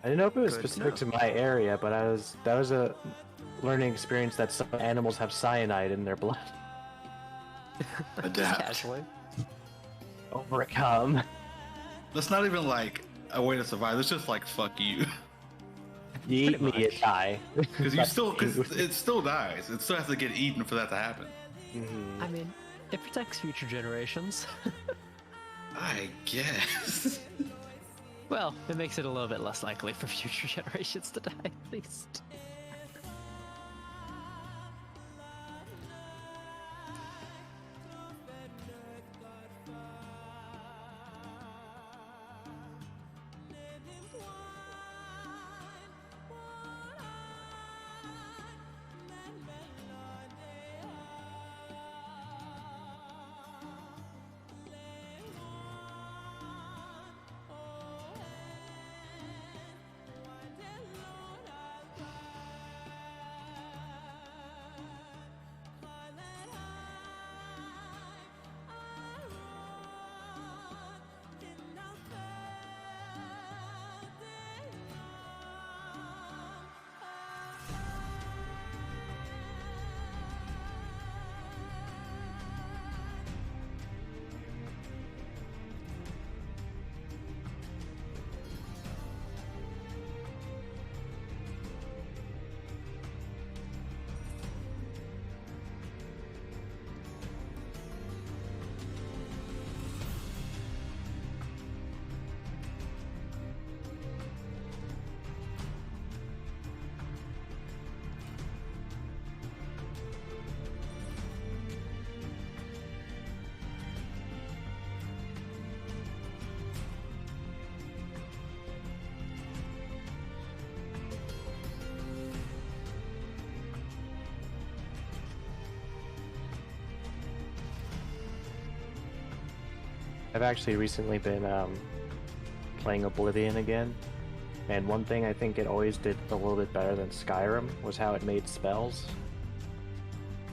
I didn't know if it was Good specific enough. to my area, but that was a learning experience that some animals have cyanide in their blood. Just Adapt. casually. Overcome. That's not even like a way to survive. It's just like fuck you, You eat Pretty me, you much. die. because it still dies. It still has to get eaten for that to happen. I mean, it protects future generations. I guess. Well, it makes it a little bit less likely for future generations to die, at least. I've actually recently been playing Oblivion again, and one thing I think it always did a little bit better than Skyrim was how it made spells.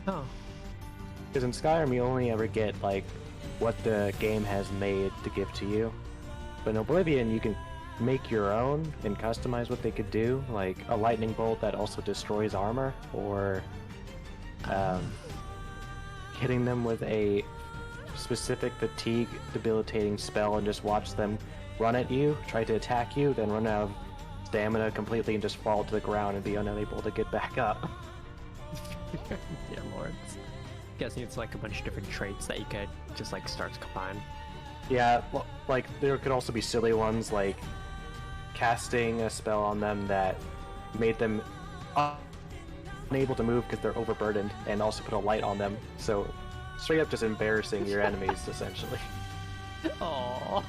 Oh. Because in Skyrim you only ever get like what the game has made to give to you, but in Oblivion you can make your own and customize what they could do, like a lightning bolt that also destroys armor, or hitting them with a specific fatigue debilitating spell and just watch them run at you, try to attack you, then run out of stamina completely and just fall to the ground and be unable to get back up. Dear lords. Guessing it's like a bunch of different traits that you could just like start to combine. Yeah, like there could also be silly ones like casting a spell on them that made them unable to move because they're overburdened, and also put a light on them, so straight up just embarrassing your enemies essentially. Aww.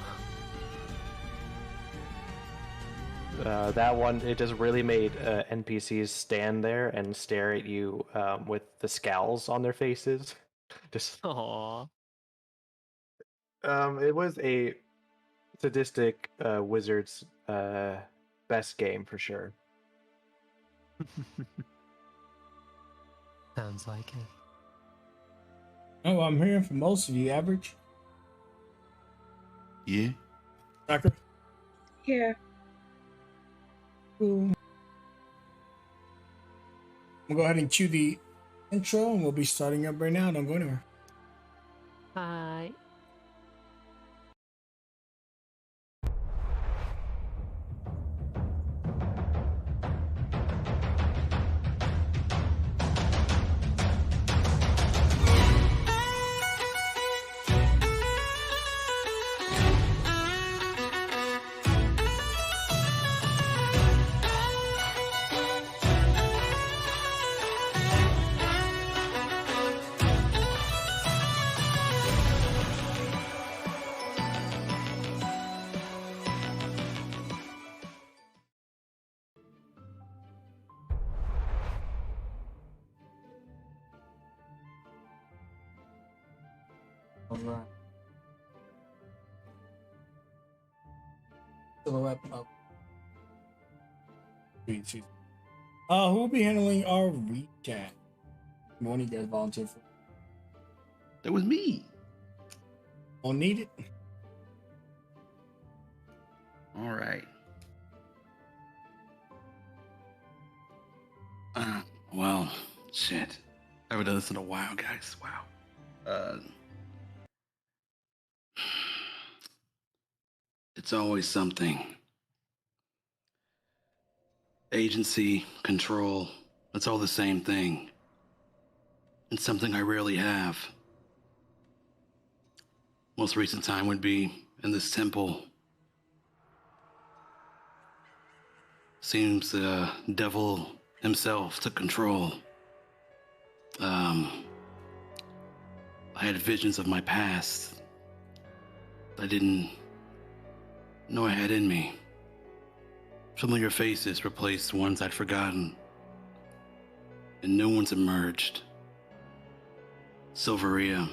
That one, it just really made NPCs stand there and stare at you with the scowls on their faces. Just Aww. it was a sadistic wizard's best game for sure. Sounds like it. Oh, I'm hearing from most of you. Average. Yeah. Tucker. Yeah. Cool. We'll go ahead and cue the intro, and we'll be starting up right now. Don't go anywhere. Hi. All right. Silhouette up. Who will be handling our recap? One of you guys volunteer for? That was me. Won't need it. All right. shit. I haven't done this in a while, guys. Wow. It's always something. Agency, control, it's all the same thing. It's something I rarely have. Most recent time would be in this temple. Seems the devil himself took control. I had visions of my past I didn't know I had in me. Familiar faces replaced ones I'd forgotten, and new ones emerged. Silveria,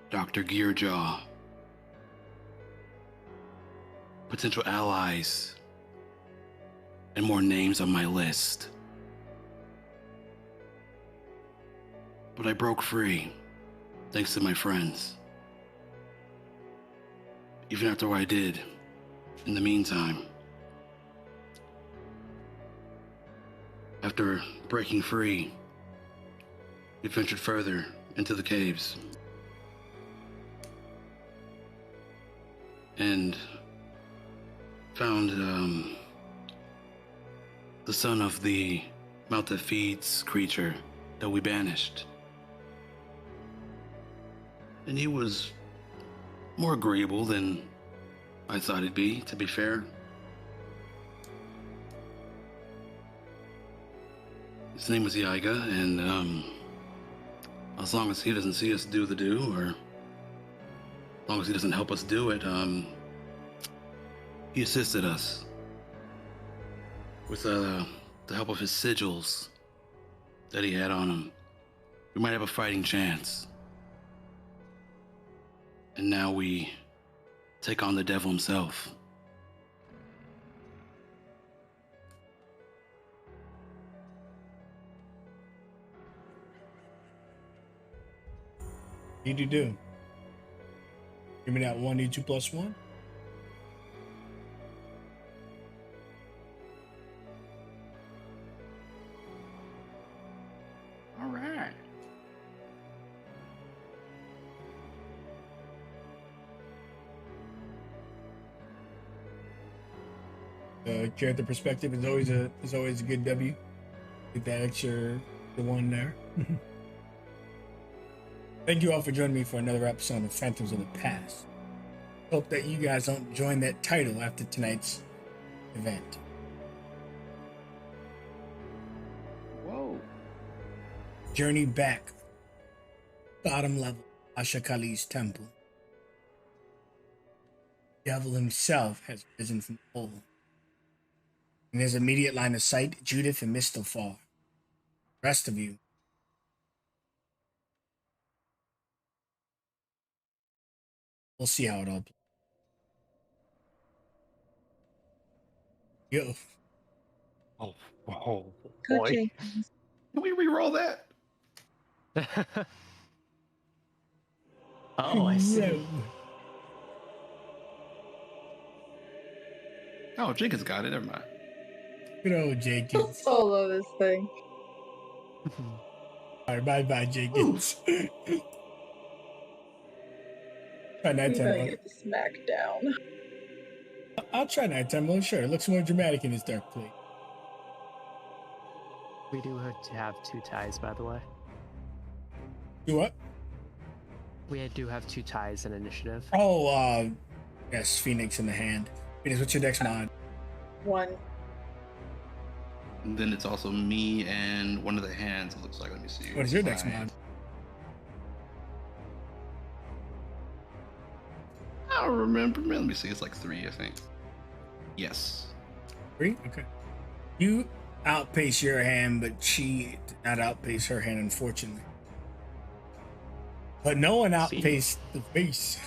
Dr. Gearjaw, potential allies, and more names on my list. But I broke free, thanks to my friends. Even after what I did, in the meantime, after breaking free, we ventured further into the caves. And found the son of the mouth that feeds creature that we banished. And he was more agreeable than I thought he'd be, to be fair. His name was Yaiga, and as long as he doesn't see us do the do, or as long as he doesn't help us do it, he assisted us with the help of his sigils that he had on him. We might have a fighting chance. And now we take on the devil himself. Need to do. Give me that 1d2 plus 1. All right. Character perspective is always a good W. Get that extra the one there. Thank you all for joining me for another episode of Phantoms of the Past. Hope that you guys don't join that title after tonight's event. Whoa. Journey back. Bottom level. Asha Kali's temple. Devil himself has risen from the hole. In his immediate line of sight, Judith and Mistofar. The rest of you, we'll see how it all plays. Yo, Oh, Good boy. Jenkins. Can we re-roll that? Oh, I see. Yo. Oh, Jenkins got it. Never mind. Good old Jenkins. Solo this thing. All right, bye, Jenkins. Try You're nighttime gonna mode. get smacked down. I'll try nighttime mode. Sure, it looks more dramatic in this dark plate. We do have two ties, by the way. Do what? We do have two ties in initiative. Oh, yes, Phoenix in the hand. Phoenix, what's your dex mod? 1. And then it's also me and one of the hands, it looks like. Let me see. What is your dex Five. mod? I don't remember. Let me see. It's like 3, I think. Yes. 3? Okay. You outpace your hand, but she did not outpace her hand, unfortunately. But no one outpaced the face.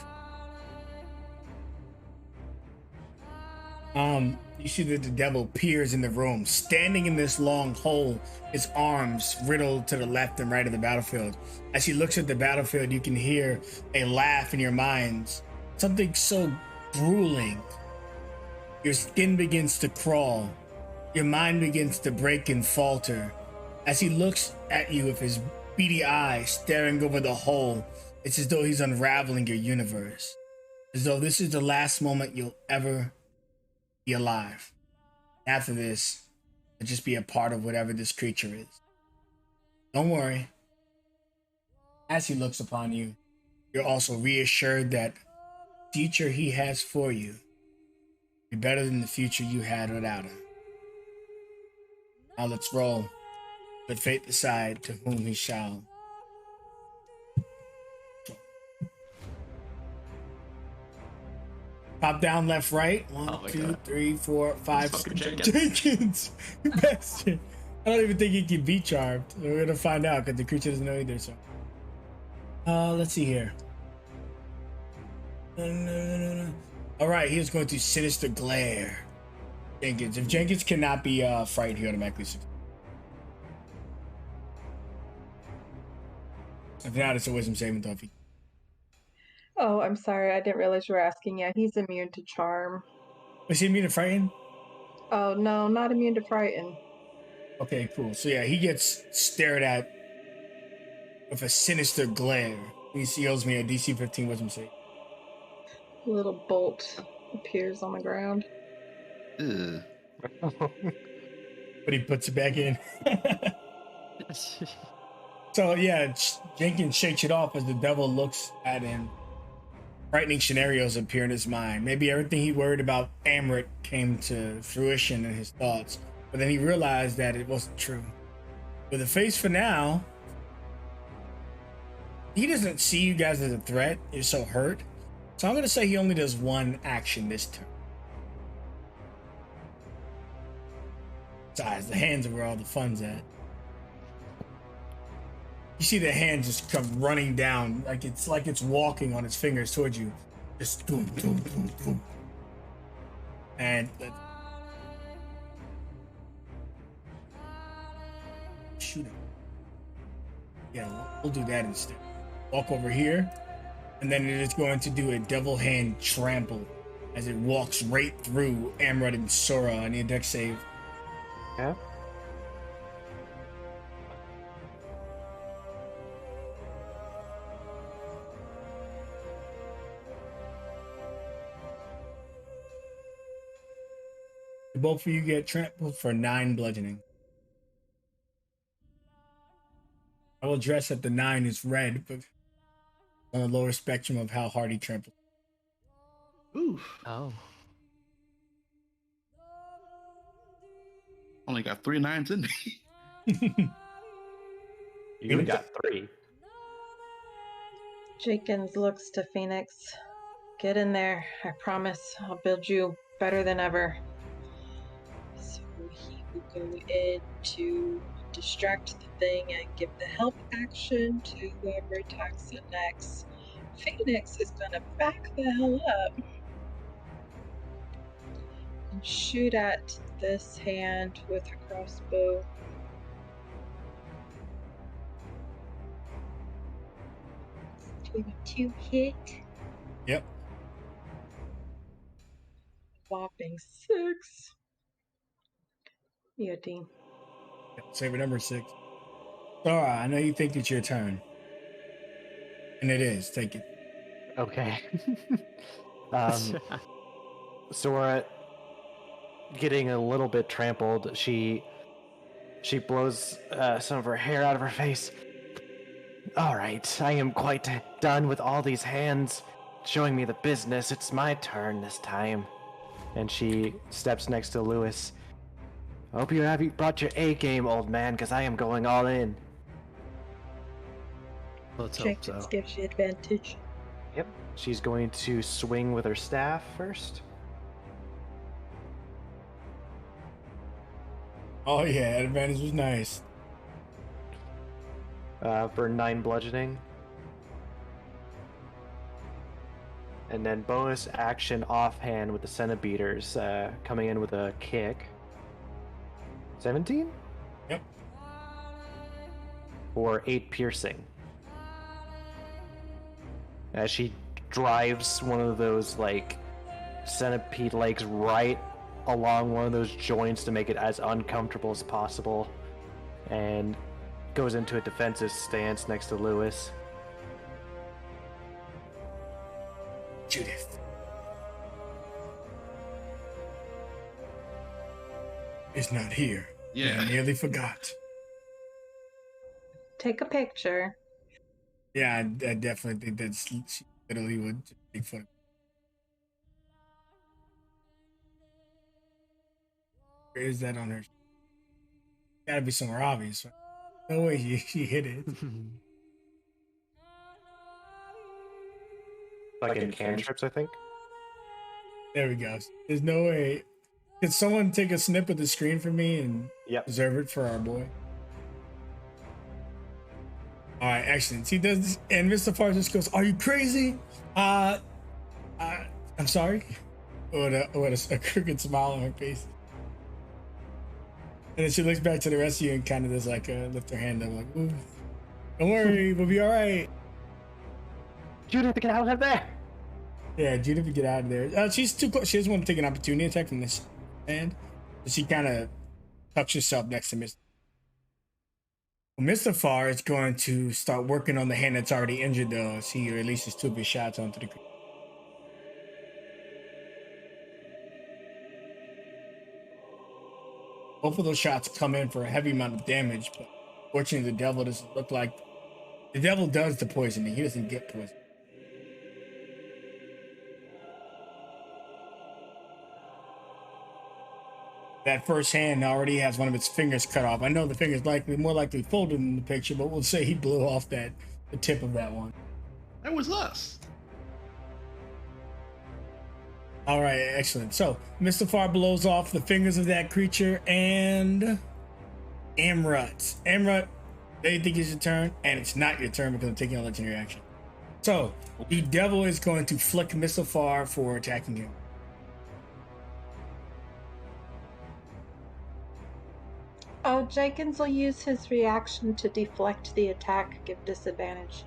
You see that the devil peers in the room, standing in this long hole, his arms riddled to the left and right of the battlefield. As he looks at the battlefield, you can hear a laugh in your minds. Something so grueling. Your skin begins to crawl. Your mind begins to break and falter. As he looks at you with his beady eyes staring over the hole. It's as though he's unraveling your universe. As though this is the last moment you'll ever be alive. After this, you'll just be a part of whatever this creature is. Don't worry. As he looks upon you, you're also reassured that the future he has for you will be better than the future you had without him. Now let's roll. Let fate decide to whom he shall. Pop down, left, right. Oh One, my 2, God. 3, 4, 5. Fucking Jenkins. Jenkins! You bastard. I don't even think he can be charmed. We're gonna find out because the creature doesn't know either. So, let's see here. No. All right, he's going to sinister glare. Jenkins. If Jenkins cannot be frightened, he automatically succeeds. If not, it's a wisdom saving throw. Oh, I'm sorry. I didn't realize you were asking. Yeah, he's immune to charm. Was he immune to frighten? Oh, no, not immune to frighten. Okay, cool. So yeah, he gets stared at with a sinister glare. He owes me a DC 15 wisdom save. A little bolt appears on the ground. Ugh. But he puts it back in. So yeah, Jenkins shakes it off as the devil looks at him. Frightening scenarios appear in his mind. Maybe everything he worried about Amrit came to fruition in his thoughts, but then he realized that it wasn't true. With a face for now, he doesn't see you guys as a threat. You're so hurt. So I'm gonna say he only does one action this turn. Besides, the hands are where all the fun's at. You see the hand just come running down, like it's walking on its fingers towards you. Just boom, boom, boom, boom. And shoot him. Yeah, we'll do that instead. Walk over here, and then it is going to do a devil hand trample as it walks right through Amrut and Sora. I need a dex save. Yeah. Both of you get trampled for 9 bludgeoning. I will address that the 9 is red, but on the lower spectrum of how hard he trampled. Oof. Oh. Only got 3 9s in me. You only got 3. Jenkins looks to Phoenix. Get in there. I promise I'll build you better than ever. So he will go in to distract the thing and give the help action to whoever attacks it next. Phoenix is gonna back the hell up and shoot at this hand with a crossbow. To hit. Yep. Whopping 6. Yeah, Dean. Save it number 6. Sora, I know you think it's your turn. And it is. Take it. Okay. Sora, getting a little bit trampled, she blows some of her hair out of her face. All right, I am quite done with all these hands showing me the business. It's my turn this time. And she steps next to Lewis. I hope you brought your A game, old man, because I am going all in. Let's hope Jenkins so. gives you advantage. Yep. She's going to swing with her staff first. Oh yeah, that advantage was nice. For 9 bludgeoning. And then bonus action offhand with the centimeters, coming in with a kick. 17? Yep. For 8 piercing. As she drives one of those, like, centipede legs right along one of those joints to make it as uncomfortable as possible. And goes into a defensive stance next to Lewis. Judith is not here. Yeah. I nearly forgot. Take a picture. Yeah, I definitely think that she literally would take photo. Where is that on her? Gotta be somewhere obvious. Right? No way she hit it. Fucking cantrips, I think. There we go. There's no way. Could someone take a snip of the screen for me and Yep. preserve it for our boy? All right, excellent. He does this, and Mr. Farr just goes, "Are you crazy? I'm sorry." With a crooked smile on her face. And then she looks back to the rest of you and kind of does like lift her hand up, like, "Ooh, don't worry, we'll be all right." Judith, get out of there! Yeah, Judith, get out of there. She's too close. She doesn't want to take an opportunity attack from this hand. So she kind of tucks herself next to Mr. Mr. Farr is going to start working on the hand that's already injured, though, as he releases 2 of his shots onto the creature. Both of those shots come in for a heavy amount of damage, but fortunately, the devil doesn't look like. The devil does the poisoning, he doesn't get poisoned. That first hand already has one of its fingers cut off. I know the finger's more likely folded in the picture, but we'll say he blew off the tip of that one. That was us. All right, excellent. So Mr. Farr blows off the fingers of that creature, and Amrut. Amrut, they think it's your turn, and it's not your turn because I'm taking a legendary action. So the devil is going to flick Mr. Farr for attacking him. Oh, Jenkins will use his reaction to deflect the attack, give disadvantage.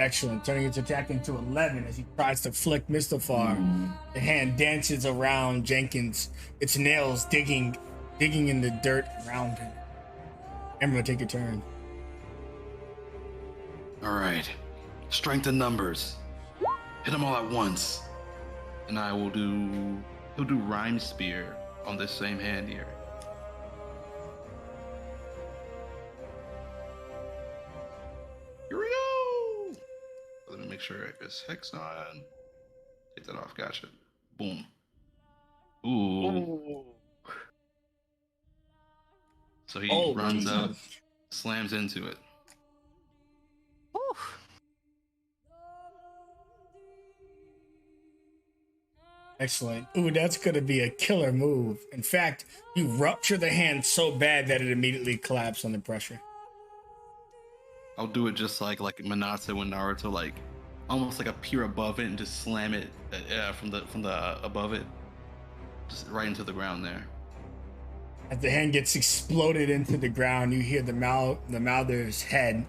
Excellent. Turning its attack into 11 as he tries to flick Mr. Farr. The hand dances around Jenkins, its nails digging in the dirt around him. Emma, take your turn. All right. Strength in numbers. Hit them all at once. And he'll do Rhyme Spear on this same hand here. Here we go. Let me make sure it's Hex on. Take that off. Gotcha. Boom. Ooh. So he runs up, slams into it. Excellent. Ooh, that's going to be a killer move. In fact, you rupture the hand so bad that it immediately collapsed under pressure. I'll do it just like Manatsu and Naruto, like almost like appear above it and just slam it from the above it, just right into the ground there. As the hand gets exploded into the ground, you hear the Mouther's head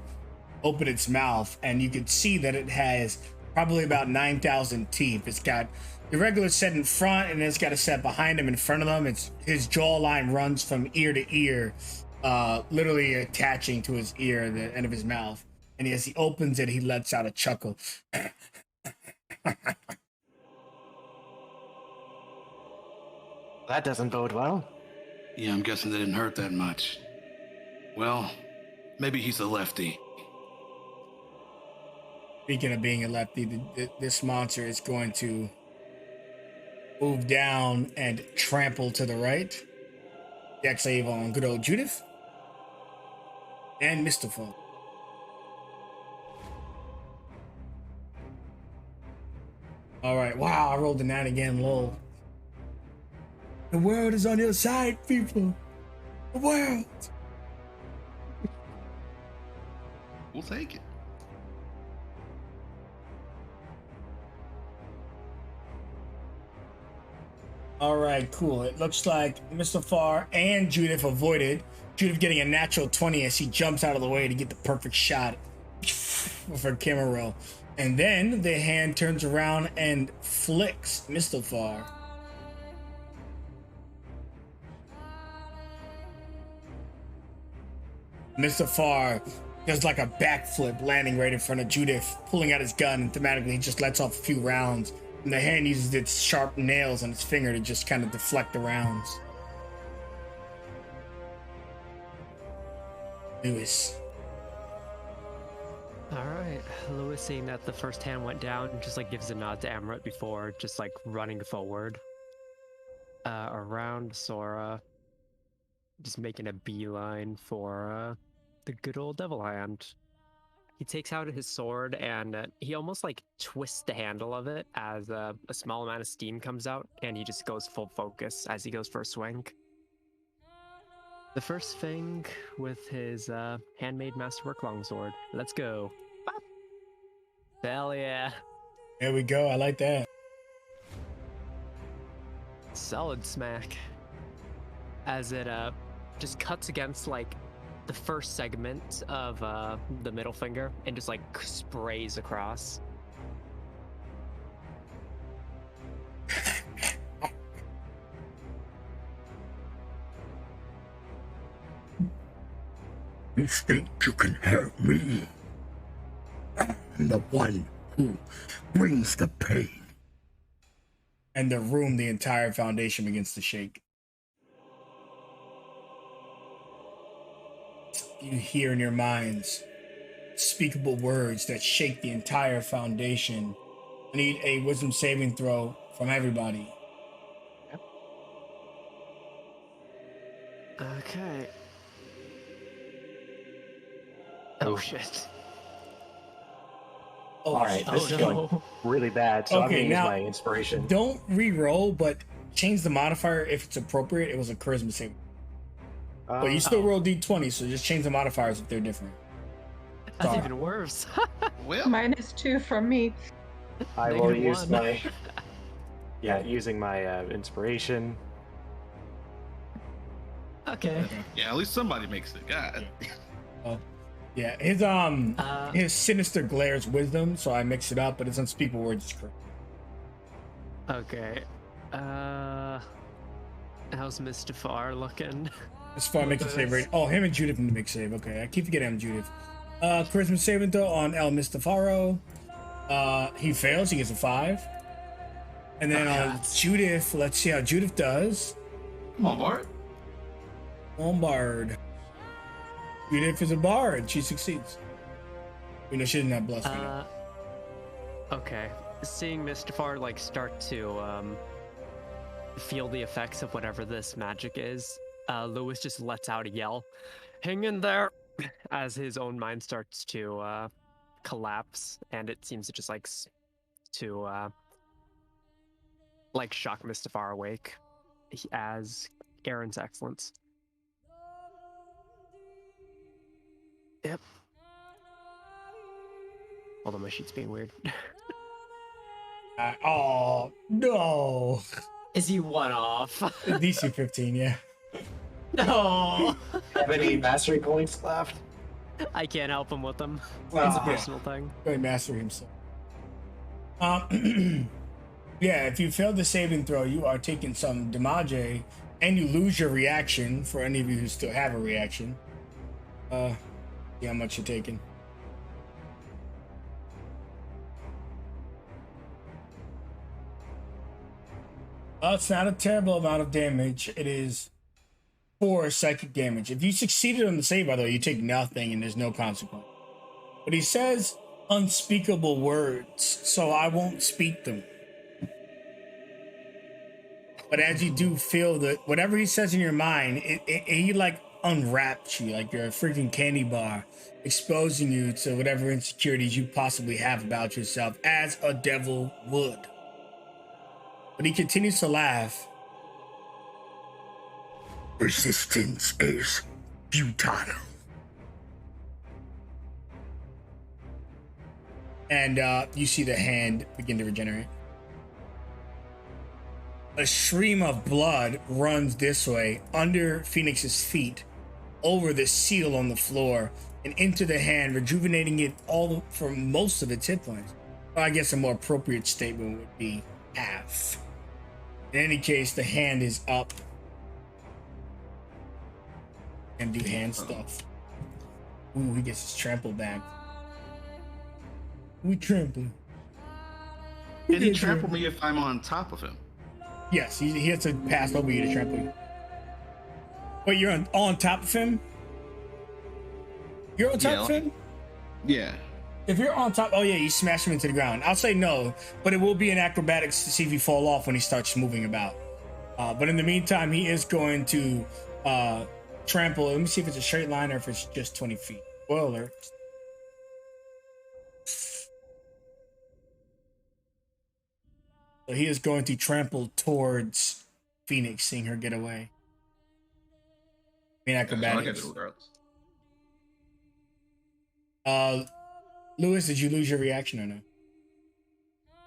open its mouth, and you can see that it has probably about 9,000 teeth. It's got the regular set in front, and it's got a set behind him in front of him. His jawline runs from ear to ear, literally attaching to his ear, the end of his mouth. And as he opens it, he lets out a chuckle. That doesn't bode well. Yeah, I'm guessing they didn't hurt that much. Well, maybe he's a lefty. Speaking of being a lefty, this monster is going to move down and trample to the right. Dex save on good old Judith. And Mr. Fall. All right, wow, I rolled a 9 again, lol. The world is on your side, people. The world. We'll take it. All right, cool. It looks like Mr. Farr and Judith avoided. Judith getting a natural 20 as she jumps out of the way to get the perfect shot with her camera roll. And then the hand turns around and flicks Mr. Farr. Mr. Farr does like a backflip, landing right in front of Judith, pulling out his gun, and thematically he just lets off a few rounds. And the hand uses its sharp nails on its finger to just kind of deflect the rounds. Lewis. All right, Lewis, seeing that the first hand went down, just like gives a nod to Amrit before just like running forward around Sora, just making a beeline for the good old devil hand. He takes out his sword and he almost like twists the handle of it as a small amount of steam comes out, and he just goes full focus as he goes for a swing. The first thing with his handmade masterwork longsword. Let's go. Bop. Hell yeah. There we go. I like that. Solid smack. As it just cuts against like the first segment of the middle finger and just like sprays across. You think you can hurt me? I'm the one who brings the pain. And the entire foundation begins to shake. You hear in your minds unspeakable words that shake the entire foundation. I need a wisdom saving throw from everybody. Okay. Oh shit. Oh, All right, this is going really bad, so I'm Okay, gonna use now- my inspiration. Don't re-roll, but change the modifier if it's appropriate. It was a charisma saving. But you still roll d20, so just change the modifiers if they're different. That's Sorry. even worse. Well, -2 from me. I will Negative use one. my using my inspiration. Okay. yeah, at least somebody makes it. God. Yeah, his sinister glares wisdom, so I mix it up, but it's unspeakable words. Is correct. Okay. How's Mistafar looking? As far as making save rate. Oh, him and Judith need to make save. Okay, I keep forgetting him, Judith. Charisma saving throw on El Mistafaro. He fails. He gets a 5. And then on Judith, let's see how Judith does. Come on, Bart. On Bard. Judith is a bard. She succeeds. We know she didn't have bluster. Okay. Seeing Mistafar like start to feel the effects of whatever this magic is, Lewis just lets out a yell, "Hang in there!" as his own mind starts to collapse, and it seems to just like shock Mistafar awake as Aaron's excellence. Yep. Although my sheet's being weird. Oh, no. Is he one off? DC 15, yeah. No! Have any mastery points left? I can't help him with them. Well, It's a personal thing. Really master himself. Yeah, if you fail the saving throw, you are taking some damage, and you lose your reaction for any of you who still have a reaction. See how much you're taking. It's not a terrible amount of damage. It is 4 psychic damage. If you succeeded on the save, by the way, you take nothing and there's no consequence. But he says unspeakable words, so I won't speak them. But as you do feel that whatever he says in your mind, he like unwraps you like you're a freaking candy bar, exposing you to whatever insecurities you possibly have about yourself, as a devil would. But he continues to laugh. Resistance is futile. And you see the hand begin to regenerate. A stream of blood runs this way, under Phoenix's feet, over the seal on the floor, and into the hand, rejuvenating it all for most of its hit points. Well, I guess a more appropriate statement would be half. In any case, the hand is up. And do hand stuff. Ooh, he gets his trample back. We trample. Can he trample me if I'm on top of him? Yes, he has to pass over you to trample you. But you're on top of him? You're on top of him? Yeah. If you're on top, oh yeah, you smash him into the ground. I'll say no, but it will be an acrobatics to see if you fall off when he starts moving about. But in the meantime, he is going to trample. Let me see if it's a straight line or if it's just 20 feet. Spoiler alert. So he is going to trample towards Phoenix, seeing her get away. I mean, acrobatics. Lewis, did you lose your reaction or no?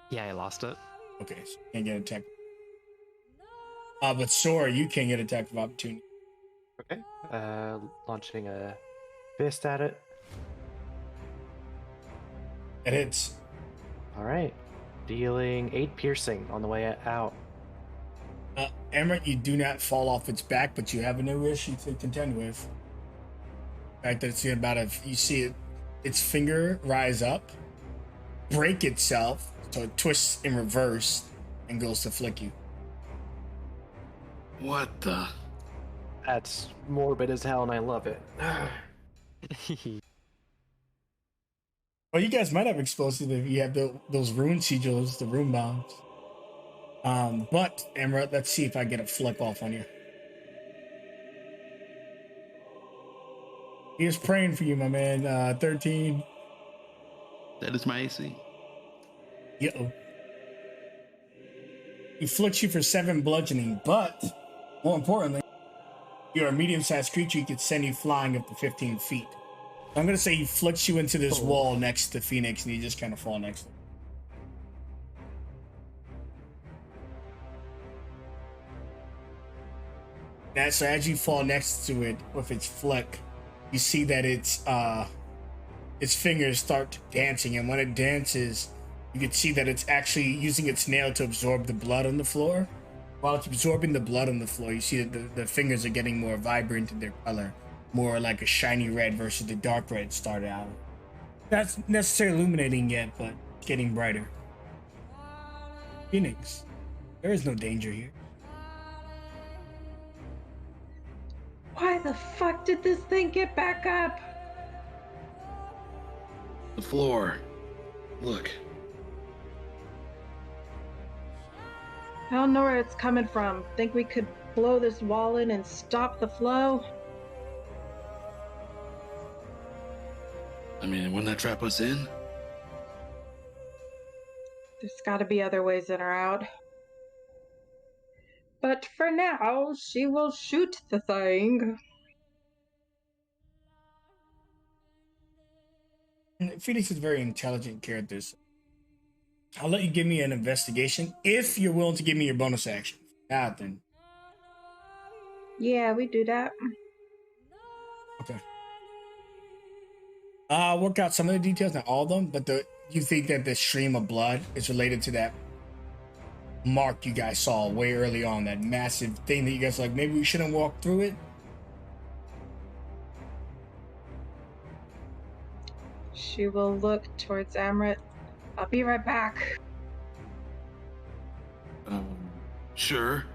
Yeah, I lost it. Okay, so you can't get attack. But Sora, you can get attack of opportunity. Okay. Launching a fist at it. It hits. All right. Dealing 8 piercing on the way out. Emmerich, you do not fall off its back, but you have a new issue to contend with. The fact that it's about you see it, its finger rise up, break itself, so it twists in reverse and goes to flick you. What the? That's morbid as hell, and I love it. Well, you guys might have explosive if you have those rune sigils, the rune bombs. But Emmerich, let's see if I get a flick off on you. He is praying for you, my man. 13. That is my AC. Uh-oh. He flicks you for 7 bludgeoning, but more importantly, you're a medium-sized creature. He could send you flying up to 15 feet. I'm going to say he flicks you into this wall next to Phoenix, and you just kind of fall next to him. So as you fall next to it with its flick, you see that its fingers start dancing, and when it dances, you can see that it's actually using its nail to absorb the blood on the floor. While it's absorbing the blood on the floor, you see that the fingers are getting more vibrant in their color, more like a shiny red versus the dark red started out. Not necessarily illuminating yet, but it's getting brighter. Phoenix, there is no danger here. Why the fuck did this thing get back up? The floor. Look. I don't know where it's coming from. Think we could blow this wall in and stop the flow? I mean, wouldn't that trap us in? There's gotta be other ways in or out. But for now, she will shoot the thing. Phoenix is a very intelligent character. I'll let you give me an investigation if you're willing to give me your bonus action. Now then. Yeah, we do that. Okay. I'll work out some of the details, not all of them, but you think that the stream of blood is related to that mark you guys saw way early on, that massive thing that you guys are like, maybe we shouldn't walk through it? She will look towards Amrit. I'll be right back. Sure.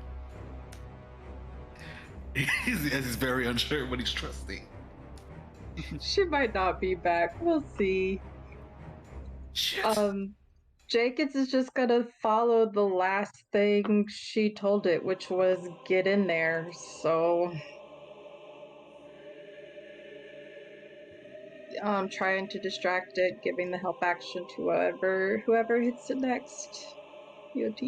He's very unsure, but he's trusting. She might not be back. We'll see. Shit. Jenkins is just gonna follow the last thing she told it, which was get in there. So trying to distract it, giving the help action to whoever hits it next. UT.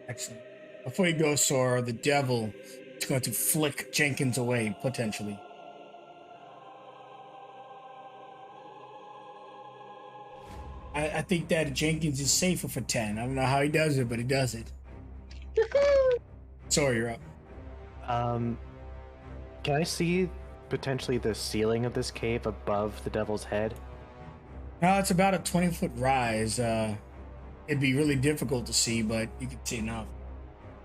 Excellent. Before you go, Sora, the devil is going to flick Jenkins away, potentially. I think that Jenkins is safer for 10. I don't know how he does it, but he does it. Sora, you're up. Can I see potentially the ceiling of this cave above the devil's head? No, it's about a 20-foot rise. It'd be really difficult to see, but you can see enough.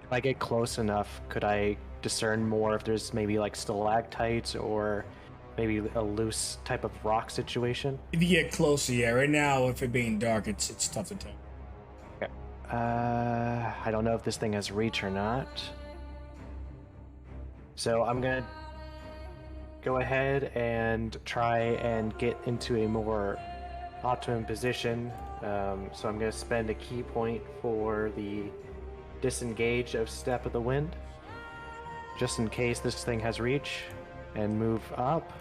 If I get close enough, could I discern more if there's maybe like stalactites or maybe a loose type of rock situation. If you get closer, yeah. Right now, if it being dark, it's tough to tell. Okay. I don't know if this thing has reach or not. So I'm gonna go ahead and try and get into a more optimum position. So I'm gonna spend a key point for the disengage of Step of the Wind, just in case this thing has reach, and move up.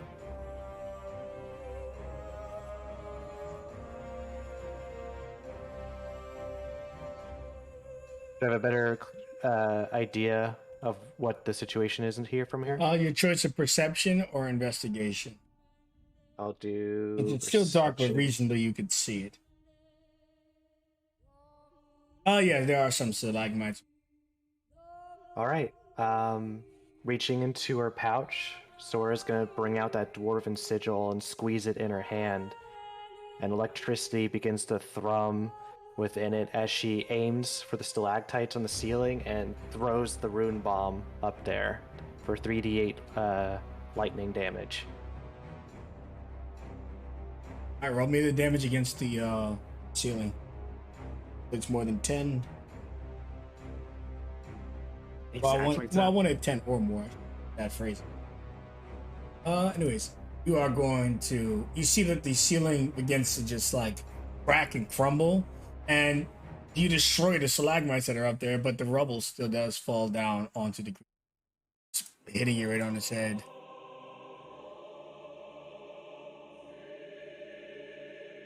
Do I have a better idea of what the situation is in here from here? Your choice of perception or investigation. I'll do. It's still dark, but perception. reasonably you could see it. Oh yeah, there are some stalagmites. All right. Reaching into her pouch, Sora's gonna bring out that dwarven sigil and squeeze it in her hand, and electricity begins to thrum within it as she aims for the stalactites on the ceiling and throws the rune bomb up there for 3d8 lightning damage. All right, roll me the damage against the ceiling. It's more than 10. Well, I wanted 10 or more. That phrase. Anyways, you are going to. You see that the ceiling begins to just like crack and crumble, and you destroy the stalagmites that are up there, but the rubble still does fall down onto the creature, hitting you right on its head.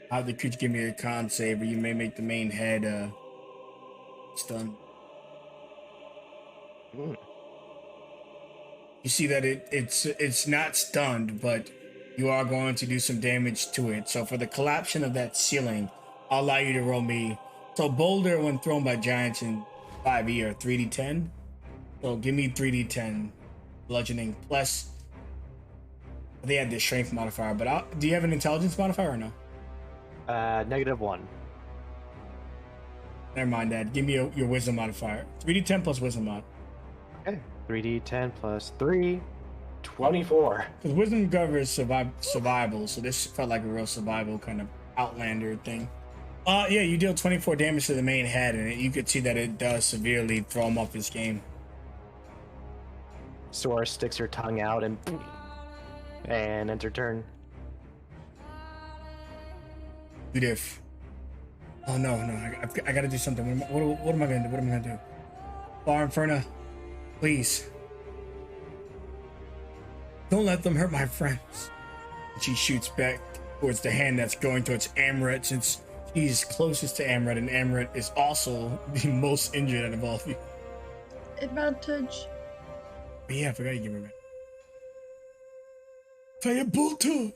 Have the creature give me a con save, or you may make the main head stunned. You see that it's not stunned, but you are going to do some damage to it. So for the collapsion of that ceiling, I'll allow you to roll me. So boulder when thrown by giants in 5e or 3d10. So give me 3d10 bludgeoning plus. They had the strength modifier, but do you have an intelligence modifier or no? -1. Never mind that. Give me your wisdom modifier. 3d10 plus wisdom mod. Okay. 3d10 plus 3, 24. Because wisdom covers survival, so this felt like a real survival kind of outlander thing. Yeah, you deal 24 damage to the main head, and you could see that it does severely throw him off his game. Sora sticks her tongue out and ends her turn. Judith. Oh no, I gotta do something. What am I gonna do? What am I gonna do? Bar Inferno, please. Don't let them hurt my friends. And she shoots back towards the hand that's going towards Amrit, since he's closest to Amrit, and Amrit is also the most injured out of all of you. Advantage. But yeah, I forgot you give her a Firebolt.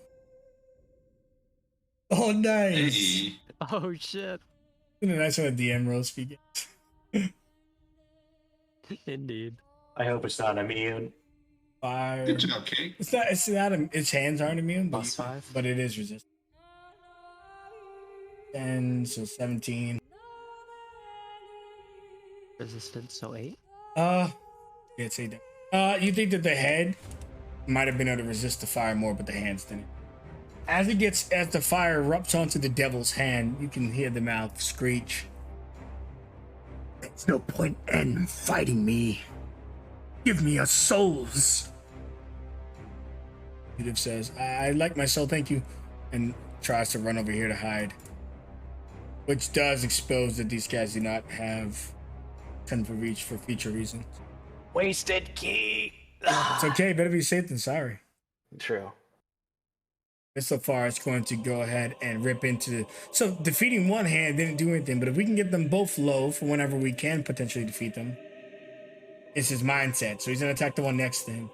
Oh, nice. Hey. Oh shit. Isn't it nice when a DM roll speaking? Indeed. I hope it's not immune. Fire. Good job, Kate. It's not. Its hands aren't immune, but, +5. but it is resistant. 10, so 17. Resistance, so 8. Yeah, it's 8. You think that the head might have been able to resist the fire more, but the hands didn't. As the fire erupts onto the devil's hand, you can hear the mouth screech. There's no point in fighting me. Give me your souls. Judith says, I like my soul, thank you, and tries to run over here to hide. Which does expose that these guys do not have 10 for reach for future reasons. Wasted key. It's okay, better be safe than sorry. True. But so far, it's going to go ahead and rip into. So defeating one hand didn't do anything, but if we can get them both low for whenever we can potentially defeat them, it's his mindset. So he's gonna attack the one next to him.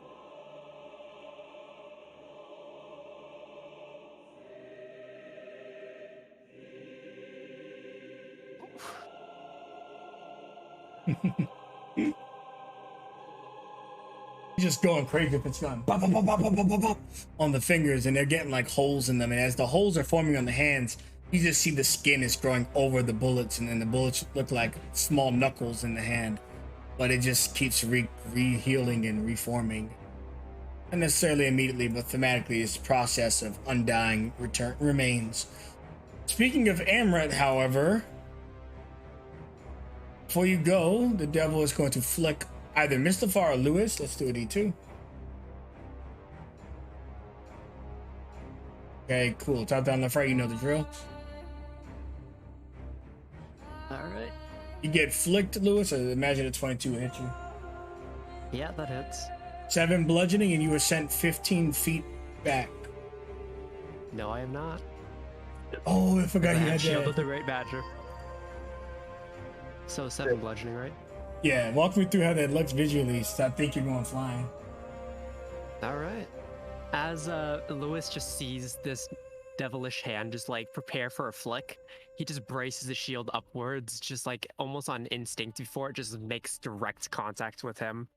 He's just going crazy if it's going bop, bop, bop, bop, bop, bop, bop, on the fingers, and they're getting like holes in them. And as the holes are forming on the hands, you just see the skin is growing over the bullets, and then the bullets look like small knuckles in the hand. But it just keeps re-healing and reforming. Not necessarily immediately, but thematically, this process of undying return remains. Speaking of Amrit, however, before you go, the devil is going to flick either Mustafar or Lewis. Let's do a D2. Okay, cool. Top down left right, you know the drill. All right. You get flicked, Lewis. I imagine a 22 will hit you. Yeah, that hits. 7 bludgeoning, and you were sent 15 feet back. No, I am not. Oh, I forgot you had Shield that. of the Great Badger. So 7 bludgeoning, right? Yeah, walk me through how that looks visually. So I think you're going flying. All right. As Lewis just sees this devilish hand just like prepare for a flick, he just braces the shield upwards, just like almost on instinct before it just makes direct contact with him.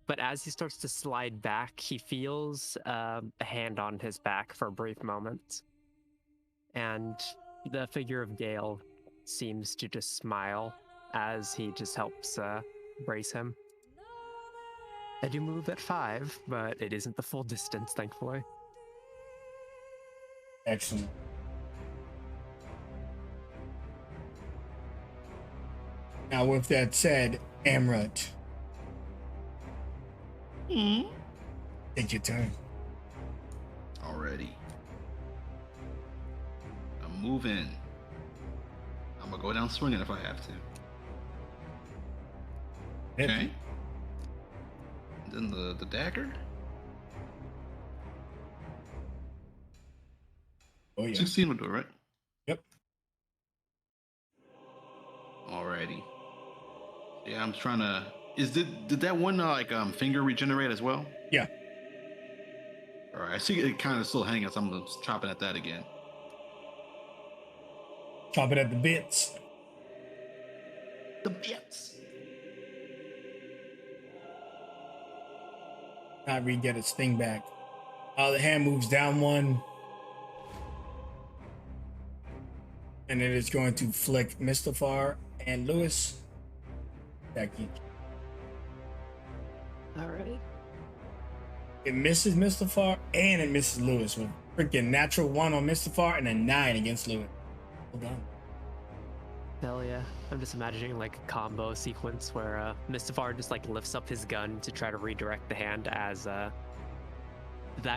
But as he starts to slide back, he feels a hand on his back for a brief moment. And the figure of Gale seems to just smile as he just helps brace him. I do move at 5, but it isn't the full distance, thankfully. Excellent. Now, with that said, Amrut, take your turn. Already. I'm moving. I'm gonna go down swinging if I have to. Yep. Okay. Then the dagger. Oh, yeah. 16 will do it, right? Yep. Alrighty. Yeah, I'm trying to. Did that one finger regenerate as well? Yeah. All right. I see it kind of still hanging, so I'm chopping at that again. Chop it at the bits. The bits. Not re-get its thing back. The hand moves down 1. And it is going to flick Mustafar and Lewis. Back each. All right. It misses Mustafar and it misses Lewis with freaking natural 1 on Mustafar and a 9 against Lewis. Well done. Hell yeah. I'm just imagining like a combo sequence where Mustafar just like lifts up his gun to try to redirect the hand as that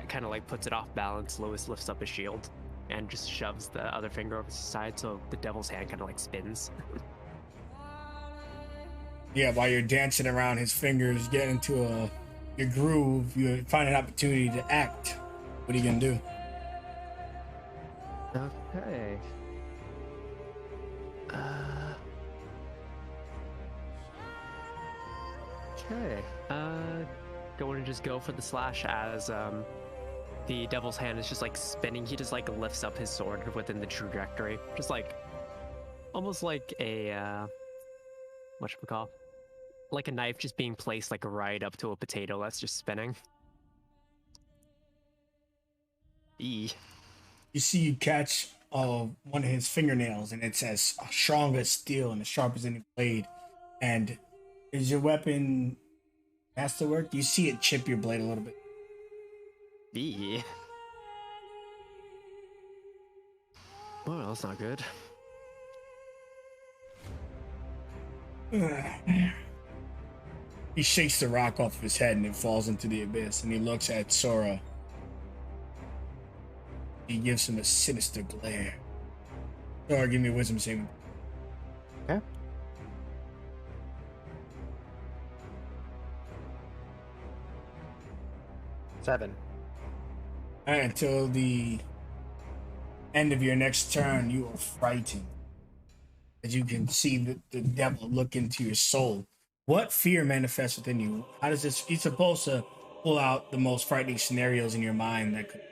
kind of like puts it off balance. Lewis lifts up his shield and just shoves the other finger over his side so the devil's hand kind of like spins. Yeah, while you're dancing around his fingers, getting into your groove, you find an opportunity to act. What are you gonna do? Okay. Okay. Going to just go for the slash as the devil's hand is just like spinning. He just like lifts up his sword within the trajectory, just like almost like a whatchamacall, like a knife just being placed like right up to a potato that's just spinning. E. You see you catch one of his fingernails, and it's as strong as steel and as sharp as any blade. And is your weapon masterwork? You see it chip your blade a little bit. E. Well, that's not good. He shakes the rock off of his head and it falls into the abyss, and he looks at Sora. He gives him a sinister glare. Sora, give me a wisdom saving. Okay. Seven. All right, until the end of your next turn, you are frightened. As you can see the devil look into your soul. What fear manifests within you? How does this? You're supposed to pull out the most frightening scenarios in your mind that could.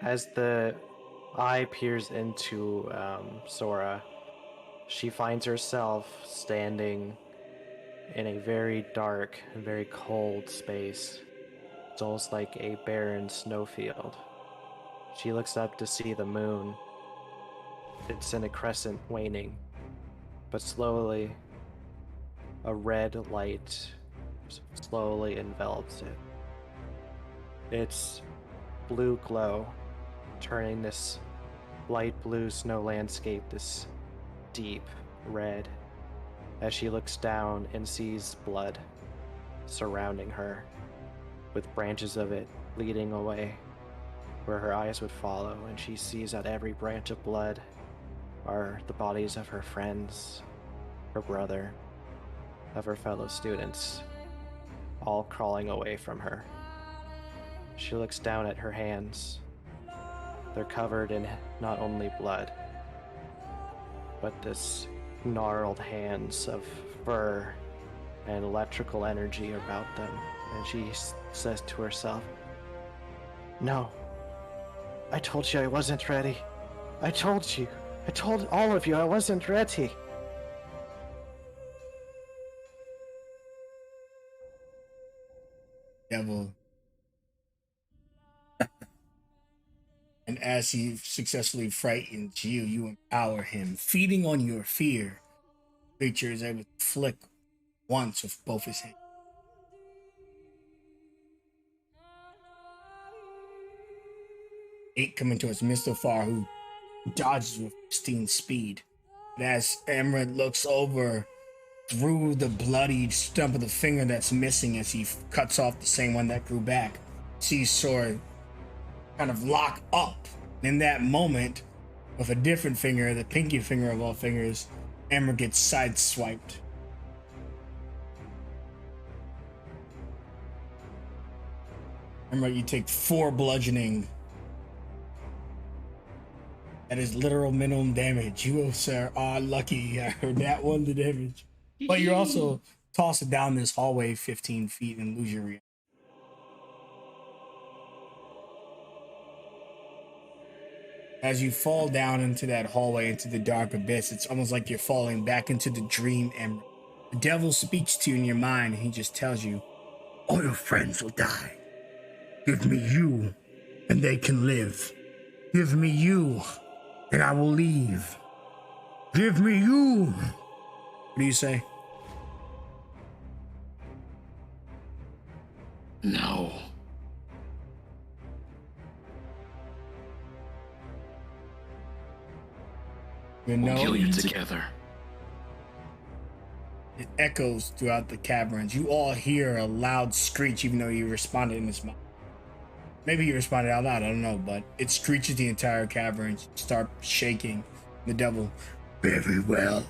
As the eye peers into Sora, she finds herself standing in a very dark and very cold space. It's almost like a barren snowfield. She looks up to see the moon. It's in a crescent waning, but slowly a red light slowly envelops it. Its blue glow, turning this light blue snow landscape this deep red as she looks down and sees blood surrounding her, with branches of it leading away where her eyes would follow, and she sees that every branch of blood are the bodies of her friends, her brother, of her fellow students, all crawling away from her. She looks down at her hands. They're covered in not only blood, but this gnarled hands of fur and electrical energy about them. And she says to herself, "No, I told you I wasn't ready. I told you. I told all of you I wasn't ready." Devil. And as he successfully frightens you, you empower him. Feeding on your fear, creature is able to flick once with both his hands. Eight coming towards Mr. Far, who dodges with pristine speed. And as Emerald looks over through the bloody stump of the finger that's missing as he cuts off the same one that grew back, sees sword kind of lock up. In that moment, with a different finger, the pinky finger of all fingers, Emerald gets sideswiped. Emerald, you take 4 bludgeoning. That is literal minimum damage. You, sir, are lucky. I heard that one, the damage. But you're also tossed down this hallway 15 feet and lose your reaction. As you fall down into that hallway, into the dark abyss, it's almost like you're falling back into the dream Emerald. The devil speaks to you in your mind, and he just tells you, All your friends will die. Give me you, and they can live. Give me you, and I will leave. Give me you. what do you say? No. You We'll know, kill you together. it echoes throughout the caverns. You all hear a loud screech, even though you responded in this moment. Maybe you responded out loud, I don't know, but it screeches the entire cavern. You start shaking. The devil, Very well.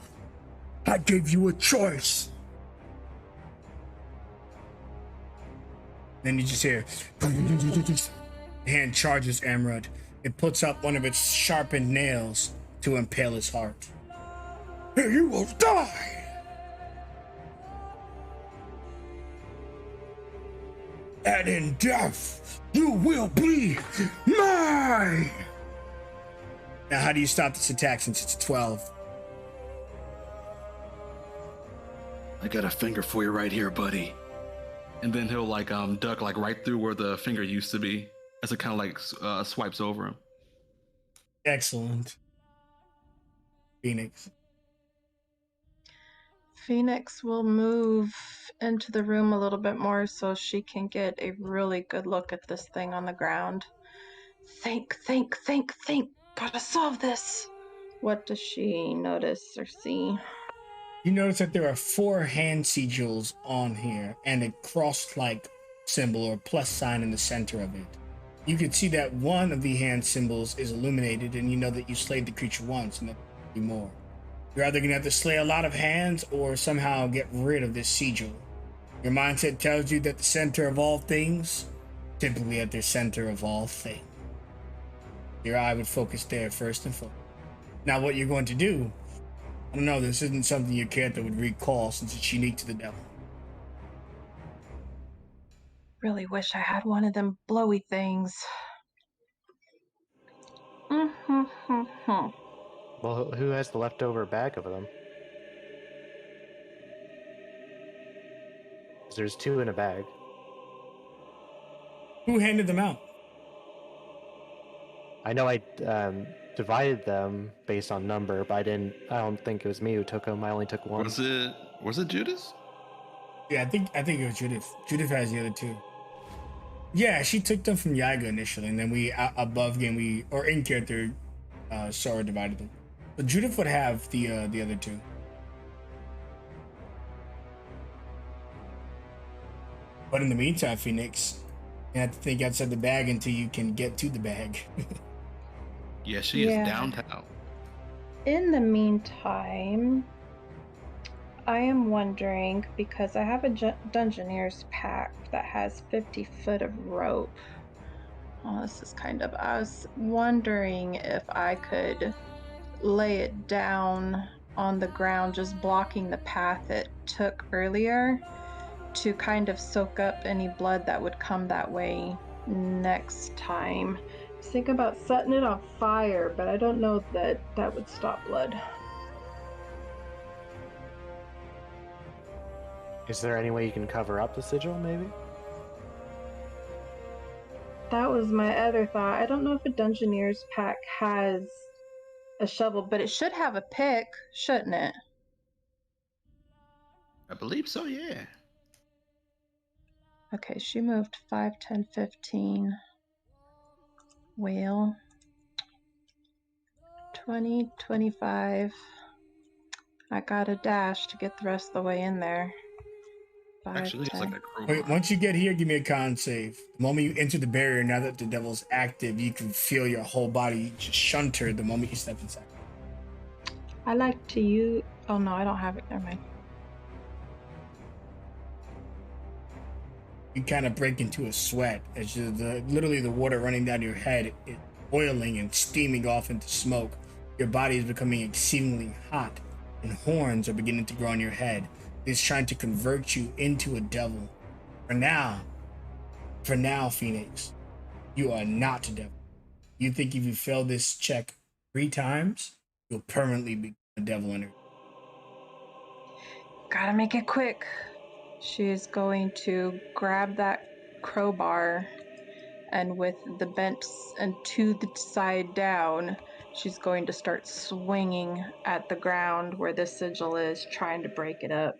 I gave you a choice. then you just hear, the hand charges Emerald. It puts up one of its sharpened nails to impale his heart. You will die. And in death, you will be mine. Now, how do you stop this attack since it's 12? I got a finger for you right here, buddy. And then he'll duck right through where the finger used to be, as it kind of swipes over him. Excellent. Phoenix. Phoenix will move into the room a little bit more so she can get a really good look at this thing on the ground. Think. Gotta solve this. What does she notice or see? You notice that there are 4 hand sigils on here and a cross-like symbol or plus sign in the center of it. You can see that one of the hand symbols is illuminated, and you know that you slayed the creature once and that there will be more. You're either going to have to slay a lot of hands or somehow get rid of this sigil. Your mindset tells you that the center of all things, typically at the center of all things. Your eye would focus there first and foremost. Now, what you're going to do, I don't know, this isn't something your character would recall since it's unique to the devil. Really wish I had one of them blowy things. Well, who has the leftover bag of them? 'Cause there's 2 in a bag. Who handed them out? I know I divided them based on number, but I don't think it was me who took them. I only took one. Was it Judas? Yeah, I think it was Judith. Judith has the other two. Yeah, she took them from Yaga initially, and then we above game we or in character Sora divided them. But Judith would have the other two. But in the meantime, Phoenix, you have to think outside the bag until you can get to the bag. Yeah, she Yeah. is downtown. In the meantime, I am wondering because I have a Dungeoneer's pack that has 50 foot of rope. Oh, this is kind of. I was wondering if I could lay it down on the ground, just blocking the path it took earlier to kind of soak up any blood that would come that way next time. I was thinking about setting it on fire, but I don't know that that would stop blood. Is there any way you can cover up the sigil, maybe? That was my other thought. I don't know if a Dungeoneer's pack has a shovel, but it should have a pick, shouldn't it? I believe so, yeah. Okay, she moved 5, 10, 15. Whale. 20, 25. I got a dash to get the rest of the way in there. 5, Actually, it's 10. like a crowbar. Okay, once you get here, give me a con save. The moment you enter the barrier, now that the devil's active, you can feel your whole body just shunter the moment you step inside. I like to use. Oh no, I don't have it. Never mind. You kind of break into a sweat as literally the water running down your head is boiling and steaming off into smoke. Your body is becoming exceedingly hot, and horns are beginning to grow on your head. It's trying to convert you into a devil. For now, Phoenix, you are not a devil. You think if you fail this check 3 times, you'll permanently become a devil in her. Gotta make it quick. She's going to grab that crowbar, and with the bent and to the side down, she's going to start swinging at the ground where the sigil is, trying to break it up.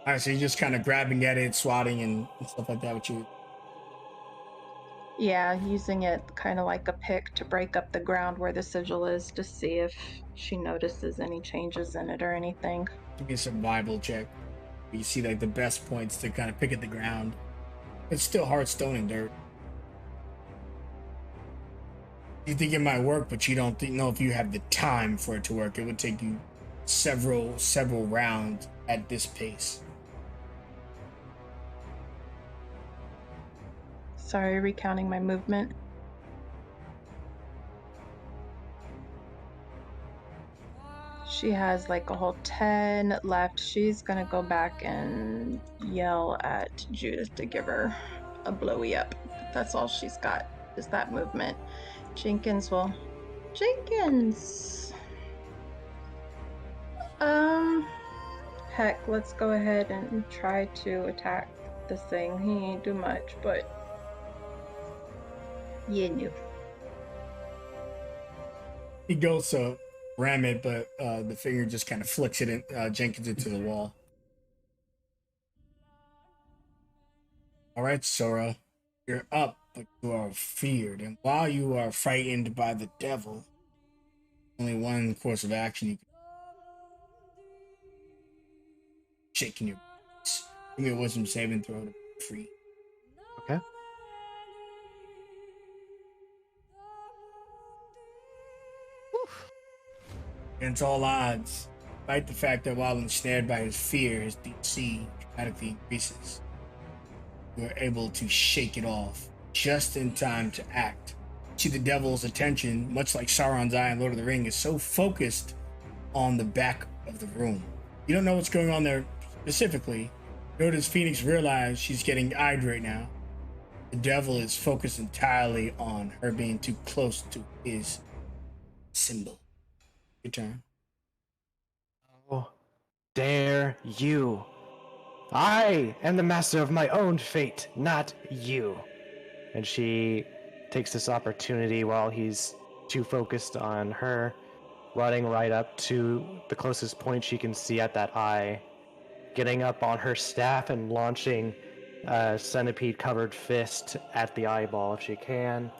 All right, so you're just kind of grabbing at it, swatting, and stuff like that with you. Yeah, using it kind of like a pick to break up the ground where the sigil is to see if she notices any changes in it or anything. Give me a survival check. You see like the best points to kind of pick at the ground. It's still hard stone and dirt. You think it might work, but you don't know if you have the time for it to work. It would take you several rounds at this pace. Sorry, recounting my movement. She has like a whole 10 left. She's gonna go back and yell at Judith to give her a blowy up. That's all she's got, is that movement. Jenkins. Heck, let's go ahead and try to attack this thing. He ain't do much, but you knew. He goes to ram it, but the finger just kind of flicks it in, Jenkins into the wall. All right, Sora, you're up, but you are feared. And while you are frightened by the devil, only one course of action you can shaking your boots. Give me a wisdom saving throw to be free. Okay. Against all odds, despite the fact that while ensnared by his fear, his DC dramatically increases. You are able to shake it off just in time to act. See, the devil's attention, much like Sauron's eye in Lord of the Ring, is so focused on the back of the room. You don't know what's going on there specifically, nor does Phoenix realize she's getting eyed right now. The devil is focused entirely on her being too close to his symbol. Your turn. Oh, dare you. I am the master of my own fate, not you. And she takes this opportunity while he's too focused on her running right up to the closest point she can see at that eye, getting up on her staff and launching a centipede-covered fist at the eyeball if she can.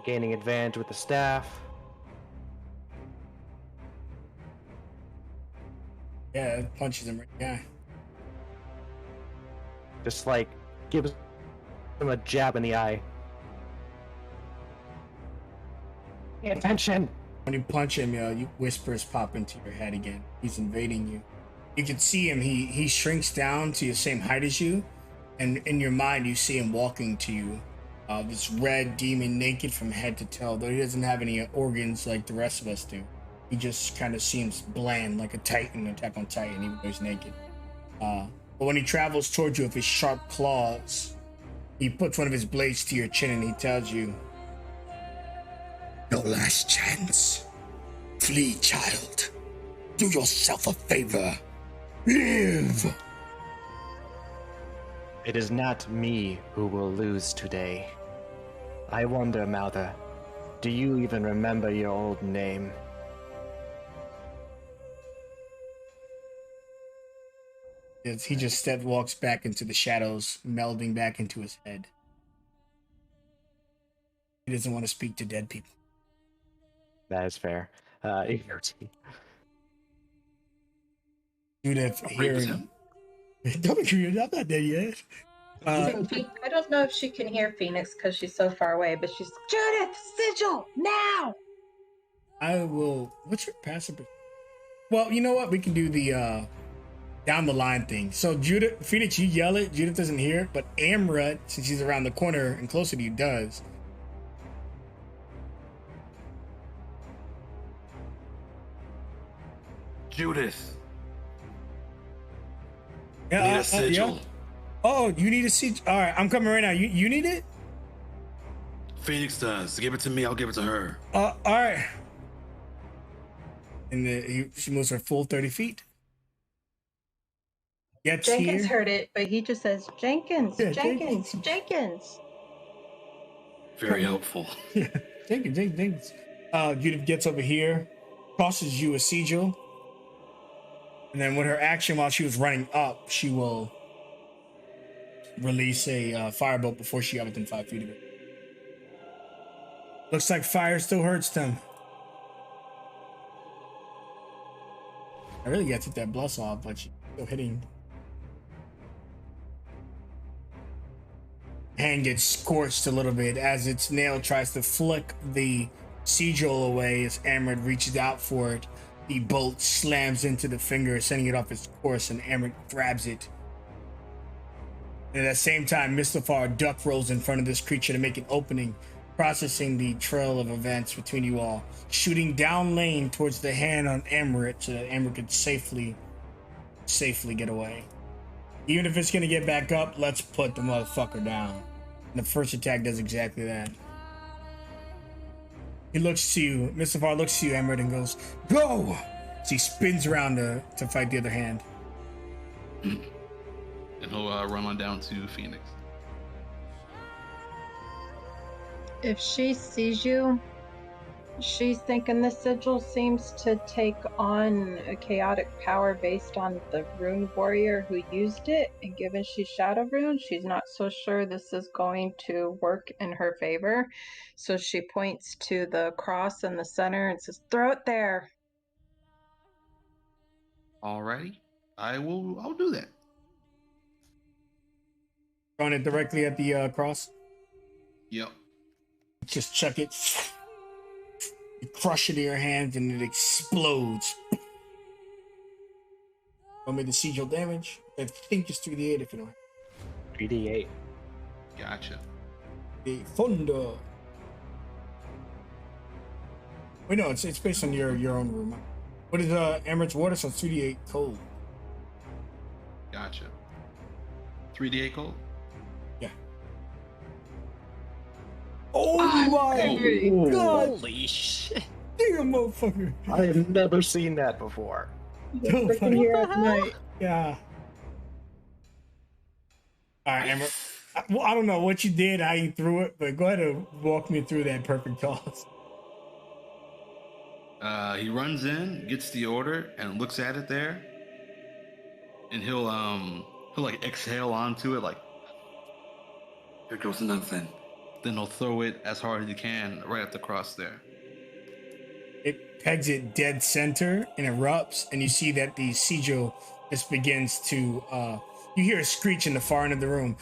Gaining advantage with the staff. Yeah, it punches him right in the eye. Just like gives him a jab in the eye. Pay attention! When you punch him, you whispers pop into your head again. He's invading you. You can see him. He shrinks down to the same height as you, and in your mind, you see him walking to you. This red demon, naked from head to toe. Though he doesn't have any organs like the rest of us do. He just kind of seems bland, like a Titan, Attack on Titan, even though he's naked. But when he travels towards you with his sharp claws, he puts one of his blades to your chin and he tells you, Your last chance. Flee, child. Do yourself a favor. Live. It is not me who will lose today. I wonder, Mother, do you even remember your old name? he just walks back into the shadows, melding back into his head. He doesn't want to speak to dead people. That is fair. Judith, Rape is hearing. him. Don't agree. I'm not dead yet. I don't know if she can hear Phoenix because she's so far away, but she's Judith, sigil now. I will. What's your passive? Well, you know what? We can do the down the line thing. So Judith, Phoenix, you yell it. Judith doesn't hear it, but Amrut, since she's around the corner and closer to you, does. Judith. Yeah, Need a sigil. yeah. Oh, you need a sigil. All right, I'm coming right now. You need it? Phoenix does. Give it to me. I'll give it to her. All right. And she moves her full 30 feet. Gets Jenkins here. heard it, but he just says, Jenkins, Yeah, Jenkins, Jenkins. Very helpful. Yeah, Jenkins. Judith gets over here, tosses you a sigil, and then with her action while she was running up, she will release a firebolt before she got within 5 feet of it. Looks like fire still hurts them. I really got to take that bless off, but she's still hitting. Hand gets scorched a little bit as its nail tries to flick the sigil away as Amrit reaches out for it. The bolt slams into the finger, sending it off its course, and Amrit grabs it. And at the same time, Mustafar duck rolls in front of this creature to make an opening, processing the trail of events between you all, shooting down lane towards the hand on Amrit so that Amrit could safely get away. Even if it's gonna get back up, let's put the motherfucker down. And the first attack does exactly that. He looks to you, Mustafar looks to you, Amrit, and goes, "Go!" So he spins around to fight the other hand. And he'll run on down to Phoenix. If she sees you, she's thinking the sigil seems to take on a chaotic power based on the rune warrior who used it, and given she's shadow rune, she's not so sure this is going to work in her favor. So she points to the cross in the center and says, "Throw it there." Alrighty. I'll do that. Throwing it directly at the cross. Yep. Just chuck it. You crush it in your hands and it explodes. Roll me the sigil damage. I think it's 3d8 if you don't. 3d8. Gotcha. The thunder. Wait, no, it's based on your own room. What is Amaranth's water? So it's 3d8 cold. Gotcha. 3d8 cold? Yeah. Oh my god! Holy shit. Damn, motherfucker! I have never seen that before. So Freaking funny. here at night. Yeah. All right, Amber. Well, I don't know what you did, how you threw it, but go ahead and walk me through that perfect toss. He runs in, gets the order, and looks at it there, and he'll like exhale onto it, like here goes nothing. Then he'll throw it as hard as he can right at the cross there. It pegs it dead center and erupts, and you see that the sigil just begins to. You hear a screech in the far end of the room.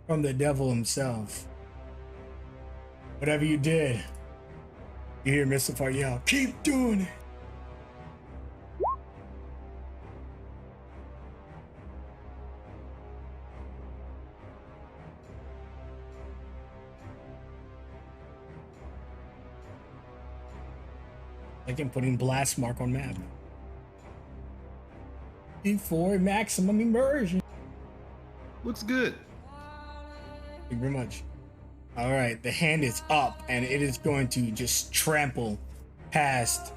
From the devil himself. Whatever you did, you hear Mr. yell, "Keep doing it!" Like in putting blast mark on map. Before maximum immersion. Looks good. Thank you very much. All right, the hand is up, and it is going to just trample past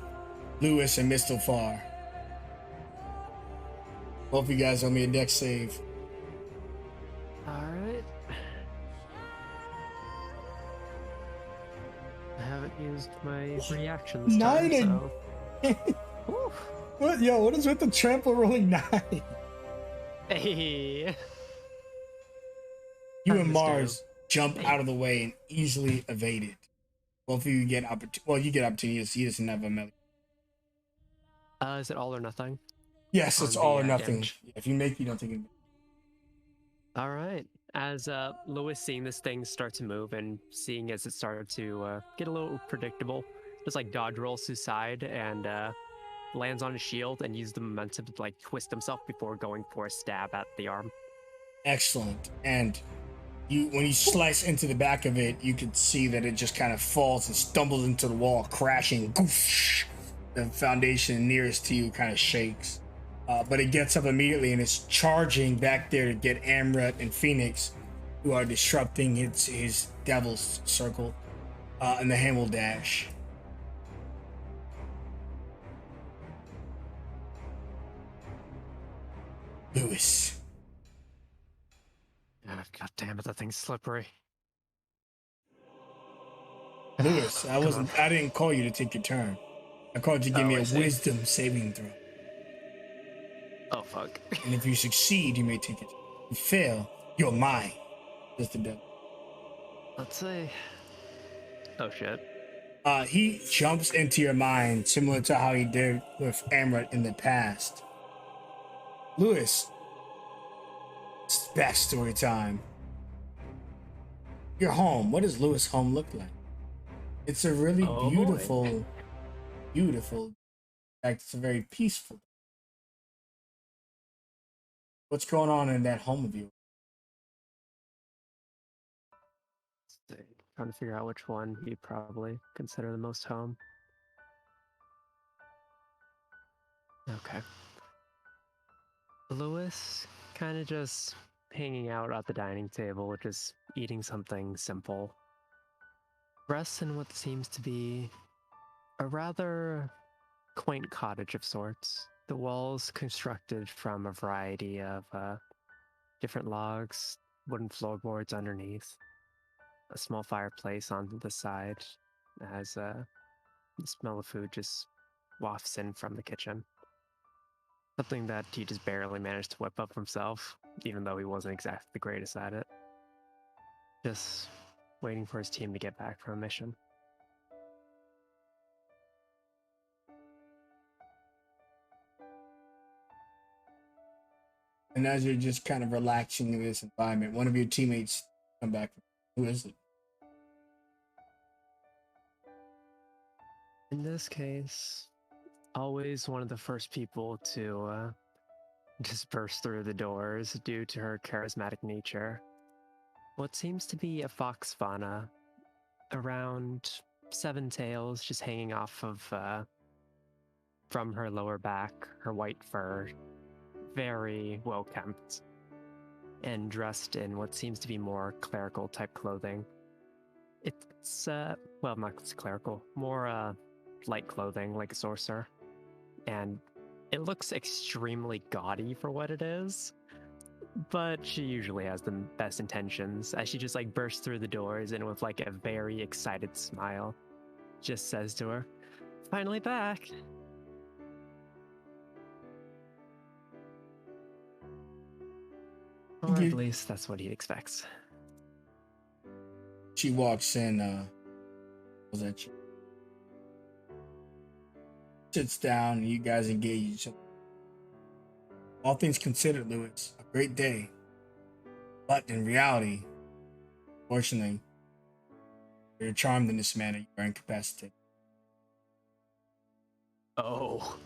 Lewis and Mistofar. Both of you guys owe me a dex save. Alright. I haven't used my reaction this time, so... Oof. What? Yo, what is with the trample rolling 9? Hey! You How'd and this Mars jump Hey. out of the way and easily evade it. Both of you get opportunity. Well, you get opportunities. He doesn't have a melee. Is it all or nothing? Yes, it's On all the, or nothing. damage. If you make, you don't take it. All right. As Lewis seeing this thing start to move and seeing as it started to get a little predictable, just like dodge rolls to side and lands on his shield and uses the momentum to like twist himself before going for a stab at the arm. Excellent. And when you slice into the back of it, you can see that it just kind of falls and stumbles into the wall, crashing. Goosh! The foundation nearest to you kind of shakes. But it gets up immediately and is charging back there to get Amrut and Phoenix, who are disrupting his devil's circle. And the hand will dash. Lewis. God damn it, that thing's slippery. Lewis, I didn't call you to take your turn. I called you to give me I a see. wisdom saving throw. Oh, fuck. And if you succeed, you may take it. If you fail, you're mine. Just the devil. Let's see. Oh, shit. He jumps into your mind, similar to how he did with Amrut in the past. Lewis, it's backstory time. Your home. What does Lewis' home look like? It's a really Oh, beautiful. In fact, it's a very peaceful. What's going on in that home of yours? Let's see. Trying to figure out which one you'd probably consider the most home. Okay. Lewis kind of just hanging out at the dining table, just eating something simple. Rests in what seems to be a rather quaint cottage of sorts. The walls constructed from a variety of different logs, wooden floorboards underneath, a small fireplace on the side as the smell of food just wafts in from the kitchen. Something that he just barely managed to whip up himself, even though he wasn't exactly the greatest at it. Just waiting for his team to get back from a mission. And as you're just kind of relaxing in this environment, one of your teammates come back. Who is it? In this case, always one of the first people to just burst through the doors due to her charismatic nature. What seems to be a fox fauna, around 7 tails just hanging off of from her lower back, her white fur, very well kempt, and dressed in what seems to be more clerical type clothing. It's well, not clerical, more light clothing like a sorcerer, and it looks extremely gaudy for what it is. but she usually has the best intentions as she just like bursts through the doors and with like a very excited smile just says to her, "Finally back." Or at least that's what he expects. She walks in, was that she sits down and you guys engage each other. All things considered, Lewis, a great day. But in reality, fortunately, you're charmed in this manner, you are incapacitated. Oh.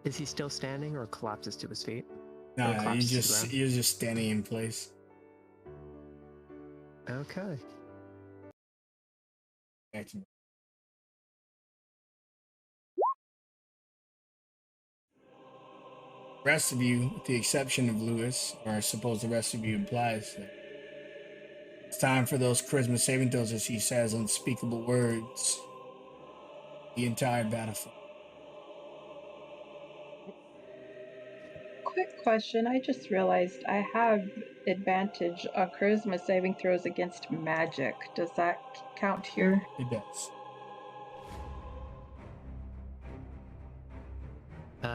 Is he still standing or collapses to his feet? No, Or collapses to the ground? you're just standing in place. Okay. Back to me. Rest of you, with the exception of Lewis, or I suppose the rest of you implies that it's time for those charisma saving throws as he says unspeakable words. The entire battlefield. Quick question. I just realized I have advantage on charisma saving throws against magic. Does that count here? It does.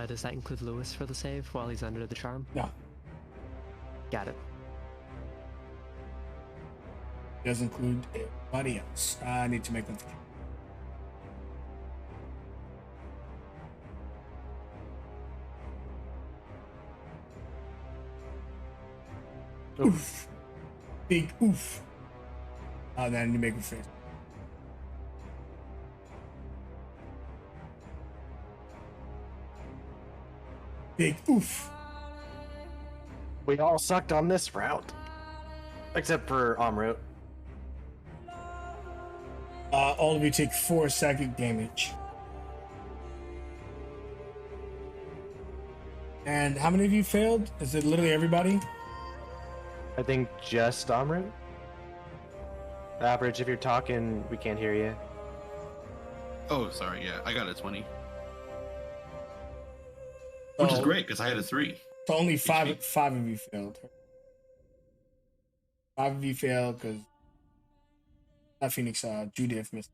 Does that include Lewis for the save while he's under the charm? No, Got it. it does include everybody else. I need to make them. Oof. Big oof. Then I need to make a face. Big oof. We all sucked on this round. Except for Amrut. All of you take 4 psychic damage. And how many of you failed? Is it literally everybody? I think just Amrut. Average, if you're talking, we can't hear you. Oh, sorry. Yeah, I got a 20. Which is great because I had a 3. So only five of you failed. 5 of you failed because not Phoenix, Judith missed.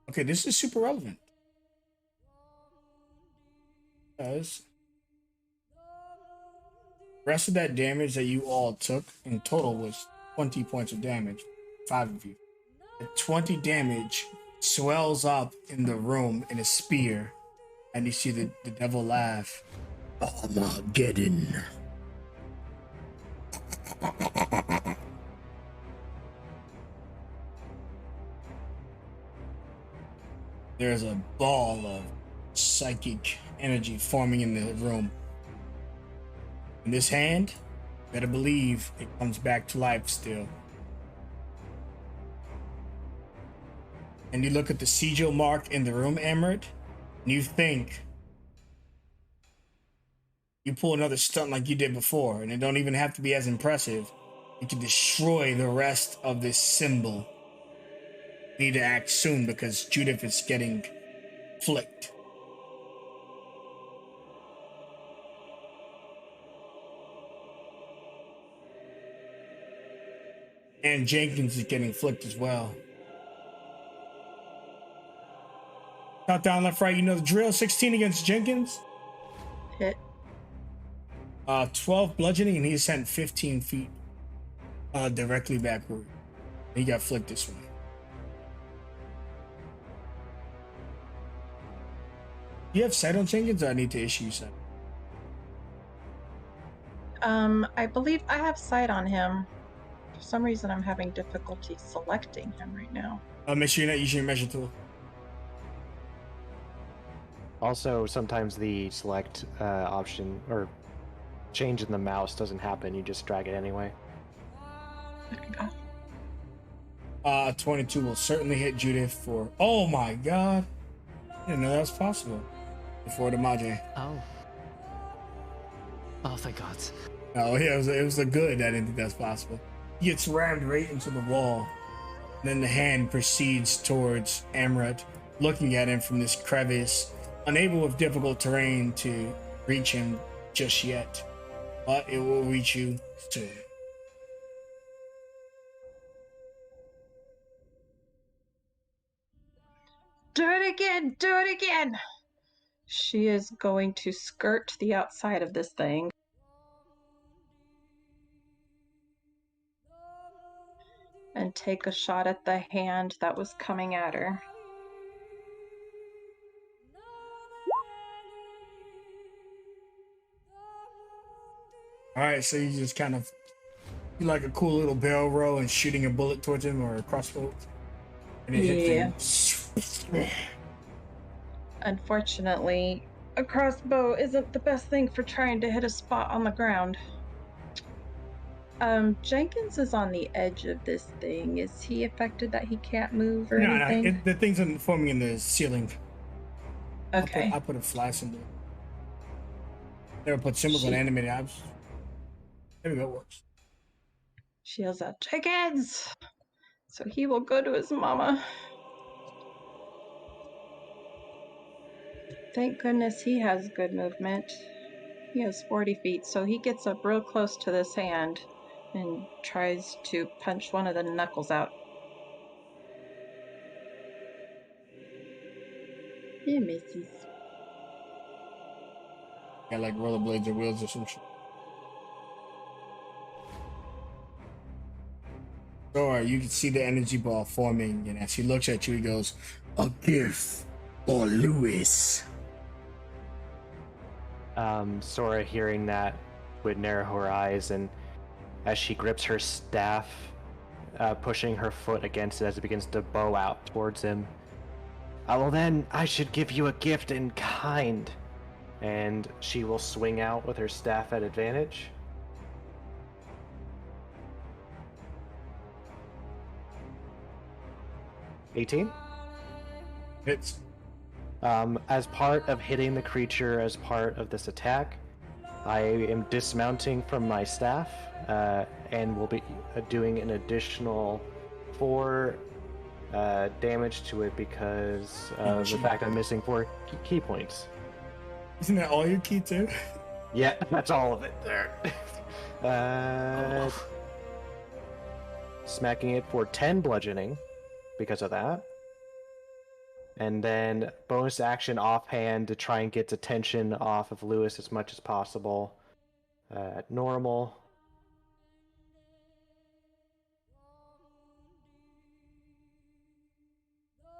Okay, this is super relevant. Because the rest of that damage that you all took in total was 20 points of damage. 5 of you. The 20 damage swells up in the room in a spear, and you see the devil laugh. Armageddon. There's a ball of psychic energy forming in the room. In this hand, better believe it comes back to life still. And you look at the sigil mark in the room, Emerald, and you think you pull another stunt like you did before, and it don't even have to be as impressive. You can destroy the rest of this symbol. You need to act soon because Judith is getting flicked. And Jenkins is getting flicked as well. Countdown left, right, you know the drill. 16 against Jenkins. Hit. 12 bludgeoning, and he sent 15 feet directly backward. He got flicked this way. Do you have sight on Jenkins, or I need to issue you sight? I believe I have sight on him. For some reason, I'm having difficulty selecting him right now. Make sure you're not using your measure tool. Also, sometimes the select option or change in the mouse doesn't happen. You just drag it anyway. 22 will certainly hit Judith for. Oh my god! I didn't know that was possible. Before the Maje. Oh. Oh, thank God. Oh yeah, it was a good. I didn't think that's possible. He gets rammed right into the wall. Then the hand proceeds towards Amrut, looking at him from this crevice, unable with difficult terrain to reach him just yet, but it will reach you soon. Do it again! Do it again! She is going to skirt the outside of this thing. And take a shot at the hand that was coming at her. All right, so you just kind of do like a cool little barrel roll and shooting a bullet towards him or a crossbow, and it hits him. Unfortunately, a crossbow isn't the best thing for trying to hit a spot on the ground. Jenkins is on the edge of this thing. Is he affected that he can't move or anything? The thing's forming in the ceiling. Okay. I'll put a flash in there. Never put symbols on animated apps. There we go, it works. She yells out, Jenkins! So he will go to his mama. Thank goodness he has good movement. He has 40 feet, so he gets up real close to this hand and tries to punch one of the knuckles out. He misses. Got like rollerblades or wheels or some shit. Or you can see the energy ball forming, and as he looks at you, he goes, "A gift for Lewis." Sora, hearing that, would narrow her eyes, and as she grips her staff, pushing her foot against it as it begins to bow out towards him. Well then, I should give you a gift in kind. And she will swing out with her staff at advantage. (18) Hits. As part of hitting the creature as part of this attack, I am dismounting from my staff and will be doing an additional 4 damage to it because of the fact I'm missing 4 key points. Isn't that all your key too? Yeah, that's all of it there. Smacking it for 10 bludgeoning because of that. And then bonus action offhand to try and get attention off of Lewis as much as possible. At normal.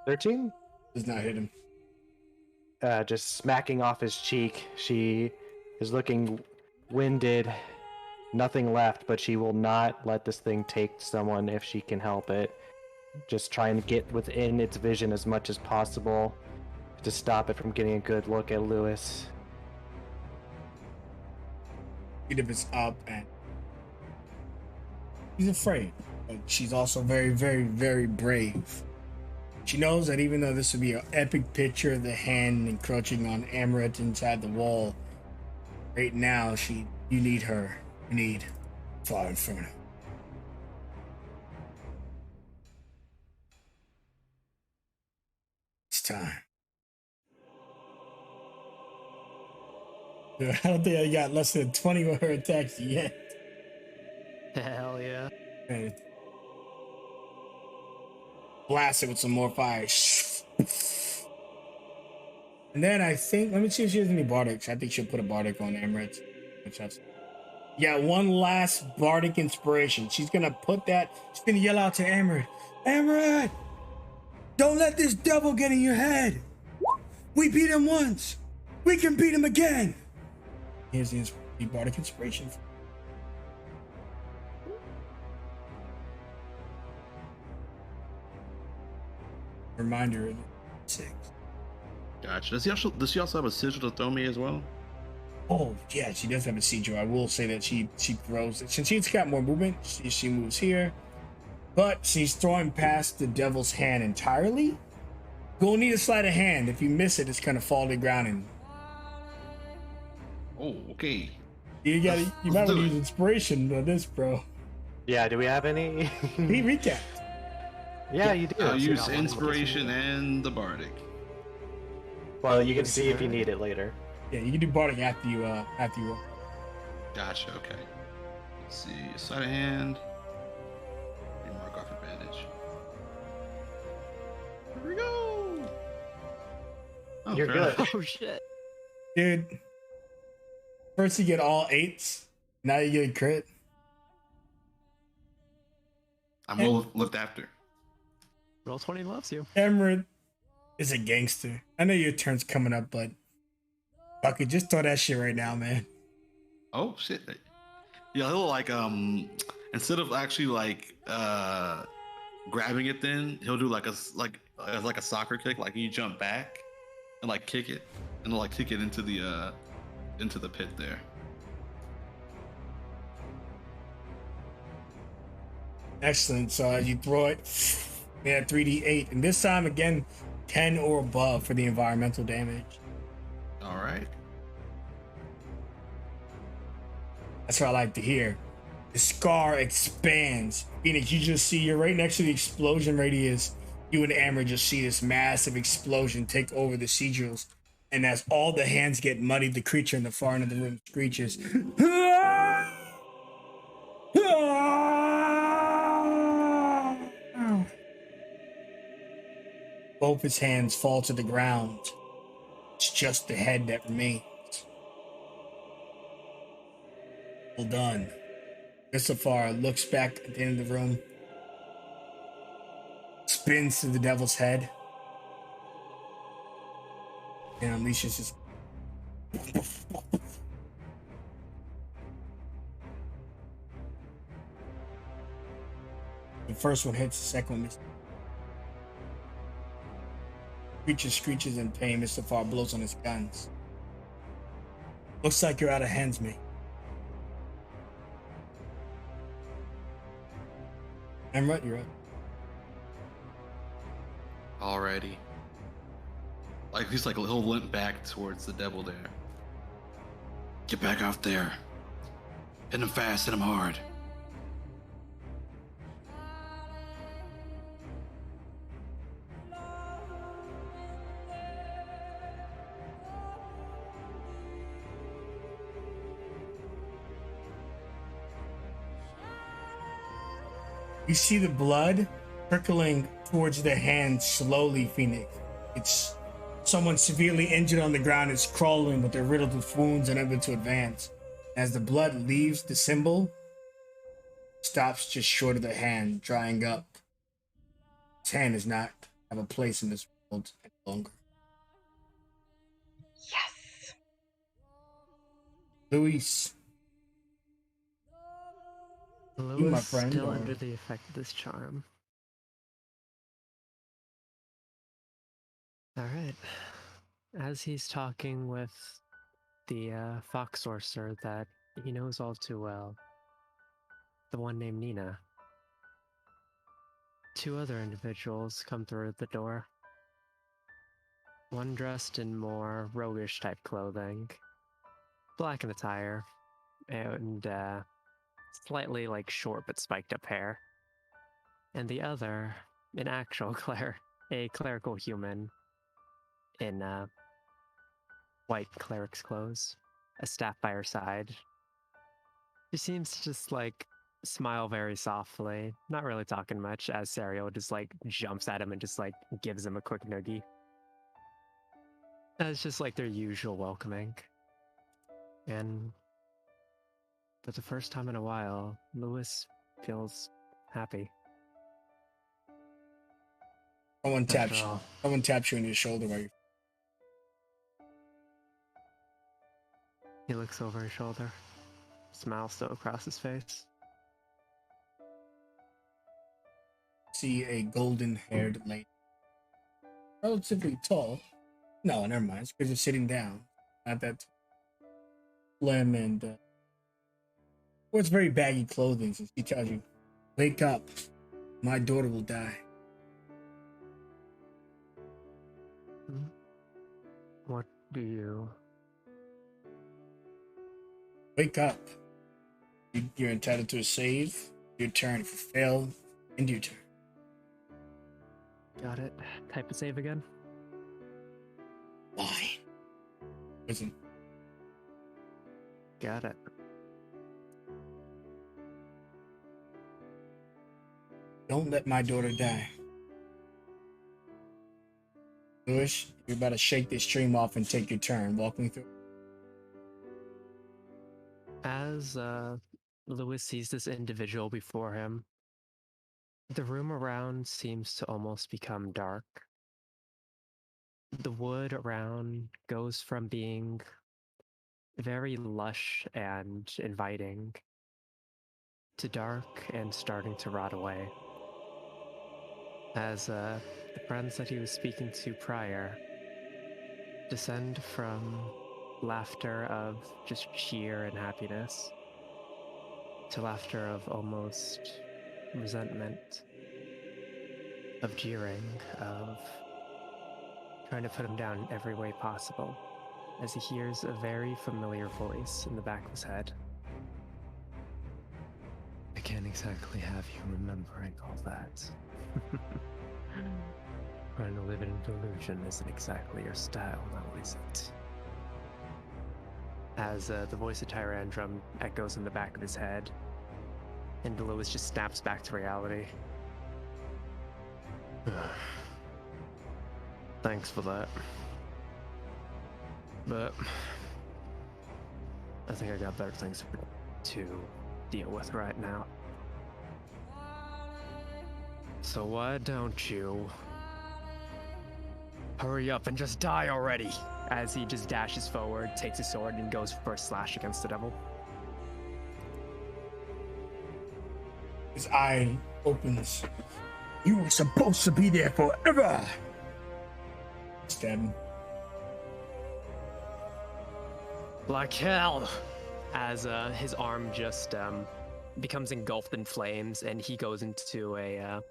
(13) Does not hit him. Just smacking off his cheek. She is looking winded. Nothing left, but she will not let this thing take someone if she can help it. Just trying to get within its vision as much as possible to stop it from getting a good look at Lewis. Edith is up and she's afraid, but she's also very, very, very brave. She knows that even though this would be an epic picture of the hand encroaching on Amaret inside the wall, right now you need her. You need Far Inferno. It's time. I don't think I got less than 20 of her attacks yet. Hell yeah. And blast it with some more fire. And then I think, let me see if she has any bardics. I think she'll put a bardic on Amaret. Yeah, one last bardic inspiration. She's gonna put that, she's gonna yell out to Amaret, Amaret! Don't let this devil get in your head! We beat him once! We can beat him again! Here's the bardic inspiration. Reminder of 6. Gotcha. Does she also have a sigil to throw me as well? Oh, yeah, she does have a sigil. I will say that she throws it. Since she's got more movement, she moves here. But she's throwing past the devil's hand entirely. Gonna need a sleight of hand. If you miss it, it's gonna fall to the ground. And Oh, okay. you might want to use inspiration on this, bro. Yeah, do we have any? He recapped. Yeah, you do. I'll use inspiration and the bardic. Well, you can see if you need it later. Yeah, you can do bardic after you roll. Gotcha. Okay. Let's see. Sleight of hand. Mark off advantage. Here we go. Oh, You're fair good. enough. Oh shit. Dude, first you get all 8s, now you get a crit. I'm well looked after. Roll 20 loves you. Emerald is a gangster. I know your turn's coming up, but fuck it, just throw that shit right now, man. Oh shit. Yeah, he'll like instead of actually like grabbing it, then he'll do like a soccer kick, like you jump back and like kick it, and like kick it into the pit there. Excellent. So as you throw it, yeah, 3d8, and this time again, 10 or above for the environmental damage. All right. That's what I like to hear. The scar expands. Phoenix, you just see you're right next to the explosion radius. You and Amber just see this massive explosion take over the sigils. And as all the hands get muddied, the creature in the far end of the room screeches. Both his hands fall to the ground. It's just the head that remains. Well done. Isafar looks back at the end of the room, spins to the devil's head, and unleashes his. The first one hits, the second one misses. Creature screeches in pain. Isafar blows on his guns. Looks like you're out of hands, mate. Emra, you're up. Alrighty. Like he's like he'll limp back towards the devil there. Get back out there. Hit him fast, hit him hard. You see the blood trickling towards the hand slowly, Phoenix. It's someone severely injured on the ground is crawling, but they're riddled with wounds and unable to advance. As the blood leaves the symbol, stops just short of the hand, drying up. Its hand does not have a place in this world any longer. Yes. Luis, Lou my is friend, still or- under the effect of this charm. Alright. As he's talking with the fox sorcerer that he knows all too well, the one named Nina, two other individuals come through the door. One dressed in more roguish type clothing, black in attire, and slightly like short but spiked up hair. And the other, an actual a clerical human in white cleric's clothes, a staff by her side. She seems to just like smile very softly, not really talking much, as Serial just like jumps at him and just like gives him a quick noogie. That's just like their usual welcoming. And for the first time in a while, Lewis feels happy. Someone taps After all. someone taps you on your shoulder while you He looks over his shoulder, smile still across his face. see a golden-haired lady. Relatively tall. No, never mind. It's because you're sitting down. Not that slim and well, it's very baggy clothing. So she tells you, "Wake up, my daughter will die." What do you... Wake up. You're entitled to a save. Your turn. If you fail, end your turn. Got it. Type of save again? Why? Listen, Got it. Don't let my daughter die. Lewis, you're about to shake this stream off and take your turn. Walk me through. As Lewis sees this individual before him, the room around seems to almost become dark. The wood around goes from being very lush and inviting to dark and starting to rot away. As the friends that he was speaking to prior descend from laughter of just cheer and happiness to laughter of almost resentment, of jeering, of trying to put him down in every way possible, as he hears a very familiar voice in the back of his head. I can't exactly have you remembering all that. Trying to live in a delusion isn't exactly your style, now is it? As the voice of Tyrandrum echoes in the back of his head, and Lewis just snaps back to reality. Thanks for that. But I think I got better things to deal with right now. So why don't you hurry up and just die already? As he just dashes forward, takes his sword, and goes for a slash against the devil. His eye opens. You were supposed to be there forever. Stab him. Like hell! As his arm just becomes engulfed in flames, and he goes into a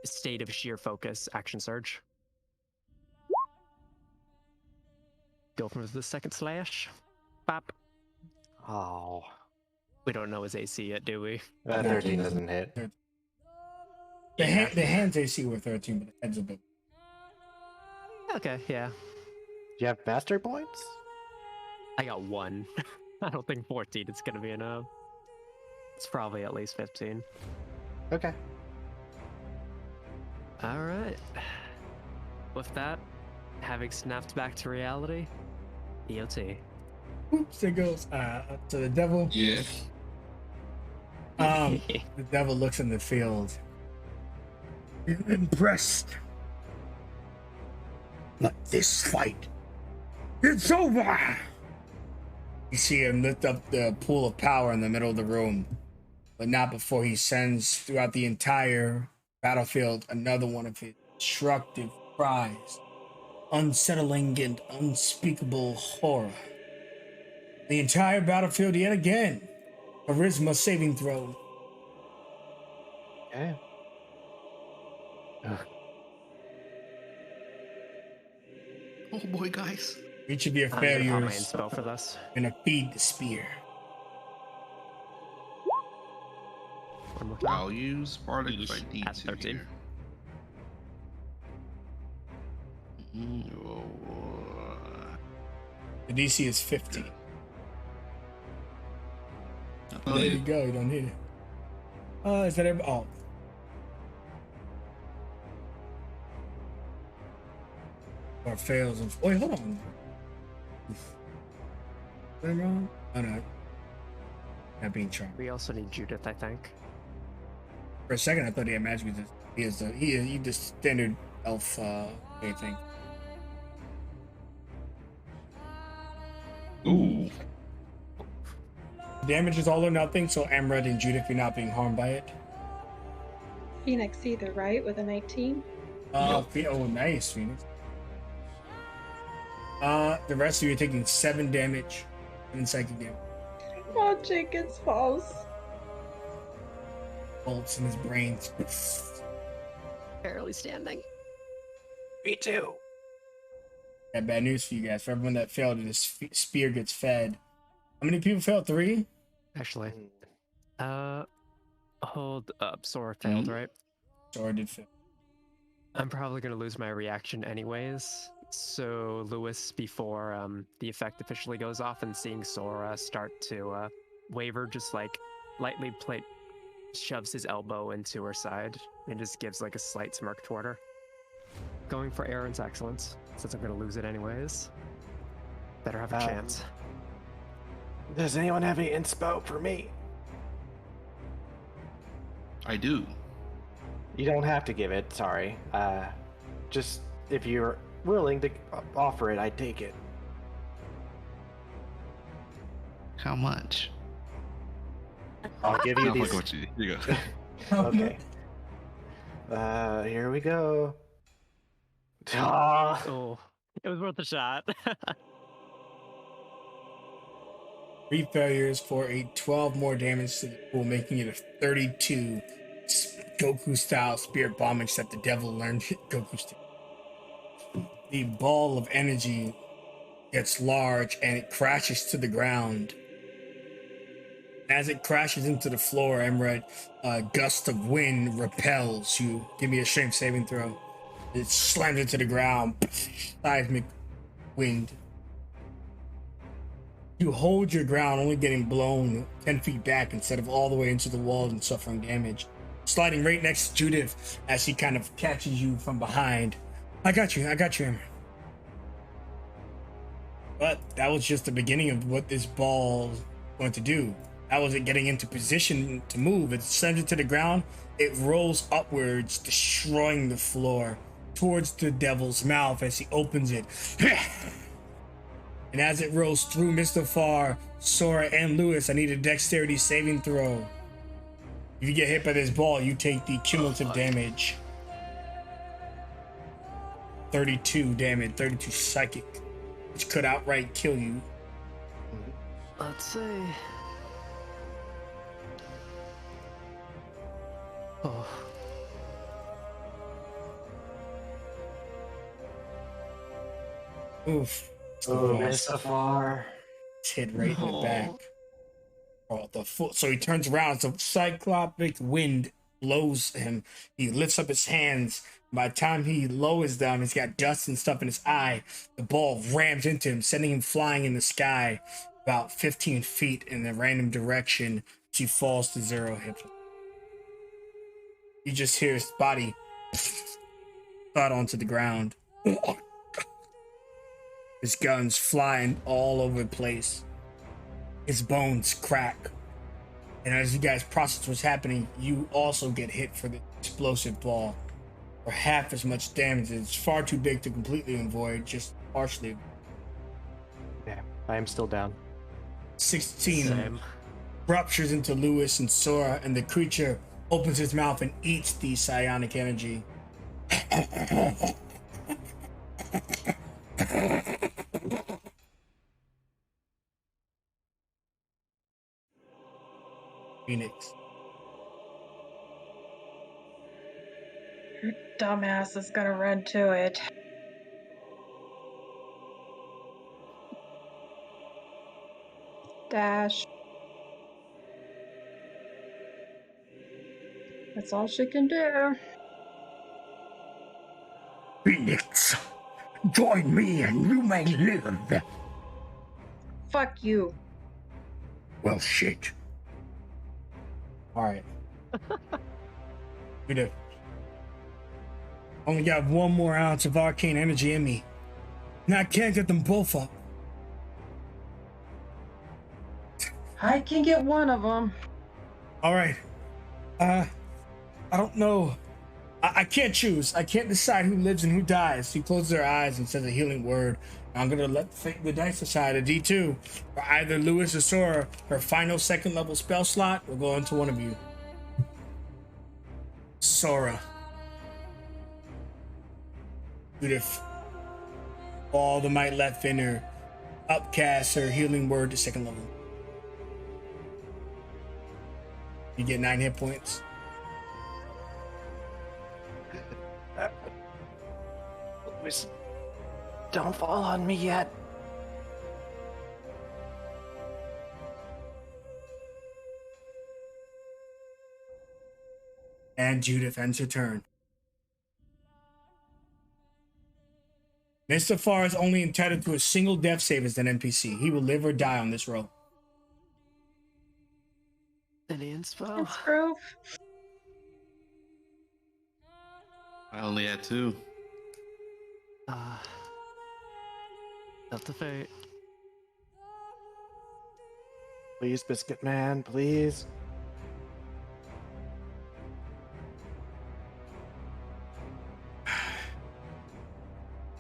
state of sheer focus, action surge. Go for the second slash. Bop. Oh, We don't know his AC yet, do we? 13 doesn't hit. The hands AC were 13, but the head's a bit. Okay, yeah. Do you have master points? I got 1. I don't think 14 is gonna be enough. It's probably at least 15. Okay. Alright. With that, having snapped back to reality, EOT. Oops, it goes up to the devil. Yeah. The devil looks in the field. I'm impressed. But this fight, it's over. You see him lift up the pool of power in the middle of the room, but not before he sends throughout the entire battlefield another one of his destructive cries, unsettling and unspeakable horror. The entire battlefield yet again. Charisma saving throw. Okay. Ugh. Oh boy, guys. Each of your I'm gonna pop my failures spell for this. gonna feed the spear. One more time. I'll use Bardic if I need At to 13. here. Oh, The DC is 15. I There you go. You don't need it. Is that every? Oh. Or fails. Wait, hold on. Am I wrong? Oh no. Not being charmed. We also need Judith, I think. For a second, I thought he had magic. He just standard elf thing. Ooh. Damage is all or nothing, so Amrad and Judith, you're not being harmed by it. Phoenix either, right? With a 19? Oh, nice, Phoenix. The rest of you are taking 7 damage and psychic damage. Oh, Jenkins falls. Bolts in his brain. Barely standing. Me too. Got bad news for you guys. For everyone that failed, this spear gets fed. How many people failed? 3? Actually. Hold up. Sora failed, right? Or did fail. I'm probably gonna lose my reaction anyways, So Lewis, before the effect officially goes off, and seeing Sora start to waver, just like lightly shoves his elbow into her side and just gives like a slight smirk toward her. Going for Aaron's excellence, since I'm gonna lose it anyways. Better have a chance. Does anyone have any inspo for me? I do. You don't have to give it, sorry. Just if you're willing to offer it, I'd take it. How much? I'll give you No, these. fuck what you. Here you go. Okay. Here we go. Ah, Oh, it was worth a shot. 3 failures for a 12 more damage to the pool, making it a 32 Goku style spirit bomb, except the devil learned Goku's style. The ball of energy gets large and it crashes to the ground. As it crashes into the floor, Emerald, a gust of wind repels you. Give me a strength saving throw. It slams into the ground. Seismic wind. You hold your ground, only getting blown 10 feet back instead of all the way into the wall and suffering damage. Sliding right next to Judith as she kind of catches you from behind. I got you, Emerald. But that was just the beginning of what this ball's going to do. That was it getting into position to move. It sends it to the ground. It rolls upwards, destroying the floor towards the devil's mouth as he opens it. And as it rolls through Mr. Sora, and Lewis, I need a dexterity saving throw. If you get hit by this ball, you take the cumulative damage. 32 damage, 32 psychic, which could outright kill you. Let's see. Oh. Oof. oh, Mr. It's hit right in the back. Oh, the foot. So he turns around. So cyclopic wind blows him. He lifts up his hands. By the time he lowers them, he's got dust and stuff in his eye. The ball rams into him, sending him flying in the sky about 15 feet in a random direction. He falls to 0 hit. You just hear his body thud onto the ground. His guns flying all over the place. His bones crack. And as you guys process what's happening, you also get hit for the explosive ball. For half as much damage. It's far too big to completely avoid, just partially. Yeah, I am still down. 16 Same. ruptures into Lewis and Sora, and the creature opens its mouth and eats the psionic energy. Phoenix. Your dumbass is gonna run to it. Dash. That's all she can do. Phoenix, join me and you may live. Fuck you. Well, shit. Alright. We do. Only got 1 more ounce of arcane energy in me. Now I can't get them both up. I can get one of them. Alright. I don't know. I can't choose. I can't decide who lives and who dies. She closes her eyes and says a healing word. I'm gonna let the dice decide. A D2 for either Lewis or Sora. Her final 2nd level spell slot will go into one of you. Sora. Judith. All the might left in her. Upcast her healing word to 2nd level. You get 9 hit points. Lewis, don't fall on me yet. And Judith ends her turn. Mr. Farr is only entitled to a single death save as an NPC. He will live or die on this roll. Any inspo? That's proof. I only had 2. Delta Fate. Please, Biscuit Man, please.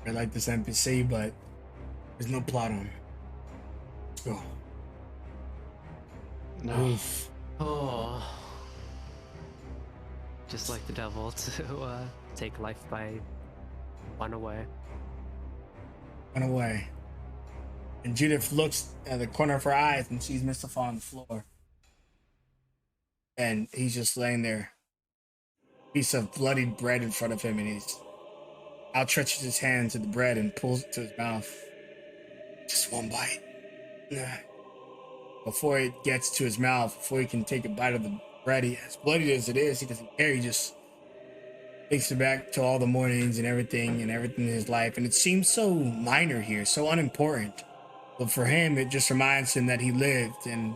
I like this NPC, but there's no plot on him. Let's go. No. Oof. Oh. Just like the devil to take life by one away. Run away. And Judith looks at the corner of her eyes and sees Mr. Farr on the floor. And he's just laying there. Piece of bloodied bread in front of him, and he's outstretches his hand to the bread and pulls it to his mouth. Just one bite. Nah. Before it gets to his mouth, before he can take a bite of the bread, as bloody as it is, he doesn't care. He just takes it back to all the mornings and everything in his life. And it seems so minor here, so unimportant. But for him, it just reminds him that he lived, and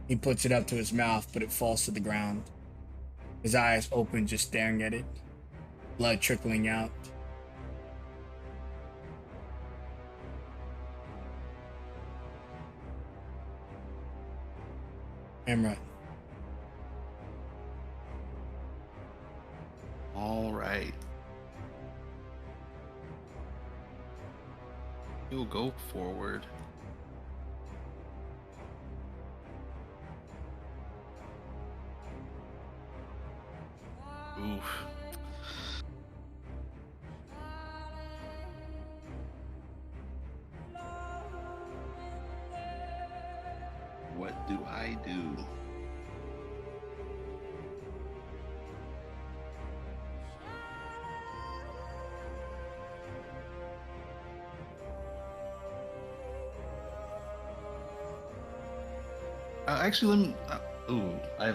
he puts it up to his mouth, but it falls to the ground. His eyes open, just staring at it. Blood trickling out. Emra. All right. You'll go forward. Oof. What do I do? Actually, let me. I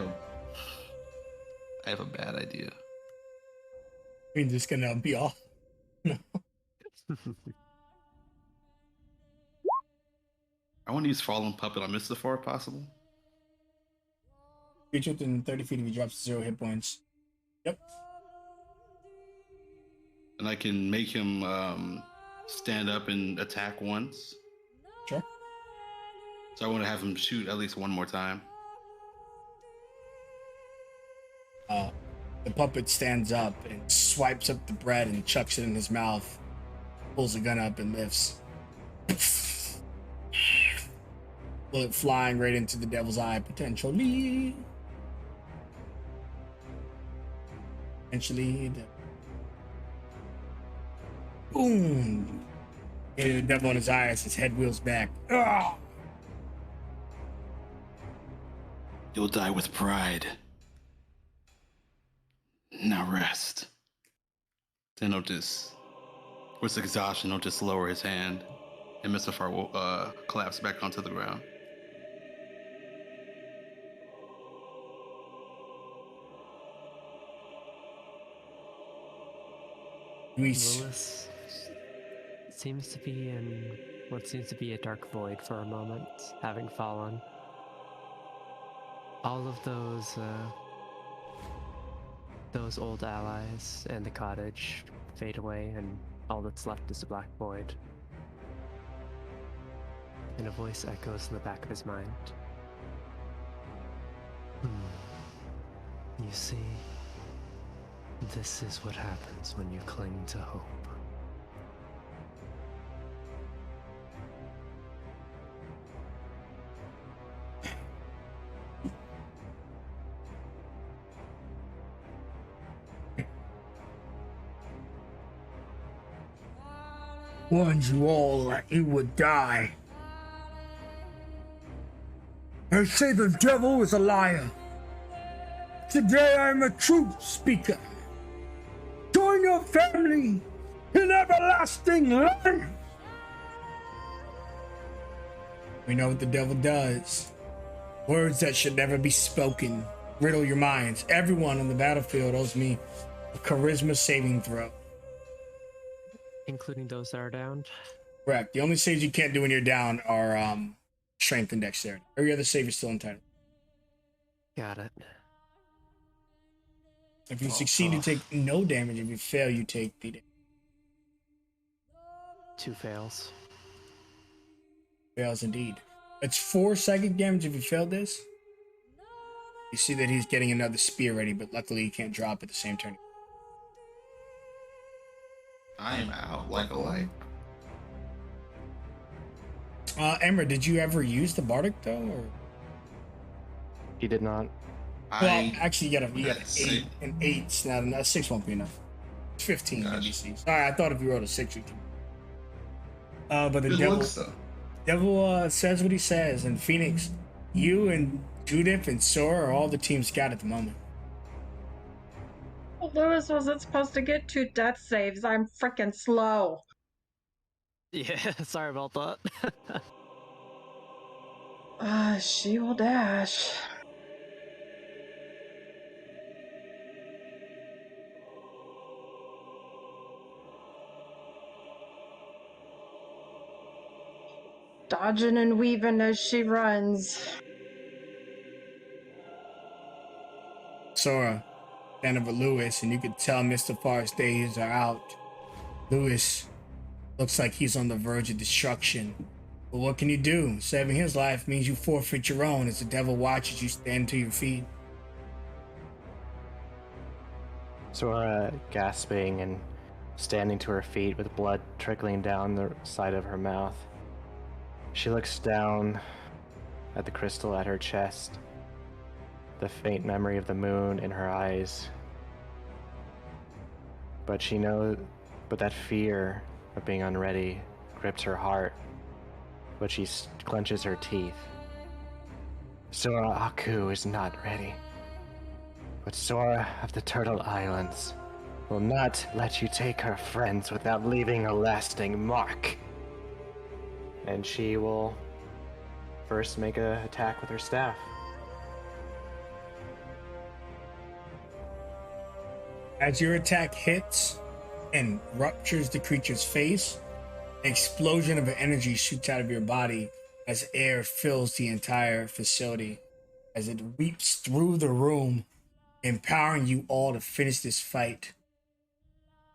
have a bad idea. We're just gonna be off. No. I want to use Fallen Puppet on Mr. Farr, if possible. Creature within 30 feet of you drops 0 hit points. Yep. And I can make him stand up and attack once. Sure. So I want to have him shoot at least one more time. The puppet stands up and swipes up the bread and chucks it in his mouth. Pulls the gun up and lifts. Bullet flying right into the devil's eye, potentially. Boom! Hit the devil in his eye as his head wheels back. Ah! You'll die with pride. Now rest. Then he'll just, with exhaustion, he'll just lower his hand, and Mr. Farr will collapse back onto the ground. Lewis seems to be in what seems to be a dark void for a moment, having fallen. All of those old allies and the cottage fade away, and all that's left is a black void. And a voice echoes in the back of his mind. You see, this is what happens when you cling to hope. Warned you all that you would die. I say the devil is a liar. Today I am a truth speaker. Join your family in everlasting life. We know what the devil does. Words that should never be spoken. Riddle your minds. Everyone on the battlefield owes me a charisma saving throw. including those that are downed. Correct. The only saves you can't do when you're down are strength and dexterity. Every other save is still entitled. Got it. If you succeed, you take no damage. If you fail, you take the damage. 2 fails. Fails indeed. It's 4 psychic damage if you fail this. You see that he's getting another spear ready, but luckily he can't drop at the same turn. I am out like a light. Emma, did you ever use the Bardic though? Or? He did not. Well, actually, you got an 8. See. An 8's not enough. 6 won't be enough. It's 15 Gotcha. NBC. Sorry, I thought if you rolled a 6, you can. But the Good devil, looks, though. devil says what he says, and Phoenix, you and Judith and Sora are all the teams got at the moment. Lewis wasn't supposed to get 2 death saves. I'm freaking slow. Yeah, sorry about that. She will dash. Dodging and weaving as she runs. Sora, stand over Lewis, and you can tell Mr. Far's days are out. Lewis looks like he's on the verge of destruction. But what can you do? Saving his life means you forfeit your own as the devil watches you stand to your feet. Sora, gasping and standing to her feet with blood trickling down the side of her mouth. She looks down at the crystal at her chest, the faint memory of the moon in her eyes. But that fear of being unready grips her heart, but she clenches her teeth. Sora Aku is not ready. But Sora of the Turtle Islands will not let you take her friends without leaving a lasting mark. And she will first make an attack with her staff. As your attack hits and ruptures the creature's face, an explosion of energy shoots out of your body as air fills the entire facility, as it weeps through the room, empowering you all to finish this fight.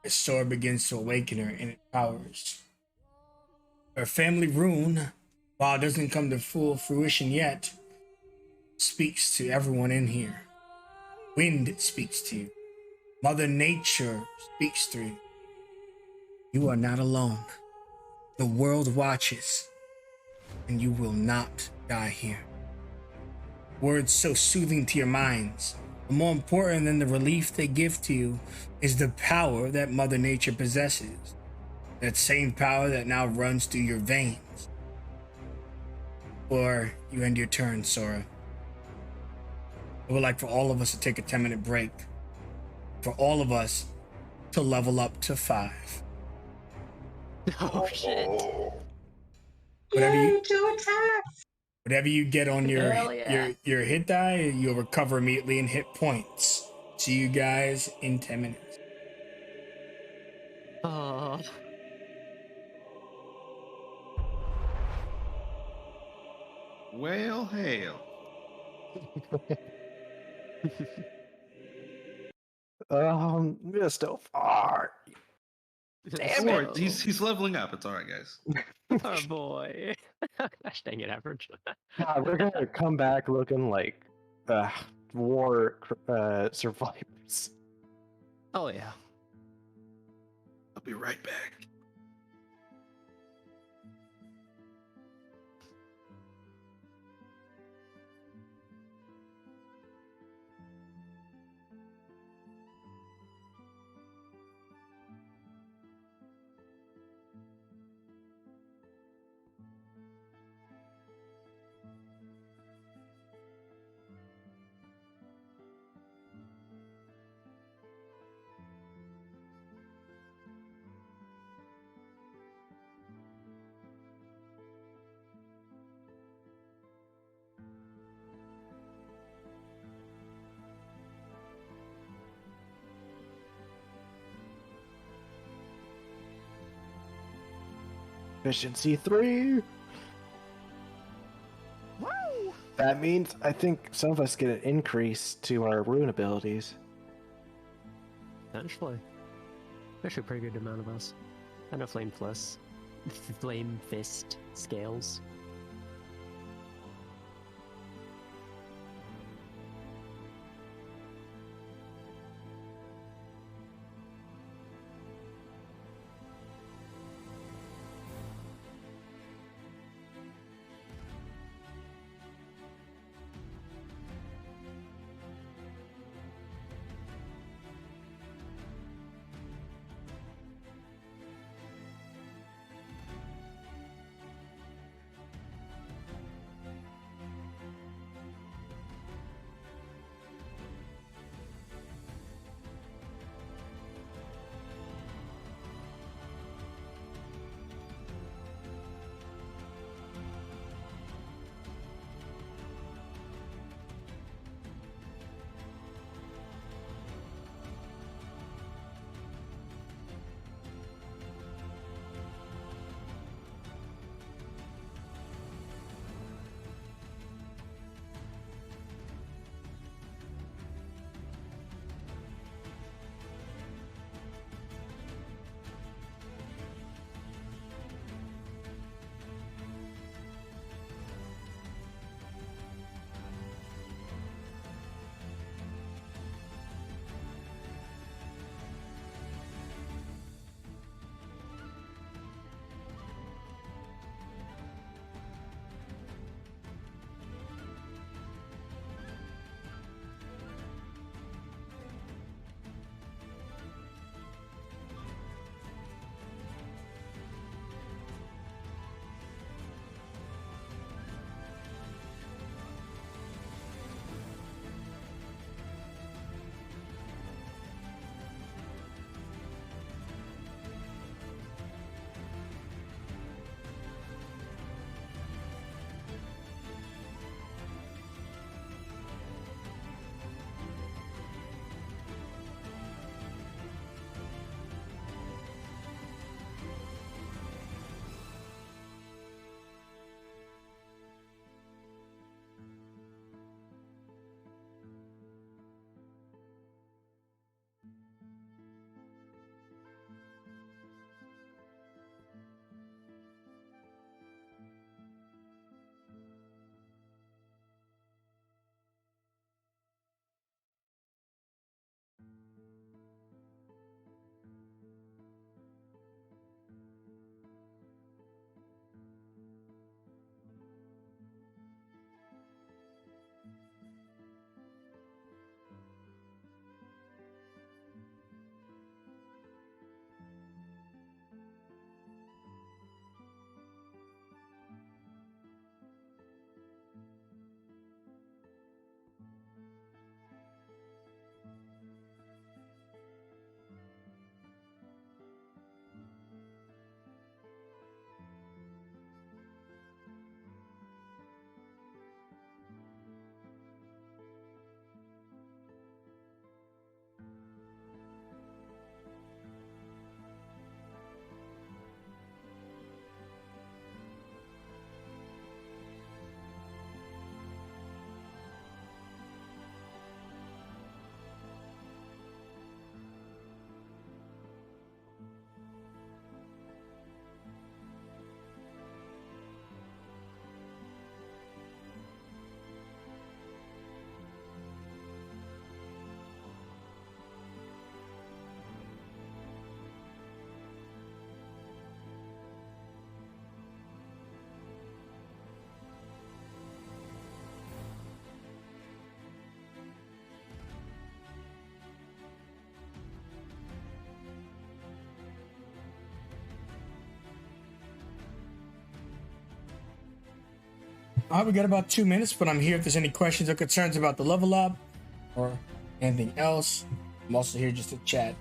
As Sora begins to awaken her in its powers. Her family rune, while it doesn't come to full fruition yet, speaks to everyone in here. Wind speaks to you. Mother Nature speaks through you. You are not alone. The world watches, and you will not die here. Words so soothing to your minds, but more important than the relief they give to you is the power that Mother Nature possesses. That same power that now runs through your veins. Or you end your turn, Sora. I would like for all of us to take a 10-minute break. For all of us to level up to 5. Oh shit. Whatever Yay, you 2 attacks! whatever you get on your Hell yeah. your hit die, you'll recover immediately in hit points. See you guys in 10 minutes. Oh. Well, hell. Mr. Far. Damn Don't it. worry, he's leveling up. It's all right, guys. Oh boy. Gosh dang it, average. God, we're gonna come back looking like war survivors. Oh yeah. I'll be right back. Efficiency 3. Woo! That means I think some of us get an increase to our rune abilities. Potentially. Actually, a pretty good amount of us. I know Flame Fist scales. All right, we got about 2 minutes, but I'm here if there's any questions or concerns about the level up or anything else. I'm also here just to chat.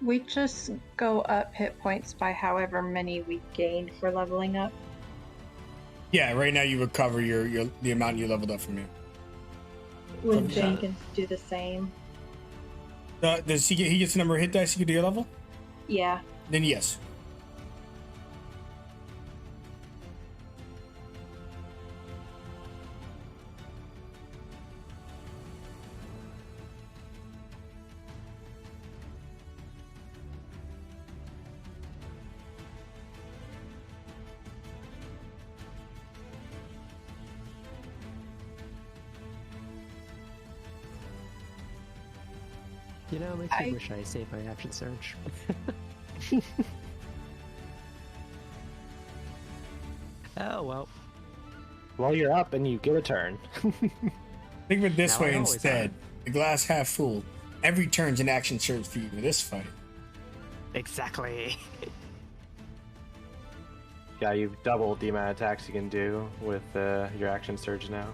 We just go up hit points by however many we gained for leveling up. Yeah, right now you recover your the amount you leveled up from here. Would Jenkins do the same? Does he gets the number of hit dice you can do your level? Yeah. Then yes. You know, it makes me wish I saved my action surge. Oh, well. Well, you're up and you get a turn. Think of it this Now I way always instead. have. The glass half full. Every turn's an action surge for you in this fight. Exactly. Yeah, you've doubled the amount of attacks you can do with your action surge now.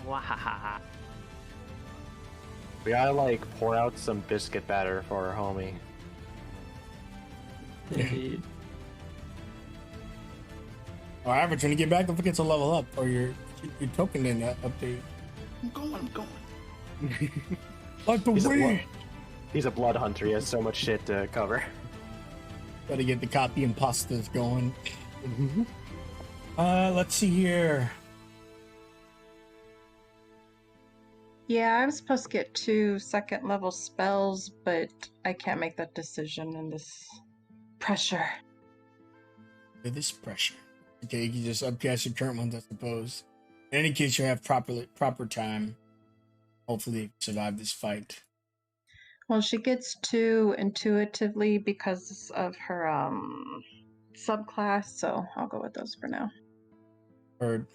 Wahaha. We gotta like pour out some biscuit batter for our homie. Indeed. Or average, when you get back, don't forget to level up or your token in that update. I'm going. Like the He's a, wind. he's a blood hunter. He has so much shit to cover. Gotta get the copy imposters going. Let's see here. Yeah, I was supposed to get 2 second level spells, but I can't make that decision in this pressure. With this pressure. Okay, you can just upcast your current ones, I suppose. In any case, you have proper time. Hopefully, survive this fight. Well, she gets 2 intuitively because of her subclass, so I'll go with those for now. Heard.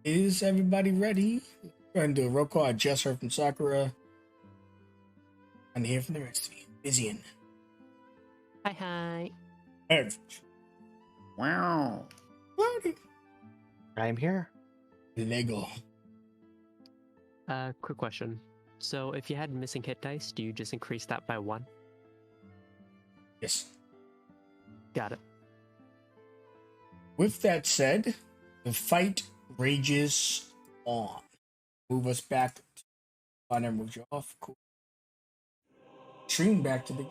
Is everybody ready? Go ahead and do a roll call. I just heard from Sakura. And hear from the rest of you. Vizian. Hi. Average. Wow. Party. I'm here. Lego. Quick question. So if you had missing hit dice, do you just increase that by 1? Yes. Got it. With that said, the fight rages on. Move us back. I never moved you off. Cool. Stream back to the.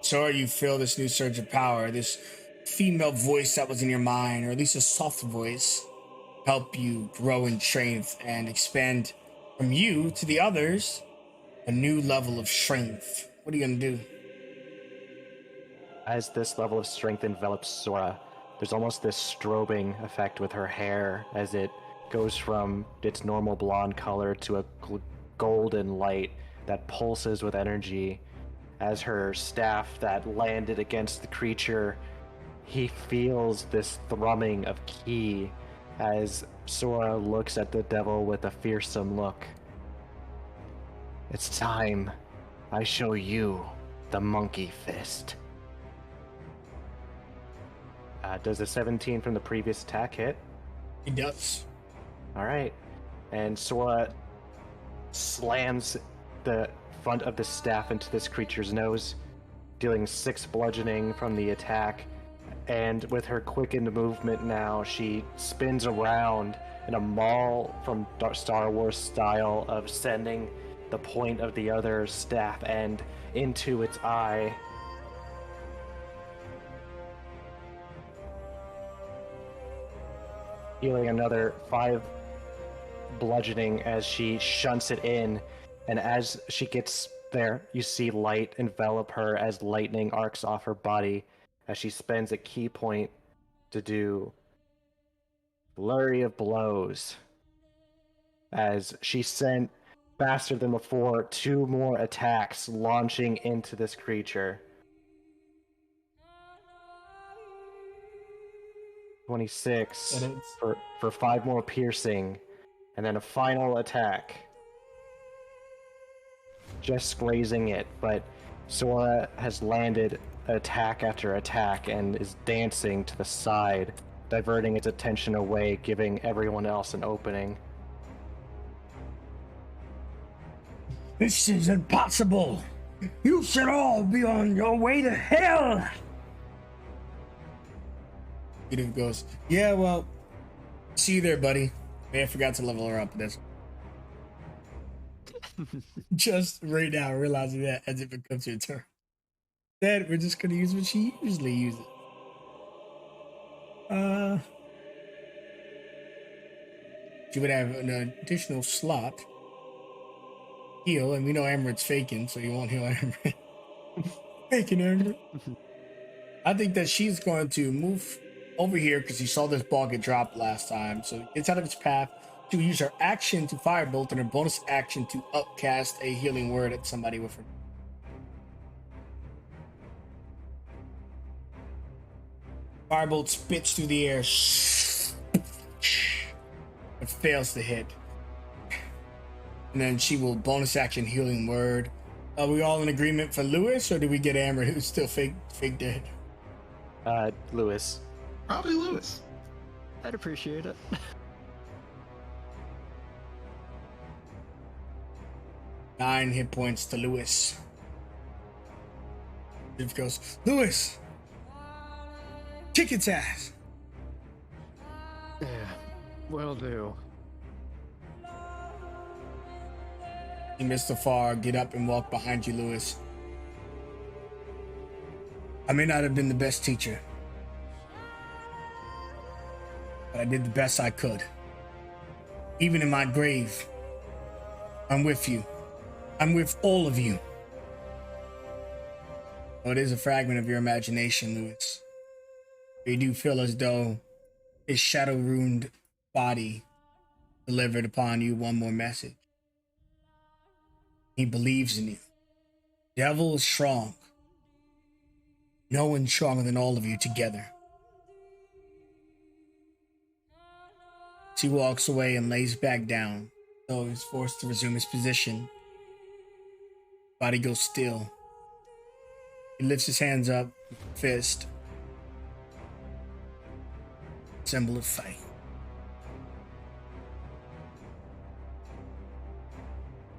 So you feel this new surge of power, this female voice that was in your mind, or at least a soft voice, help you grow in strength and expand from you to the others a new level of strength. What are you gonna do? As this level of strength envelops Sora, there's almost this strobing effect with her hair as it goes from its normal blonde color to a golden light that pulses with energy. As her staff that landed against the creature, he feels this thrumming of ki as Sora looks at the devil with a fearsome look. It's time I show you the monkey fist. Does a 17 from the previous attack hit? He does. Alright. And Sora slams the front of the staff into this creature's nose, dealing 6 bludgeoning from the attack. And with her quickened movement now, she spins around in a maul from Star Wars style of sending the point of the other staff end into its eye. Dealing another 5 bludgeoning as she shunts it in, and as she gets there, you see light envelop her as lightning arcs off her body as she spends a key point to do flurry of blows. As she sent, faster than before, 2 more attacks launching into this creature. 26 for 5 more piercing, and then a final attack. Just grazing it, but Sora has landed attack after attack and is dancing to the side, diverting its attention away, giving everyone else an opening. This is impossible. You should all be on your way to hell. Edith goes, yeah, well, see you there, buddy. Man, I forgot to level her up. That's just right now realizing that as it becomes your turn. Then we're just gonna use what she usually uses. She would have an additional slot. Heal, and we know Amaret's faking, so you won't heal Amaret. Faking Amaret. I think that she's going to move over here because he saw this ball get dropped last time. So he gets out of his path to use her action to firebolt and her bonus action to upcast a healing word at somebody with her. Firebolt spits through the air. It fails to hit. And then she will bonus action healing word. Are we all in agreement for Lewis, or do we get Amber, who's still fake dead? Lewis. Probably Lewis. I'd appreciate it. 9 hit points to Lewis. It goes, Lewis! Kick its ass! Yeah, will do. Mr. Farr, get up and walk behind you, Lewis. I may not have been the best teacher, but I did the best I could. Even in my grave, I'm with you. I'm with all of you. Oh, it is a fragment of your imagination, Lewis. You do feel as though his shadow-ruined body delivered upon you one more message. He believes in you. Devil is strong. No one's stronger than all of you together. He walks away and lays back down, so he's forced to resume his position. Body goes still. He lifts his hands up, fist. Symbol of fight.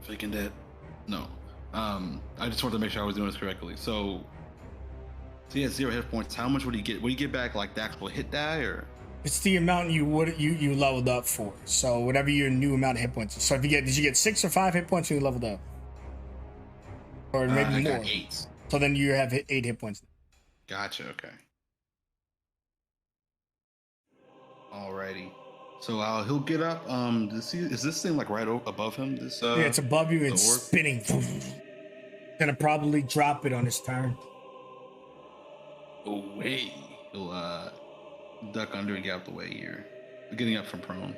Faking dead. No. I just wanted to make sure I was doing this correctly. So he has 0 hit points. How much would he get? Would he get back like the actual hit die, or? It's the amount you leveled up for. So whatever your new amount of hit points is. So if did you get 6 or 5 hit points when you leveled up? Or maybe I more. got 8. So then you have 8 hit points. Gotcha. Okay. Alrighty. So he'll get up. Is this thing like right above him? This Yeah, it's above you and orb? spinning. Gonna probably drop it on his turn. Oh hey, he'll duck under and get out the way here. Getting up from prone.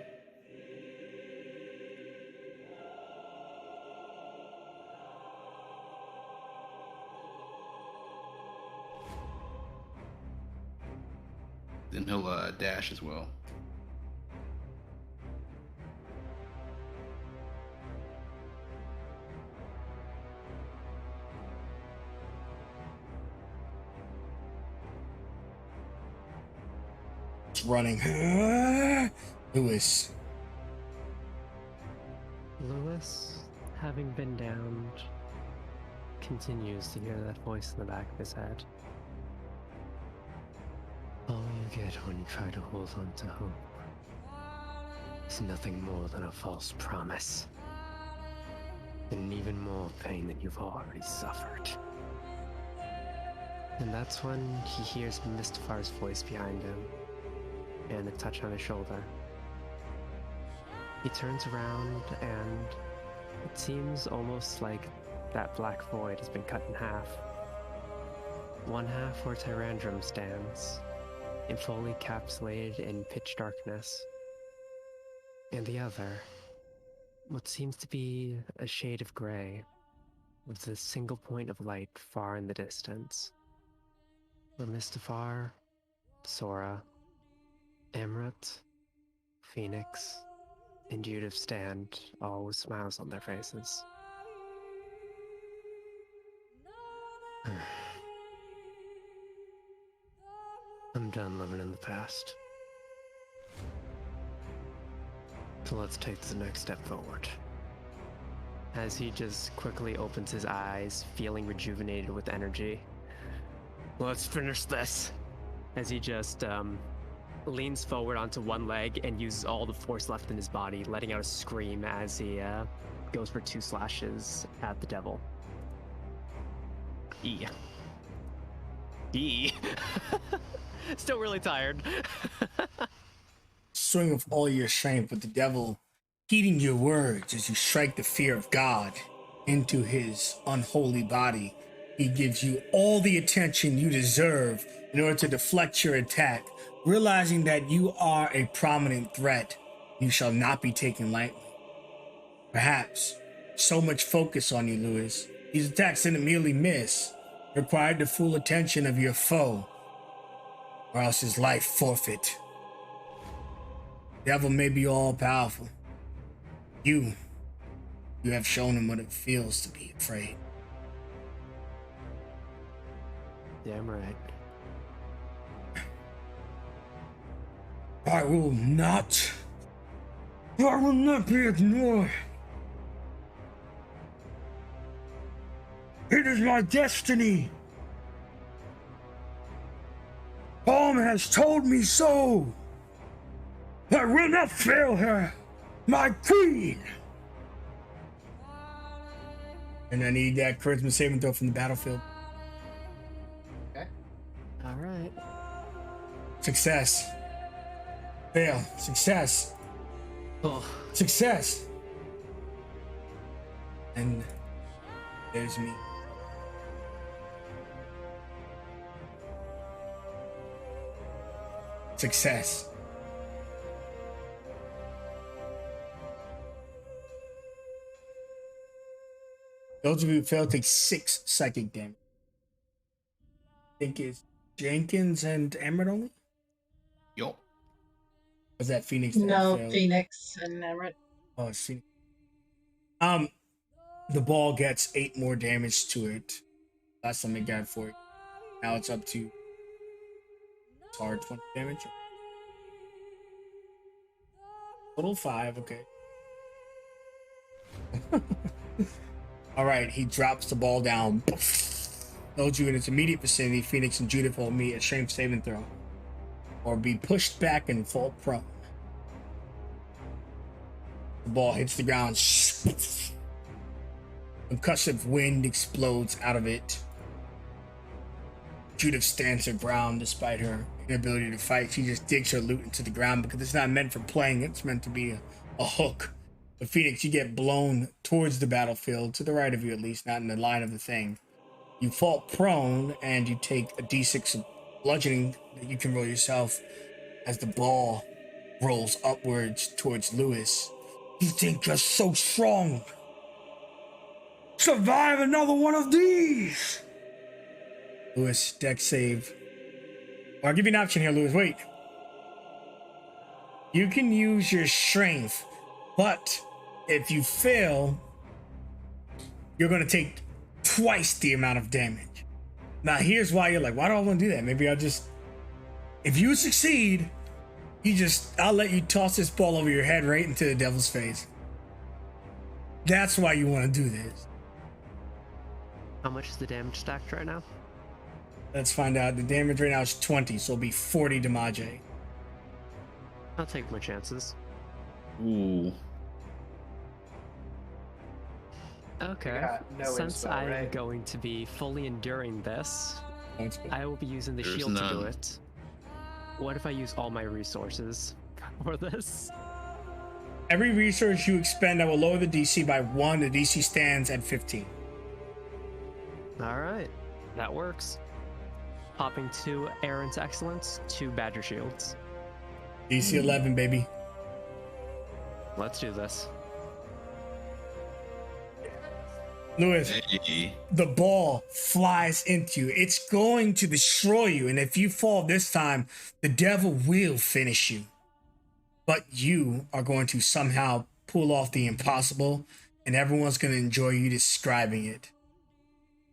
Then he'll dash as well. It's running. Lewis. Lewis, having been downed, continues to hear that voice in the back of his head. All you get when you try to hold on to hope is nothing more than a false promise. And even more pain than you've already suffered. And that's when he hears Mr. Far's voice behind him and a touch on his shoulder. He turns around and it seems almost like that black void has been cut in half. One half where Tyrandrum stands, and fully encapsulated in pitch darkness, and the other, what seems to be a shade of gray, with a single point of light far in the distance, where Mistafar, Sora, Amrit, Phoenix, and Judith stand, all with smiles on their faces. I'm done living in the past. So let's take the next step forward. As he just quickly opens his eyes, feeling rejuvenated with energy. Let's finish this. As he just leans forward onto one leg and uses all the force left in his body, letting out a scream as he goes for 2 slashes at the devil. Still really tired. Swing with all your strength, with the devil heeding your words as you strike the fear of God into his unholy body. He gives you all the attention you deserve in order to deflect your attack, Realizing that you are a prominent threat, you shall not be taken lightly. Perhaps so much focus on you, Lewis. These attacks didn't merely miss, required the full attention of your foe, or else his life forfeit. Devil may be all powerful. You have shown him what it feels to be afraid. Damn right. I will not be ignored. It is my destiny. Palm has told me so. I will not fail her, my queen. And I need that charisma saving throw from the battlefield. All right. Success. Fail. Success. Oh, Success. And there's me. Success. Those of you who fail take 6 psychic damage. I think it's Jenkins and Emerald only? Yup. Was that Phoenix? That No, failed? Phoenix and Everett. Oh, it's Phoenix. The ball gets 8 more damage to it. Last time it got 4. Now it's up to hard 20 damage. Total 5, okay. All right, he drops the ball down. Those you in its immediate vicinity, Phoenix and Judith, will meet a strength saving throw, or be pushed back and fall prone. The ball hits the ground. Concussive wind explodes out of it. Judith stands her ground despite her inability to fight. She just digs her loot into the ground because it's not meant for playing. It's meant to be a hook. But Phoenix, you get blown towards the battlefield, to the right of you at least, not in the line of the thing. You fall prone and you take a d6 of bludgeoning that you can roll yourself as the ball rolls upwards towards Lewis. You think you're so strong. Survive another one of these. Lewis, dex save. Well, I'll give you an option here, Lewis. Wait. You can use your strength, but if you fail, you're going to take twice the amount of damage. Now, here's why you're like, why do I want to do that? Maybe I'll just... If you succeed, I'll let you toss this ball over your head right into the devil's face. That's why you want to do this. how much is the damage stacked right now? Let's find out. The damage right now is 20, so it'll be 40 damage. I'll take my chances. Ooh. Okay. got no Since inspo, I'm right? going to be fully enduring this, That's good. I will be using the There's shield to do none. it. What if I use all my resources for this? Every resource you expend, I will lower the DC by 1. The DC stands at 15. All right, that works. Popping 2 Errant Excellence, 2 Badger Shields. DC 11, baby. Let's do this. Lewis, Hey. the ball flies into you. It's going to destroy you. And if you fall this time, the devil will finish you. But you are going to somehow pull off the impossible, and everyone's going to enjoy you describing it.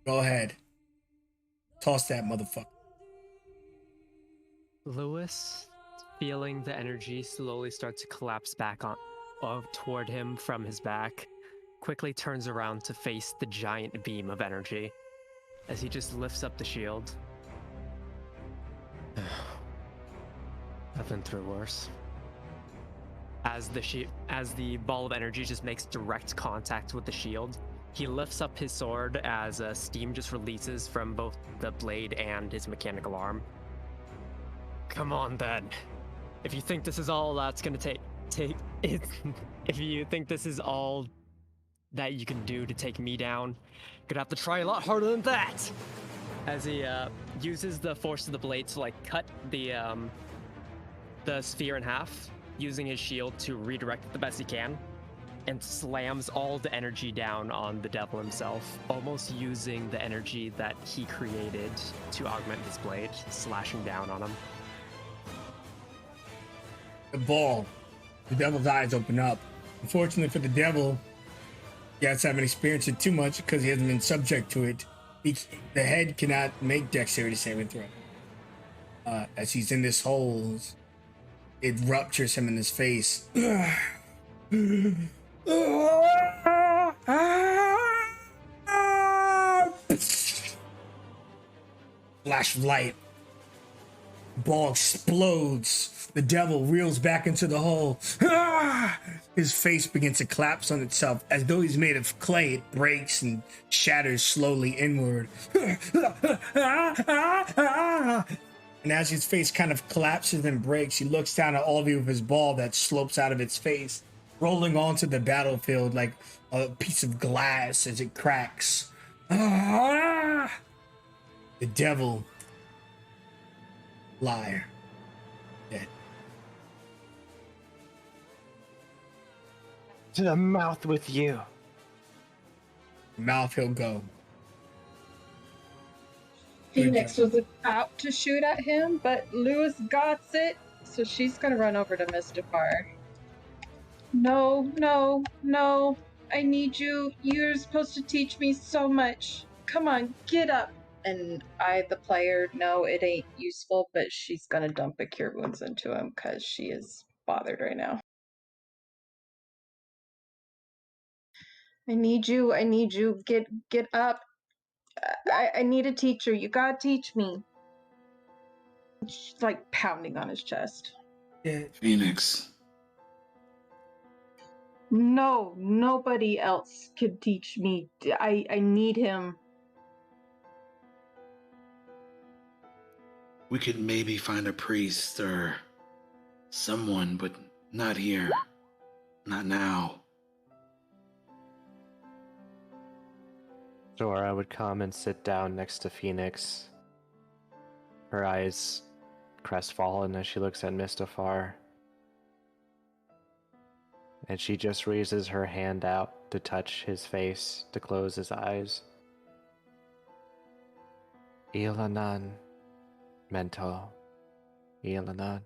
Go ahead. Toss that motherfucker. Lewis, feeling the energy slowly start to collapse back toward him from his back, quickly turns around to face the giant beam of energy as he just lifts up the shield. I've been through worse. As the ball of energy just makes direct contact with the shield, he lifts up his sword as steam just releases from both the blade and his mechanical arm. Come on then. If you think this is all that's gonna take it, if you think this is all that you can do to take me down, you're gonna have to try a lot harder than that. As he uses the force of the blade to like cut the the sphere in half, using his shield to redirect it the best he can, and slams all the energy down on the devil himself, almost using the energy that he created to augment his blade, slashing down on him. The devil's eyes open up. Unfortunately for the devil, he hasn't experienced it too much because he hasn't been subject to it. The head cannot make dexterity saving throw. As he's in this hole, it ruptures him in his face. Flash of light. Ball explodes. The devil reels back into the hole. His face begins to collapse on itself as though he's made of clay. It breaks and shatters slowly inward. And as his face kind of collapses and breaks, he looks down at all of you with his ball that slopes out of its face, rolling onto the battlefield like a piece of glass as it cracks. The devil, liar, dead. To the mouth with you. Mouth he'll go. Phoenix was about to shoot at him, but Lewis got it, so she's gonna run over to Mystafar. No, no, no. I need you. You're supposed to teach me so much. Come on, get up. And I, the player, know it ain't useful, but she's gonna dump a Cure Wounds into him because she is bothered right now. I need you. Get up. I need a teacher. You gotta teach me. She's like pounding on his chest. Yeah. Phoenix. No, nobody else could teach me. I need him. We could maybe find a priest or someone, but not here. Not now. Dora would come and sit down next to Phoenix. Her eyes crestfallen as she looks at Mystafar. And she just raises her hand out to touch his face, to close his eyes. Ilanan, Mento, Ilanan.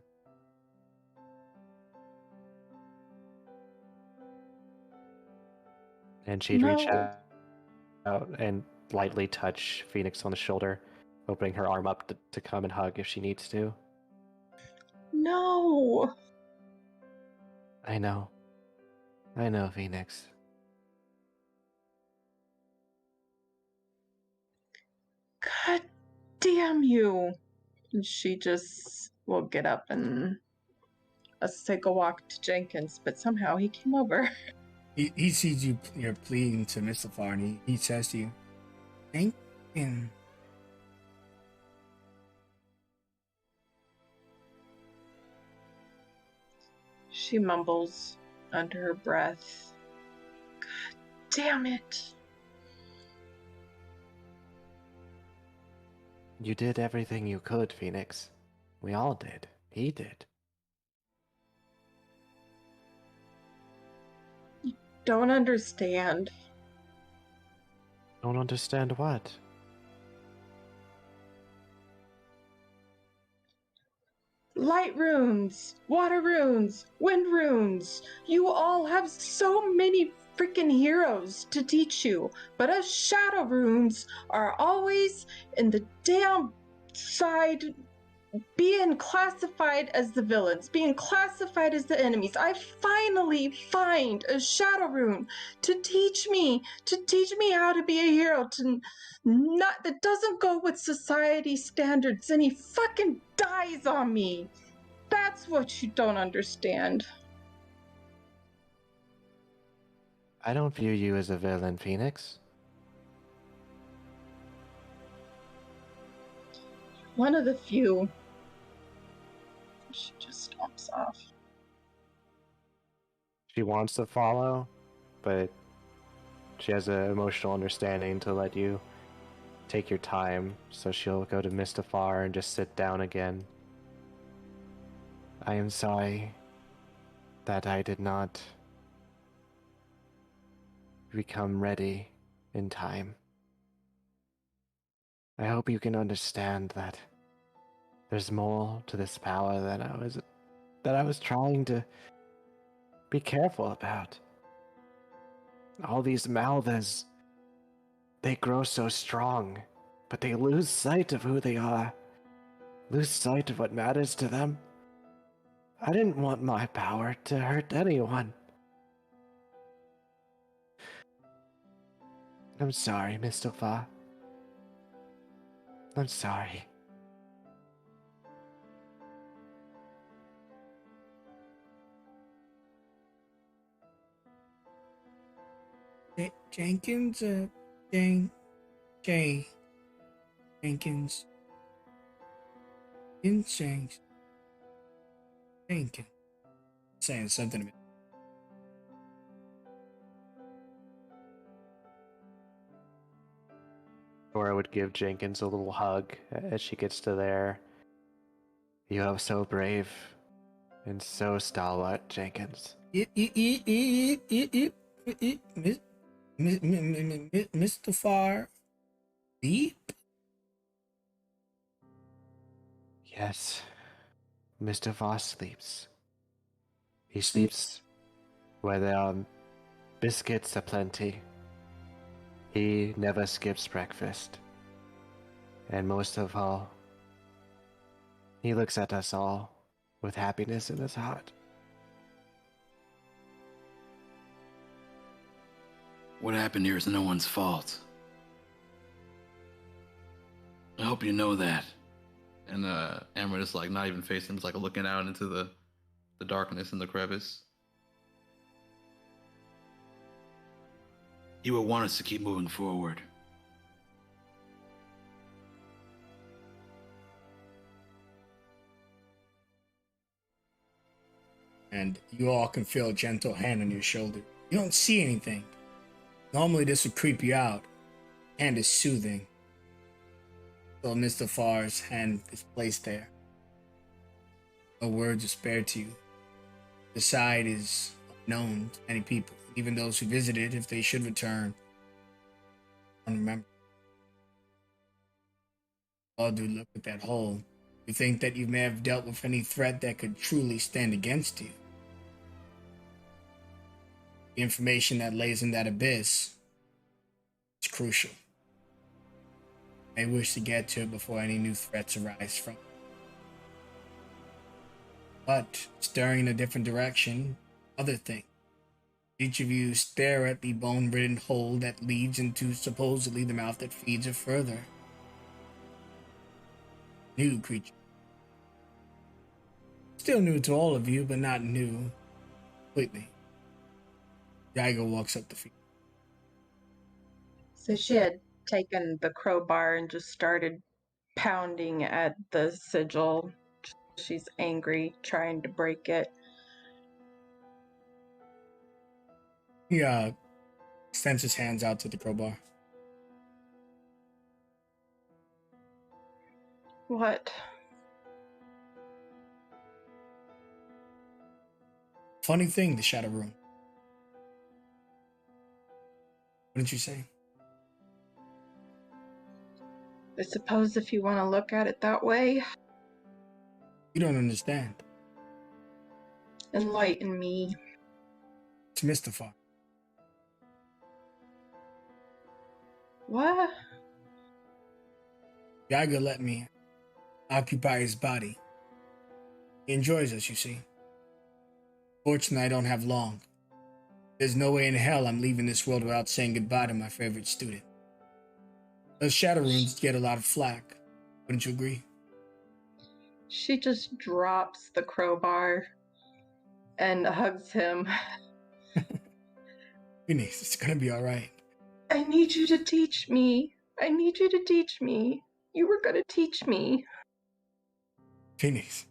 And she'd reach out and lightly touch Phoenix on the shoulder, opening her arm up to come and hug if she needs to. No. I know, Phoenix. God damn you. And she just will get up and let's take a walk to Jenkins, but somehow he came over. He sees you're pleading to Mystafar, and he says to you, thank him. She mumbles under her breath. God damn it. You did everything you could, Phoenix. We all did. He did. Don't understand. Don't understand what? Light runes, water runes, wind runes. You all have so many freaking heroes to teach you, but us shadow runes are always in the damn side, being classified as the villains, being classified as the enemies. I finally find a shadow rune to teach me how to be a hero, that doesn't go with society standards, and he fucking dies on me. That's what you don't understand. I don't view you as a villain, Phoenix. One of the few. She just stomps off. She wants to follow, but she has an emotional understanding to let you take your time, so she'll go to Mystafar and just sit down again. I am sorry that I did not become ready in time. I hope you can understand that there's more to this power than I was trying to be careful about. All these Malthus, they grow so strong, but they lose sight of who they are, lose sight of what matters to them. I didn't want my power to hurt anyone. I'm sorry, Mr. Fa. I'm sorry. Jenkins, Jenkins, Jenkins, Jenkins, saying something to me. Cora would give Jenkins a little hug as she gets to there. You are so brave and so stalwart, Jenkins. Mr. Far Deep? Yes, Mr. Voss sleeps. He sleeps where there are biscuits aplenty. He never skips breakfast. And most of all, he looks at us all with happiness in his heart. What happened here is no one's fault. I hope you know that. And Amber is like not even facing him, just like looking out into the darkness in the crevice. You would want us to keep moving forward. And you all can feel a gentle hand on your shoulder. You don't see anything. Normally this would creep you out. Hand is soothing. So Mr. Farr's hand is placed there. No words are spared to you. The side is unknown to many people, even those who visited, if they should return. Unremembered. All do look at that hole. You think that you may have dealt with any threat that could truly stand against you. The information that lays in that abyss is crucial. I wish to get to it before any new threats arise from it. But staring in a different direction, other things. Each of you stare at the bone-ridden hole that leads into supposedly the mouth that feeds it further. New creature. Still new to all of you, but not new completely. Yago walks up the field. So she had taken the crowbar and just started pounding at the sigil. She's angry, trying to break it. He extends his hands out to the crowbar. What? Funny thing, the Shadow Room. What did you say? I suppose if you want to look at it that way. You don't understand. Enlighten me. It's mystified. What? Yaga let me occupy his body. He enjoys us, you see. Fortunately, I don't have long. There's no way in hell I'm leaving this world without saying goodbye to my favorite student. Those Shadow Runes get a lot of flack. Wouldn't you agree? She just drops the crowbar and hugs him. Phoenix, it's gonna be alright. I need you to teach me. I need you to teach me. You were gonna teach me. Phoenix,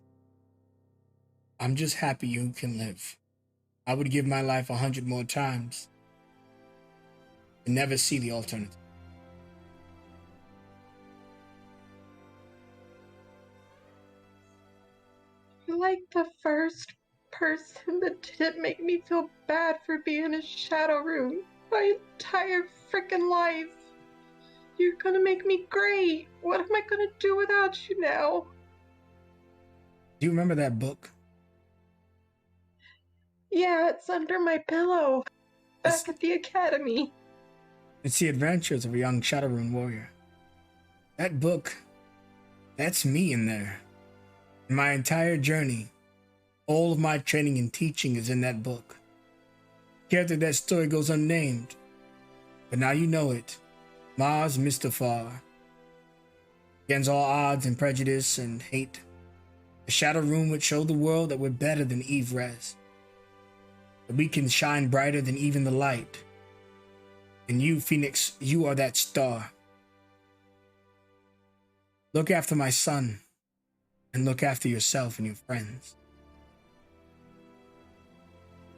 I'm just happy you can live. I would give my life 100 more times and never see the alternative. I like the first person that didn't make me feel bad for being a Shadow Rune my entire freaking life. You're gonna make me gray. What am I gonna do without you now? Do you remember that book? Yeah, it's under my pillow. It's- Back at the academy. It's the adventures of a young Shadowrune warrior. That book, that's me in there. My entire journey, all of my training and teaching is in that book. Character that story goes unnamed, but now you know it. Maz Mistafar. Against all odds and prejudice and hate, the Shadowrune would show the world that we're better than Eve Res. That we can shine brighter than even the light. And you, Phoenix, you are that star. Look after my son, and look after yourself and your friends.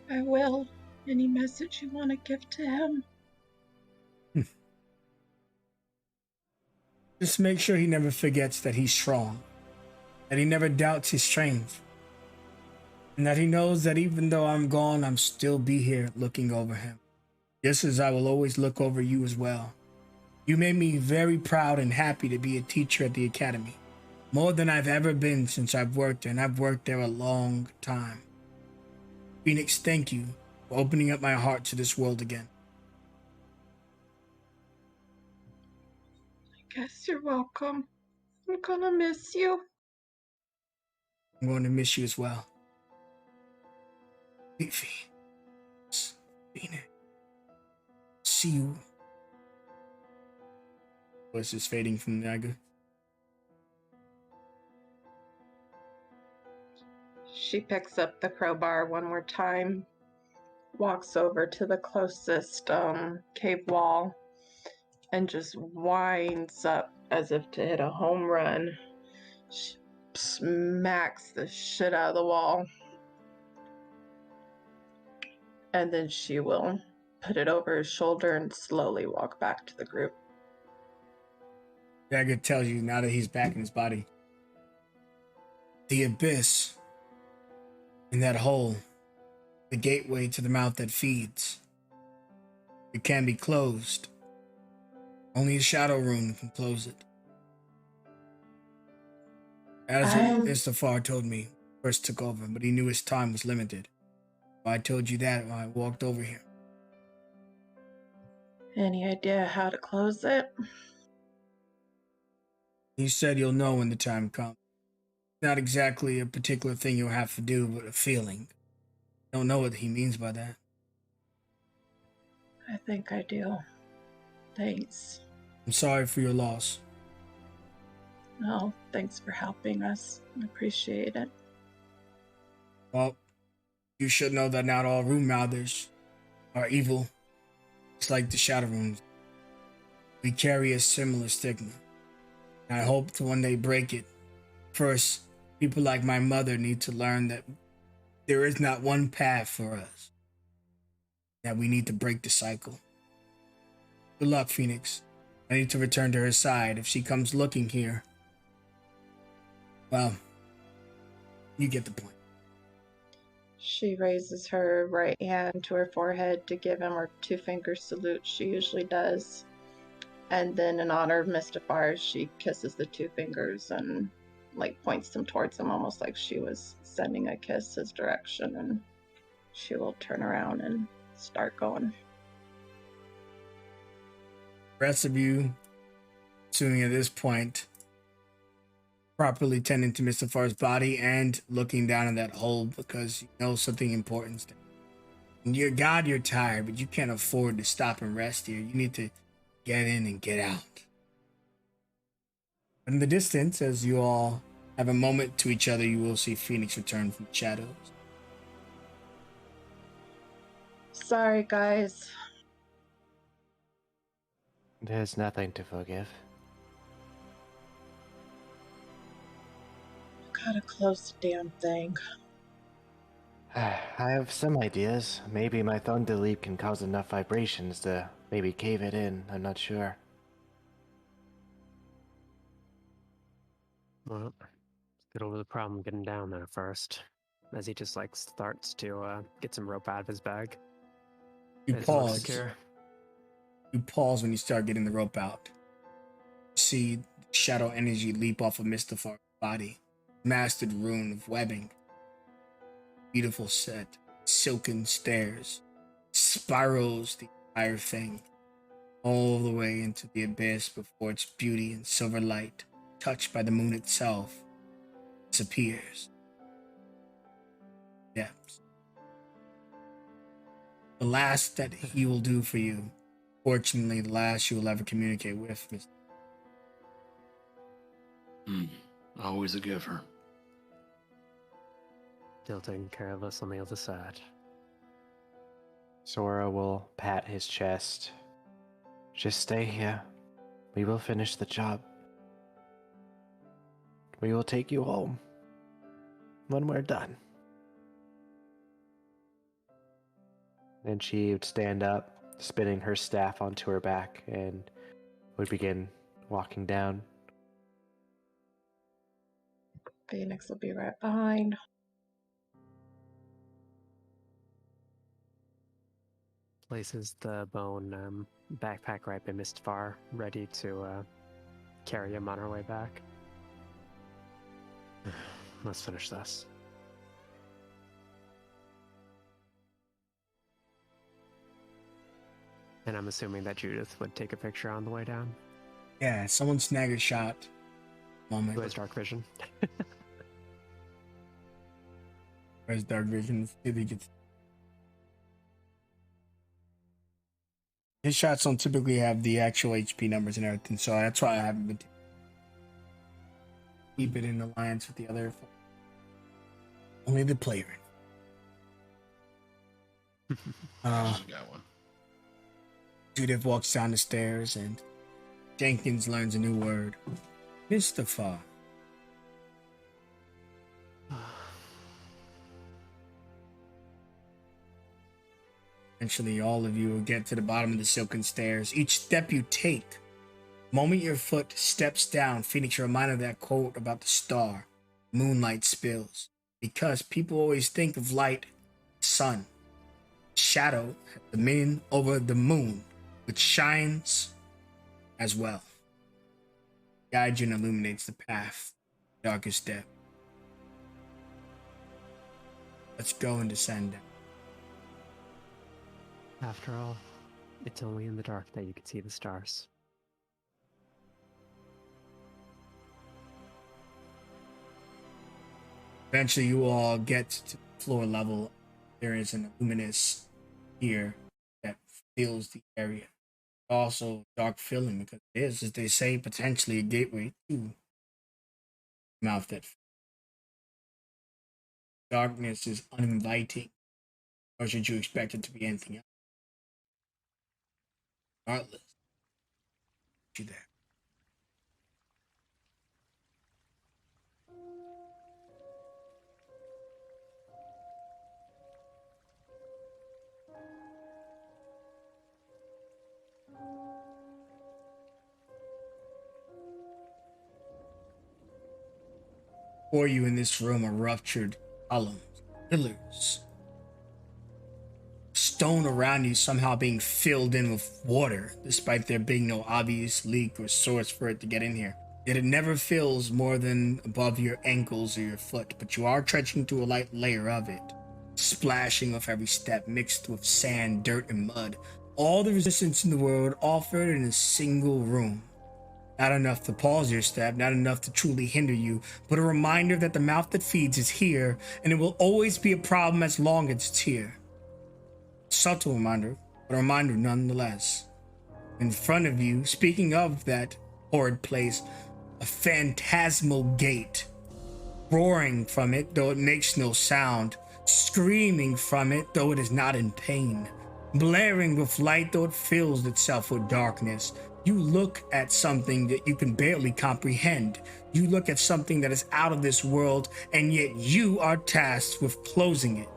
I will. Any message you want to give to him? Just make sure he never forgets that he's strong, that he never doubts his strength, and that he knows that even though I'm gone, I'm still be here looking over him, just as I will always look over you as well. You made me very proud and happy to be a teacher at the academy, more than I've ever been since I've worked there, and I've worked there a long time. Phoenix, thank you for opening up my heart to this world again. I guess you're welcome. I'm gonna miss you. I'm going to miss you as well. Phoenix, see you. Voice is fading from Naga. She picks up the crowbar one more time, walks over to the closest cave wall, and just winds up as if to hit a home run. She smacks the shit out of the wall. And then she will put it over his shoulder and slowly walk back to the group. Dagger tells you now that he's back in his body. The abyss in that hole, the gateway to the mouth that feeds. It can be closed. Only a Shadowrune can close it. As Istafar told me, first took over, but he knew his time was limited. I told you that when I walked over here. Any idea how to close it? He said you'll know when the time comes. Not exactly a particular thing you'll have to do, but a feeling. Don't know what he means by that. I think I do. Thanks. I'm sorry for your loss. No, thanks for helping us. I appreciate it. Well, you should know that not all rune mouthers are evil. It's like the Shadowrunes. We carry a similar stigma. And I hope to one day break it. First, people like my mother need to learn that there is not one path for us. That we need to break the cycle. Good luck, Phoenix. I need to return to her side. If she comes looking here, well, you get the point. She raises her right hand to her forehead to give him her 2-finger salute she usually does. And then in honor of Mistafar, she kisses the 2 fingers and points them towards him, almost like she was sending a kiss his direction, and she will turn around and start going. The rest of you, assuming at this point, properly tending to Mr. Far's body and looking down in that hole because you know something important. You're God, you're tired, but you can't afford to stop and rest here. You need to get in and get out. But in the distance, as you all have a moment to each other, you will see Phoenix return from the shadows. Sorry, guys. There's nothing to forgive. Gotta close the damn thing. I have some ideas. Maybe my thunder leap can cause enough vibrations to maybe cave it in. I'm not sure. Well, let's get over the problem getting down there first. as he just like starts to get some rope out of his bag. You It's all pause. secure. You pause when you start getting the rope out. You see shadow energy leap off of Mystifar's body. Mastered rune of webbing. Beautiful set. Silken stairs. Spirals the entire thing. All the way into the abyss before its beauty and silver light, touched by the moon itself, disappears. Depths. The last that he will do for you, fortunately the last you will ever communicate with, Mr. Always a giver. Still taking care of us on the other side. Sora will pat his chest. Just stay here. We will finish the job. We will take you home when we're done. And she would stand up, spinning her staff onto her back, and would begin walking down. Phoenix will be right behind. Places the bone backpack right by Mistfar, ready to carry him on her way back. Let's finish this. And I'm assuming that Judith would take a picture on the way down. Yeah, someone snag a shot. Moment. Who has dark vision? Where's dark vision? If he gets... His shots don't typically have the actual HP numbers and everything, so that's why I haven't been. Keep it in alliance with the other. Only the player. Got one. Judith walks down the stairs and Jenkins learns a new word. Mistafar. Eventually, all of you will get to the bottom of the silken stairs. Each step you take, the moment your foot steps down, Phoenix, you're reminded of that quote about the star. Moonlight spills. Because people always think of light, sun. Shadow, dominion over the moon, which shines as well. Guides you and illuminates the path, darkest depth. Let's go and descend down. After all, it's only in the dark that you can see the stars. Eventually, you all get to the floor level. There is an luminous here that fills the area. Also, dark filling because it is, as they say, potentially a gateway to mouth that. Darkness is uninviting, or should you expect it to be anything else? Regardless, you there. For you in this room are ruptured columns, pillars. Stone around you somehow being filled in with water, despite there being no obvious leak or source for it to get in here. Yet it never fills more than above your ankles or your foot, but you are treading through a light layer of it, splashing with every step, mixed with sand, dirt, and mud. All the resistance in the world offered in a single room. Not enough to pause your step, not enough to truly hinder you, but a reminder that the mouth that feeds is here, and it will always be a problem as long as it's here. Subtle reminder, but a reminder nonetheless. In front of you, speaking of that horrid place, a phantasmal gate. Roaring from it, though it makes no sound. Screaming from it, though it is not in pain. Blaring with light, though it fills itself with darkness. You look at something that you can barely comprehend. You look at something that is out of this world, and yet you are tasked with closing it.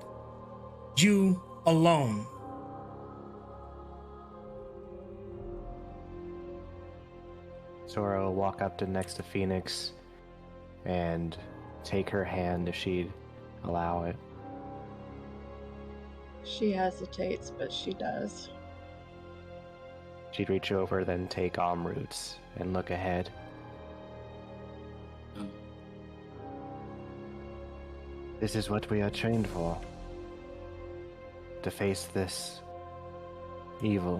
You alone. Sora will walk up to next to Phoenix and take her hand if she'd allow it. She hesitates, but she does. She'd reach over, then take arm roots and look ahead. This is what we are trained for. To face this evil,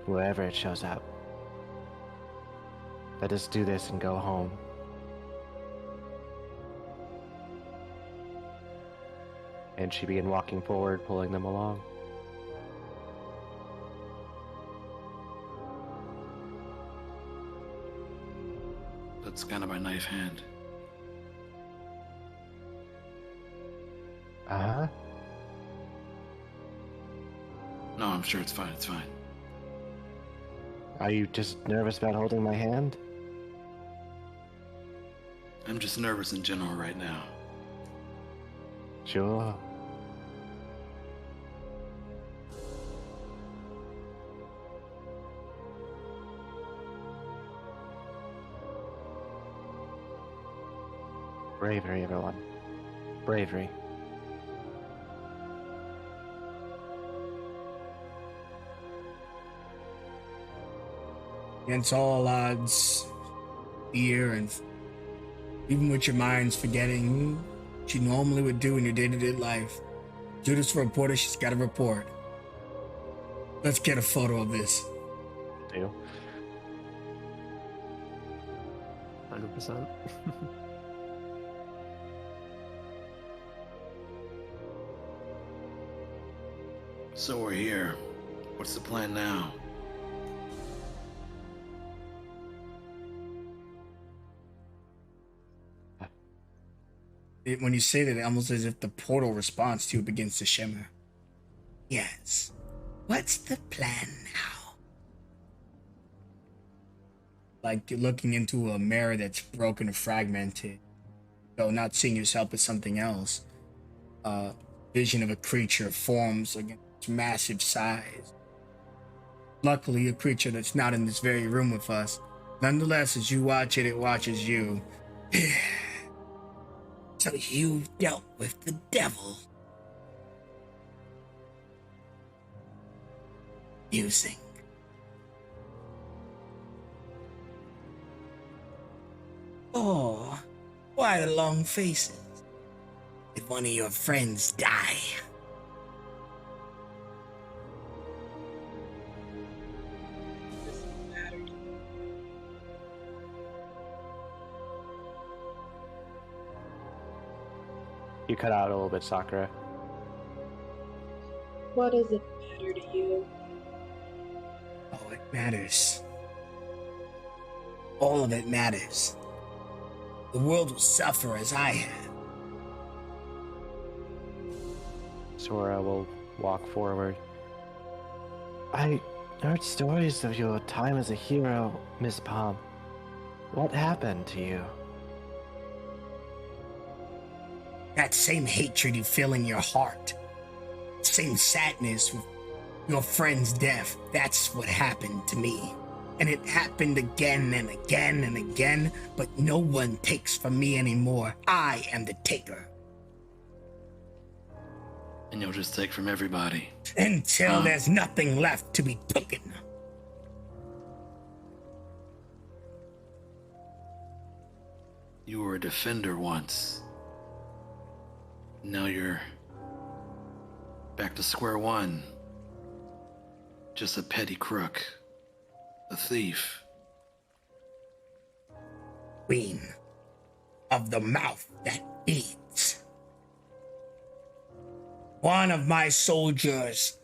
wherever it shows up. Let us do this and go home. And she began walking forward, pulling them along. That's kind of my knife hand. Uh-huh. No, I'm sure it's fine. It's fine. Are you just nervous about holding my hand? I'm just nervous in general right now. Sure. Bravery, everyone. Bravery. Against all odds, fear, and even with your minds forgetting what you normally would do in your day-to-day life. Judith's a reporter, she's got a report. Let's get a photo of this. Do. 100%. So we're here. What's the plan now? When you say that, it almost as if the portal response to you begins to shimmer. Yes. What's the plan now? Like you're looking into a mirror that's broken or fragmented. Though not seeing yourself as something else. Vision of a creature forms against its massive size. Luckily, a creature that's not in this very room with us. Nonetheless, as you watch it, it watches you. So you've dealt with the devil. Musing. Oh, why the long faces? Did one of your friends die? Doesn't matter. You cut out a little bit, Sakura. What does it matter to you? Oh, it matters. All of it matters. The world will suffer as I have. Sora will walk forward. I heard stories of your time as a hero, Miss Palm. What happened to you? That same hatred you feel in your heart. Same sadness with your friend's death. That's what happened to me. And it happened again and again and again, but no one takes from me anymore. I am the taker. And you'll just take from everybody. Until there's nothing left to be taken. You were a defender once. Now you're back to square one. Just a petty crook. A thief. Queen of the mouth that eats. One of my soldiers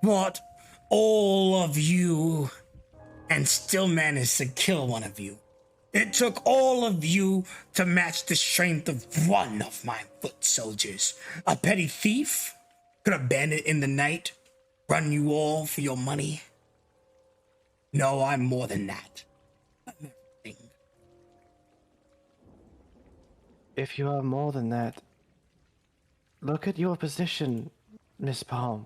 fought all of you and still managed to kill one of you. It took all of you to match the strength of one of my foot soldiers. A petty thief could abandon it in the night, run you all for your money. No, I'm more than that. I'm everything. If you are more than that, look at your position, Miss Palm.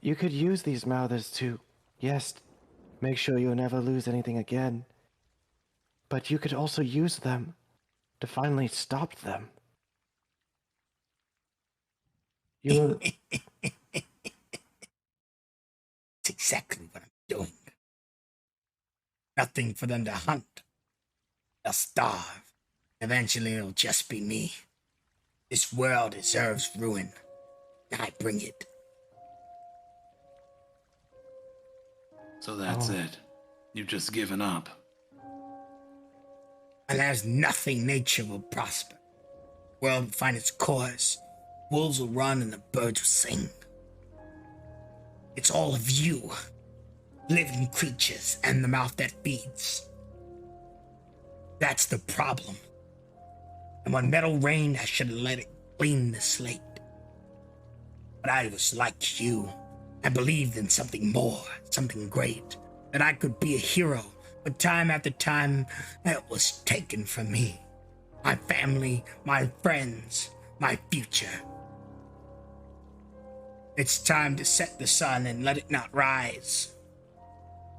You could use these mouthers to, yes, make sure you never lose anything again. But you could also use them to finally stop them. You It's exactly what I'm doing. Nothing for them to hunt. They'll starve. Eventually, it'll just be me. This world deserves ruin. I bring it. So that's Oh. it. You've just given up. And there's nothing nature will prosper. World will find its course. Wolves will run and the birds will sing. It's all of you, living creatures, and the mouth that feeds. That's the problem. And when metal rained, I should have let it clean the slate. But I was like you. I believed in something more, something great, that I could be a hero. But time after time, it was taken from me. My family, my friends, my future. It's time to set the sun and let it not rise.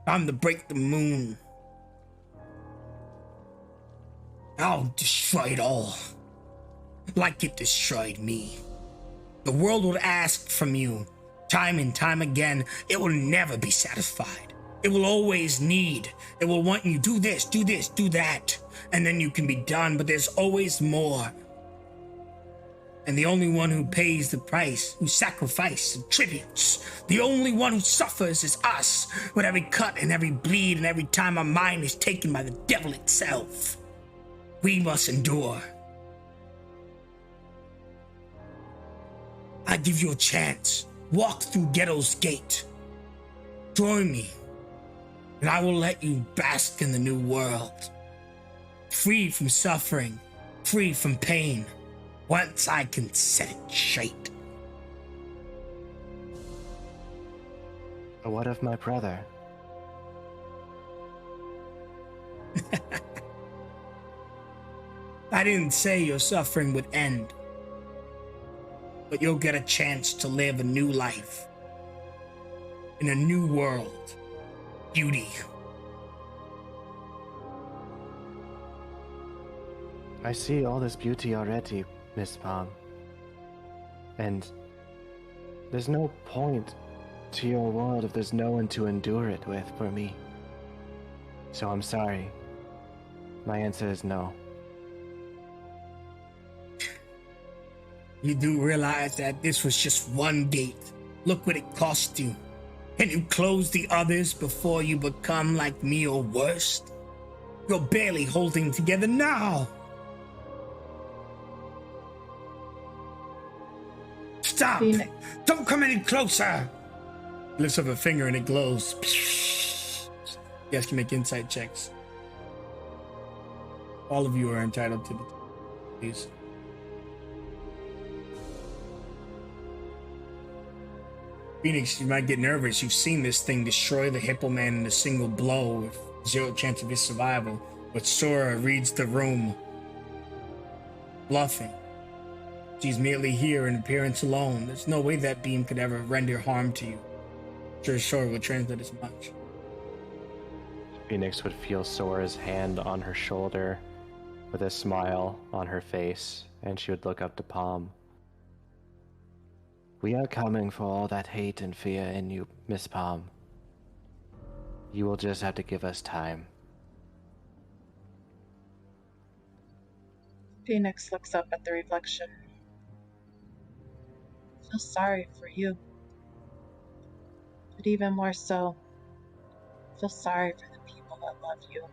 Time to break the moon. I'll destroy it all, like it destroyed me. The world will ask from you, time and time again. It will never be satisfied. It will always need. It will want you do this, do that, and then you can be done, but there's always more. And the only one who pays the price, who sacrifices and tributes, the only one who suffers is us, with every cut and every bleed and every time our mind is taken by the devil itself. We must endure. I give you a chance. Walk through Ghetto's gate. Join me, and I will let you bask in the new world. Free from suffering, free from pain, once I can set it straight. But what of my brother? I didn't say your suffering would end, but you'll get a chance to live a new life in a new world. Beauty. I see all this beauty already, Miss Palm. And there's no point to your world if there's no one to endure it with for me. So I'm sorry. My answer is no. You do realize that this was just one gate. Look what it cost you. Can you close the others before you become like me or worse? You're barely holding together now. Stop! Phoenix. Don't come any closer! Lifts up a finger and it glows. You guys can make insight checks. All of you are entitled to these. Phoenix, you might get nervous. You've seen this thing destroy the Hippo Man in a single blow with zero chance of his survival. But Sora reads the room, bluffing. She's merely here in appearance alone. There's no way that beam could ever render harm to you. Sure, Sora would translate as much. Phoenix would feel Sora's hand on her shoulder with a smile on her face, and she would look up to Palm. We are coming for all that hate and fear in you, Miss Palm. You will just have to give us time. Phoenix looks up at the reflection. I feel sorry for you. But even more so, I feel sorry for the people that love you.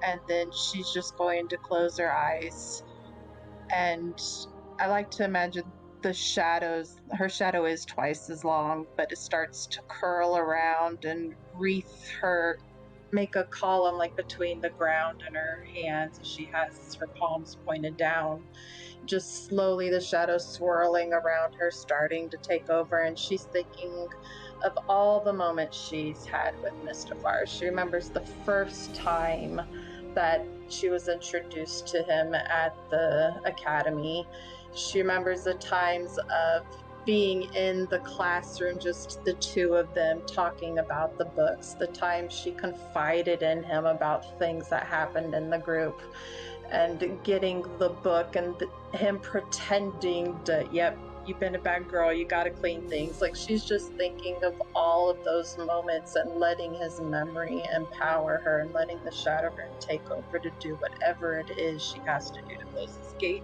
And then she's just going to close her eyes. And I like to imagine the shadows. Her shadow is twice as long, but it starts to curl around and wreath her, make a column like between the ground and her hands as she has her palms pointed down. Just slowly the shadows swirling around her, starting to take over, and she's thinking of all the moments she's had with Mistafar. She remembers the first time that she was introduced to him at the academy. She remembers the times of being in the classroom, just the two of them talking about the books, the times she confided in him about things that happened in the group, and getting the book and him pretending to, yep, you've been a bad girl, you gotta clean things. Like, she's just thinking of all of those moments and letting his memory empower her and letting the Shadowrun take over to do whatever it is she has to do to close this gate.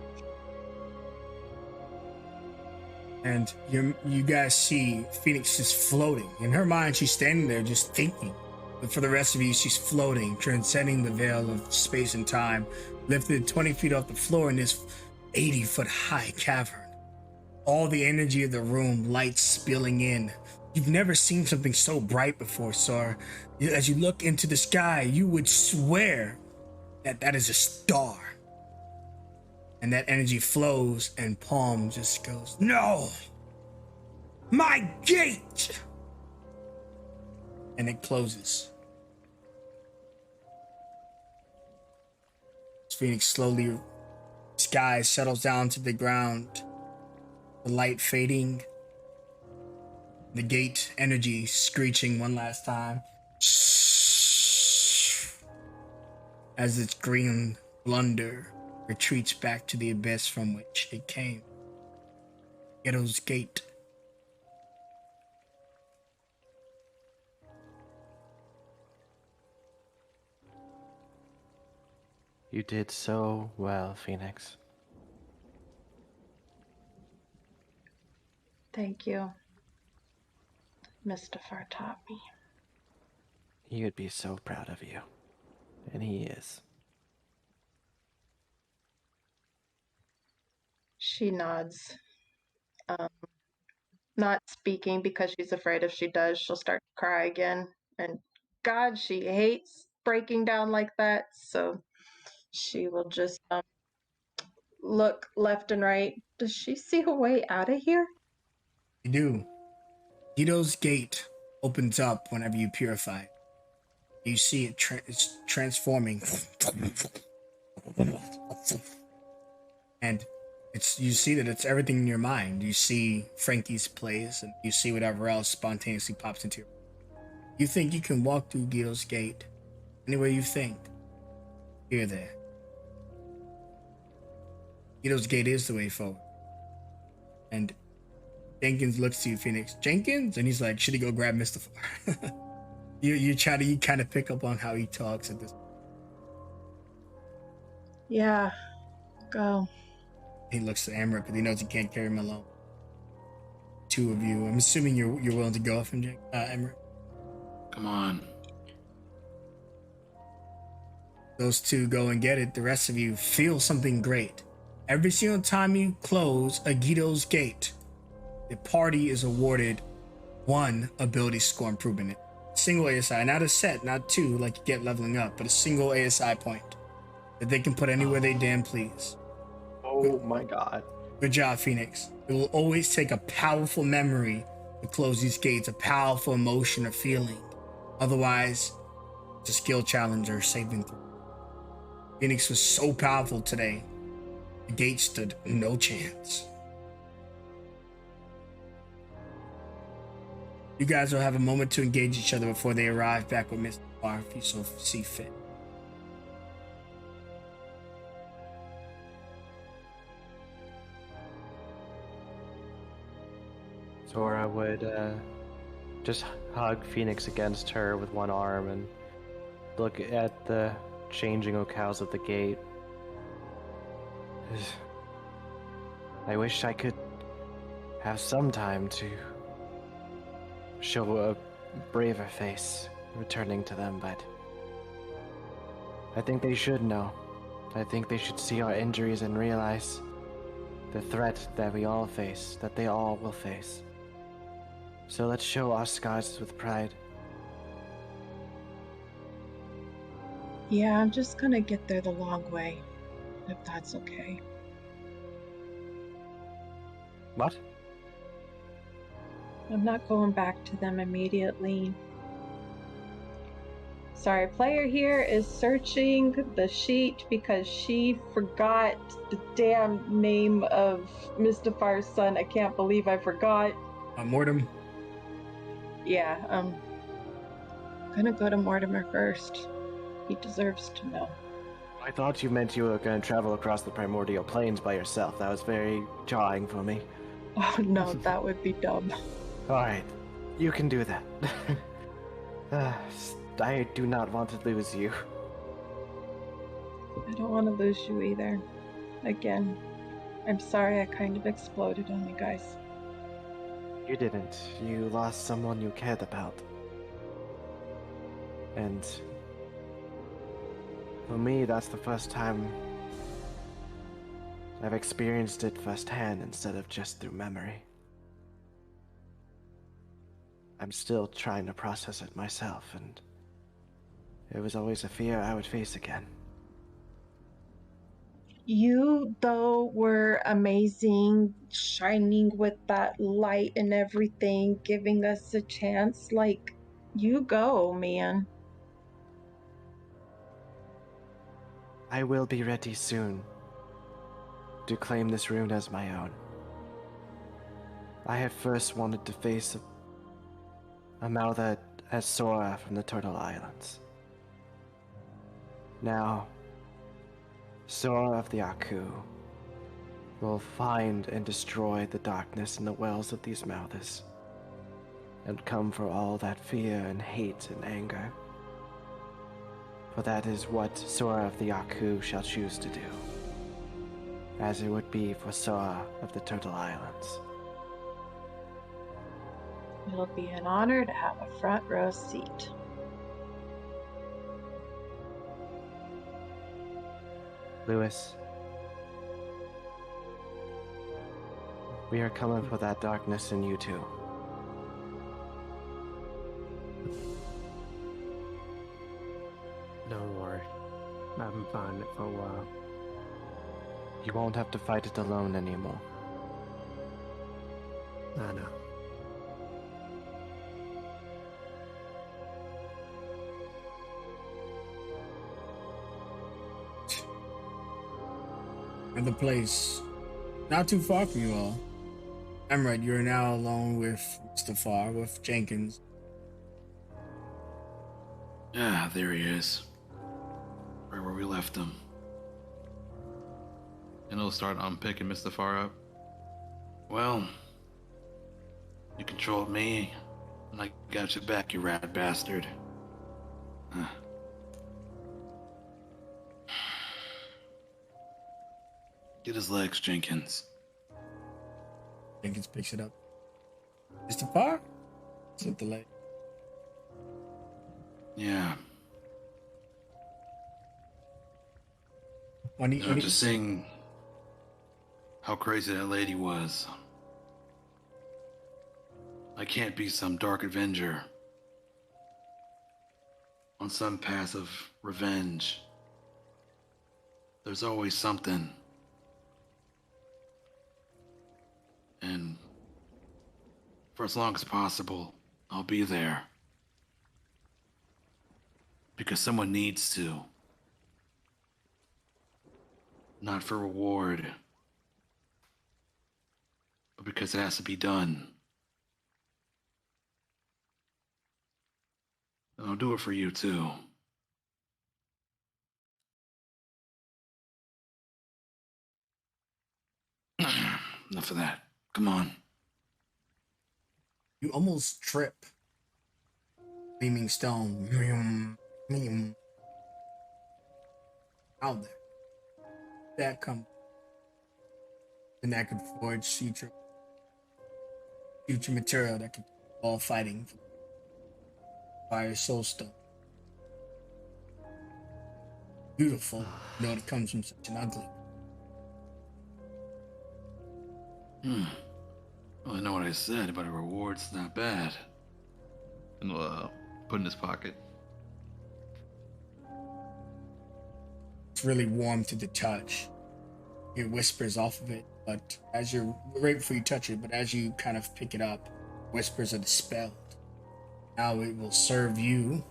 And you guys see Phoenix just floating. In her mind, she's standing there just thinking. But for the rest of you, she's floating, transcending the veil of space and time, lifted 20 feet off the floor in this 80-foot high cavern. All the energy of the room, lights spilling in. You've never seen something so bright before, Sora. As you look into the sky, you would swear that that is a star. And that energy flows, and Palm just goes, "No! My gate!" And it closes. Phoenix slowly, sky settles down to the ground, the light fading, the gate energy screeching one last time as its green blunder retreats back to the abyss from which it came. Ghetto's gate. You did so well, Phoenix. Thank you. Mustafar taught me. He would be so proud of you. And he is. She nods. Not speaking because she's afraid if she does, she'll start to cry again. And God, she hates breaking down like that. So she will just look left and right. Does she see a way out of here? You do. Ghetto's gate opens up whenever you purify it. You see it it's transforming. And you see that it's everything in your mind. You see Frankie's plays, and you see whatever else spontaneously pops into your mind. You think you can walk through Ghetto's gate anywhere you think. You're there. Ghetto's gate is the way forward. And Jenkins looks to you, Phoenix. Jenkins? And he's like, should he go grab Mustafar? you kind of pick up on how he talks at this point. Yeah, go. He looks to Amber because he knows he can't carry him alone. Two of you. I'm assuming you're willing to go with him, Amber. Come on. Those two go and get it. The rest of you feel something great. Every single time you close a Ghetto's gate, the party is awarded 1 ability score improvement. Single ASI, not a set, not 2 like you get leveling up, but a single ASI point that they can put anywhere they damn please. Oh my god. Good job, Phoenix. It will always take a powerful memory to close these gates, a powerful emotion or feeling. Otherwise, it's a skill challenge or saving throw. Phoenix was so powerful today, the gate stood no chance. You guys will have a moment to engage each other before they arrive back with Mr. Barr, if you so see fit. Sora would just hug Phoenix against her with one arm and look at the changing locales of the gate. I wish I could have some time to show a braver face returning to them, but I think they should know. I think they should see our injuries and realize the threat that we all face, that they all will face. So let's show our scars with pride. Yeah, I'm just gonna get there the long way, if that's okay. What? I'm not going back to them immediately. Sorry, player here is searching the sheet because she forgot the damn name of Mustafar's son. I can't believe I forgot. Mortem. Yeah, I'm gonna go to Mortimer first. He deserves to know. I thought you meant you were going to travel across the primordial plains by yourself. That was very jarring for me. Oh no, that would be dumb. Alright, you can do that. Uh, I do not want to lose you. I don't want to lose you either. Again, I'm sorry I kind of exploded on you guys. You didn't. You lost someone you cared about. And for me, that's the first time I've experienced it firsthand instead of just through memory. I'm still trying to process it myself, and it was always a fear I would face again. You, though, were amazing, shining with that light and everything, giving us a chance. Like, you go, man. I will be ready soon to claim this rune as my own. I have first wanted to face a Maltha as Sora from the Turtle Islands. Now, Sora of the Aku will find and destroy the darkness in the wells of these Malthas, and come for all that fear and hate and anger. For that is what Sora of the Aku shall choose to do, as it would be for Sora of the Turtle Islands. It'll be an honor to have a front row seat. Lewis, we are coming for that darkness in you too. Don't worry. I've been finding it for a while. You won't have to fight it alone anymore. I know. Another place not too far from you all. Emred, you're now alone with Mustafar, with Jenkins. Yeah, there he is. Right where we left him. And he'll start unpicking Mustafar up. Well, you controlled me, and I got you back, you rat bastard. Get his legs, Jenkins. Jenkins picks it up. Mustafar? Slip the leg. Yeah. When he, You know, just seeing how crazy that lady was. I can't be some dark avenger on some path of revenge. There's always something. And for as long as possible, I'll be there. Because someone needs to. Not for reward, but because it has to be done. And I'll do it for you too. Enough of that. Come on. You almost trip. Gleaming stone. Out there. That comes. And that could forge future material that could all fighting. Fire soulstone. Beautiful. You know it comes from such an ugly. Well, I know what I said, but a reward's not bad. And put in his pocket. It's really warm to the touch. It whispers off of it, but as you're right before you touch it, but as you kind of pick it up, whispers are dispelled. Now it will serve you,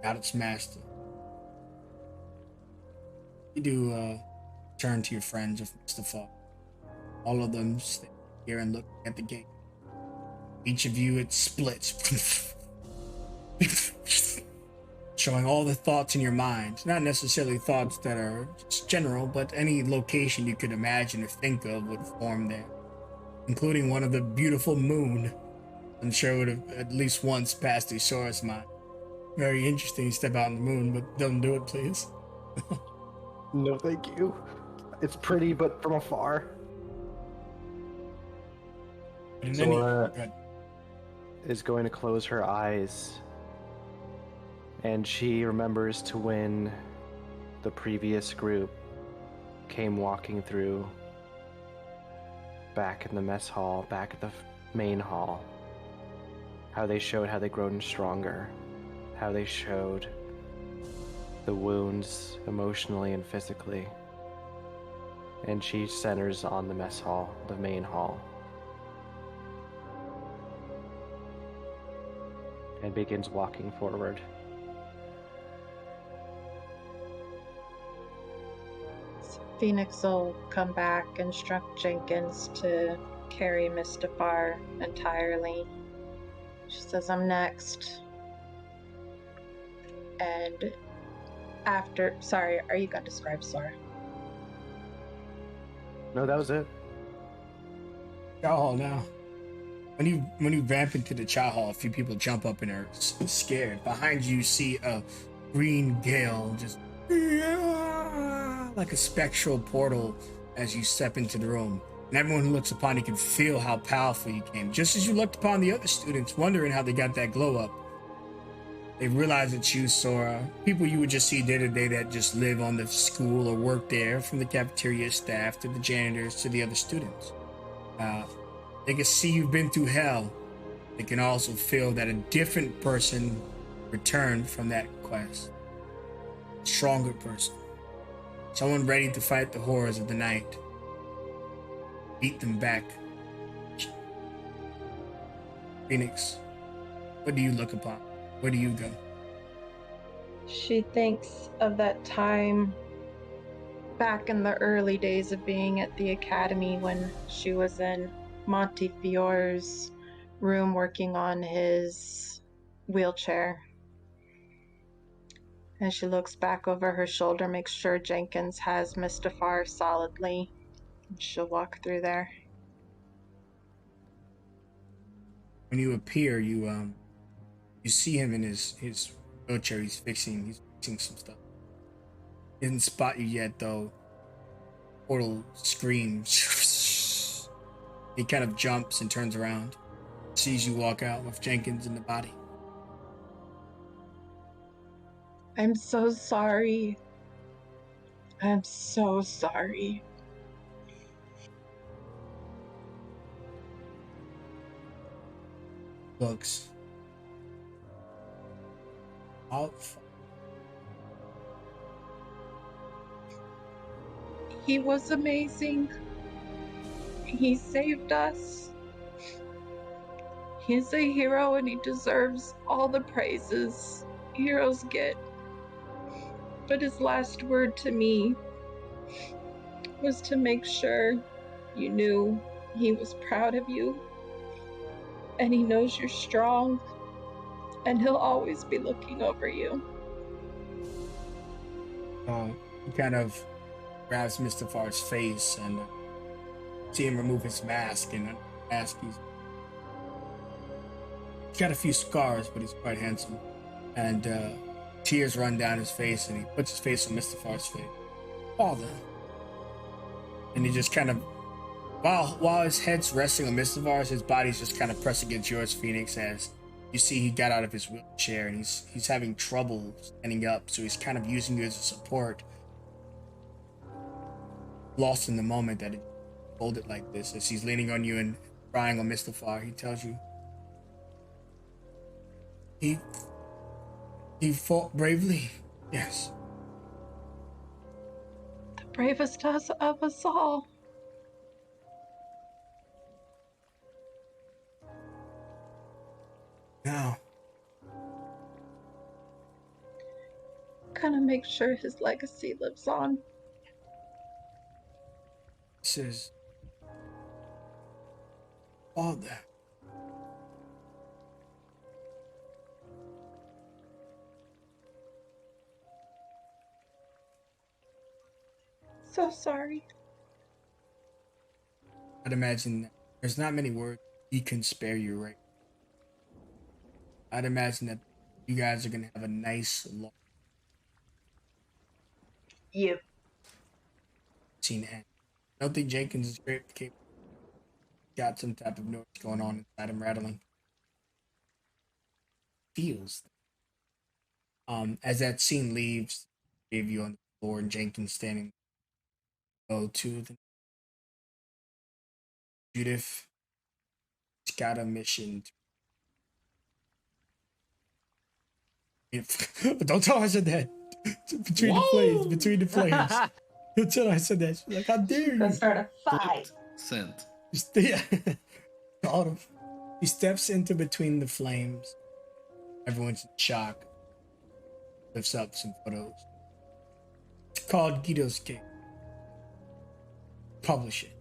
not its master. You do turn to your friends of Mustafar. All of them stay here and look at the gate. Each of you, it splits. Showing all the thoughts in your mind. Not necessarily thoughts that are just general, but any location you could imagine or think of would form there. including one of the beautiful moon. I'm sure would have at least once passed through Sora's mind. Very interesting. Step out on the moon, but don't do it, please. No, thank you. It's pretty, but from afar. And then Sora is going to close her eyes, and she remembers to when the previous group came walking through back in the mess hall, back at the main hall, how they showed how they'd grown stronger, how they showed the wounds emotionally and physically. And she centers on the mess hall, the main hall, and begins walking forward. Phoenix will come back, instruct Jenkins to carry Mustafar entirely. She says, I'm next. And after, sorry, are you going to describe Sora? No, that was it. Chow hall now. When you vamp into the chow hall, a few people jump up and are scared. Behind you see a green gale just like a spectral portal as you step into the room. And everyone who looks upon you can feel how powerful you came. Just as you looked upon the other students, wondering how they got that glow up, they realize it's you, Sora. People you would just see day to day that just live on the school or work there, from the cafeteria staff to the janitors to the other students. They can see you've been through hell. They can also feel that a different person returned from that quest. A stronger person. Someone ready to fight the horrors of the night. Beat them back. Phoenix, what do you look upon? Where do you go? She thinks of that time back in the early days of being at the academy when she was in Montefiore's room working on his wheelchair. And she looks back over her shoulder, makes sure Jenkins has Mustafar solidly. And she'll walk through there. When you appear, you see him in his wheelchair. He's fixing some stuff. He didn't spot you yet though. Portal screams. He kind of jumps and turns around. Sees you walk out with Jenkins in the body. I'm so sorry. I'm so sorry. Looks. He was amazing. He saved us. He's a hero and he deserves all the praises heroes get. But his last word to me was to make sure you knew he was proud of you and he knows you're strong and he'll always be looking over you. He kind of grabs Mustafar's face and see him remove his mask, and mask he's got a few scars, but he's quite handsome. And tears run down his face, and he puts his face on Mustafar's face. Father. And he just kind of, while his head's resting on Mustafar's, his body's just kind of pressed against yours, Phoenix, as you see he got out of his wheelchair and he's having trouble standing up, so he's kind of using you as a support. Lost in the moment that it hold it like this, as he's leaning on you and crying on Mustafar, he tells you he fought bravely. Yes. The bravest of us all. Now, Gonna make sure his legacy lives on. this is Father. So sorry. I'd imagine There's not many words he can spare you right. I'd imagine that you guys are gonna have a nice long Yep. scene end. I don't think Jenkins is great. Got some type of noise going on inside him rattling. Feels. As that scene leaves, gave you on the floor and Jenkins standing. Go to the Judith. She's got a mission. Don't tell her I said that. Between the flames. Between the flames. Don't tell her I said that. She's like, how dare Go you? start a fight. Sent. Yeah. Autumn. He steps into between the flames. Everyone's in shock. Lifts up some photos. It's called Guido's Cake. Publish it.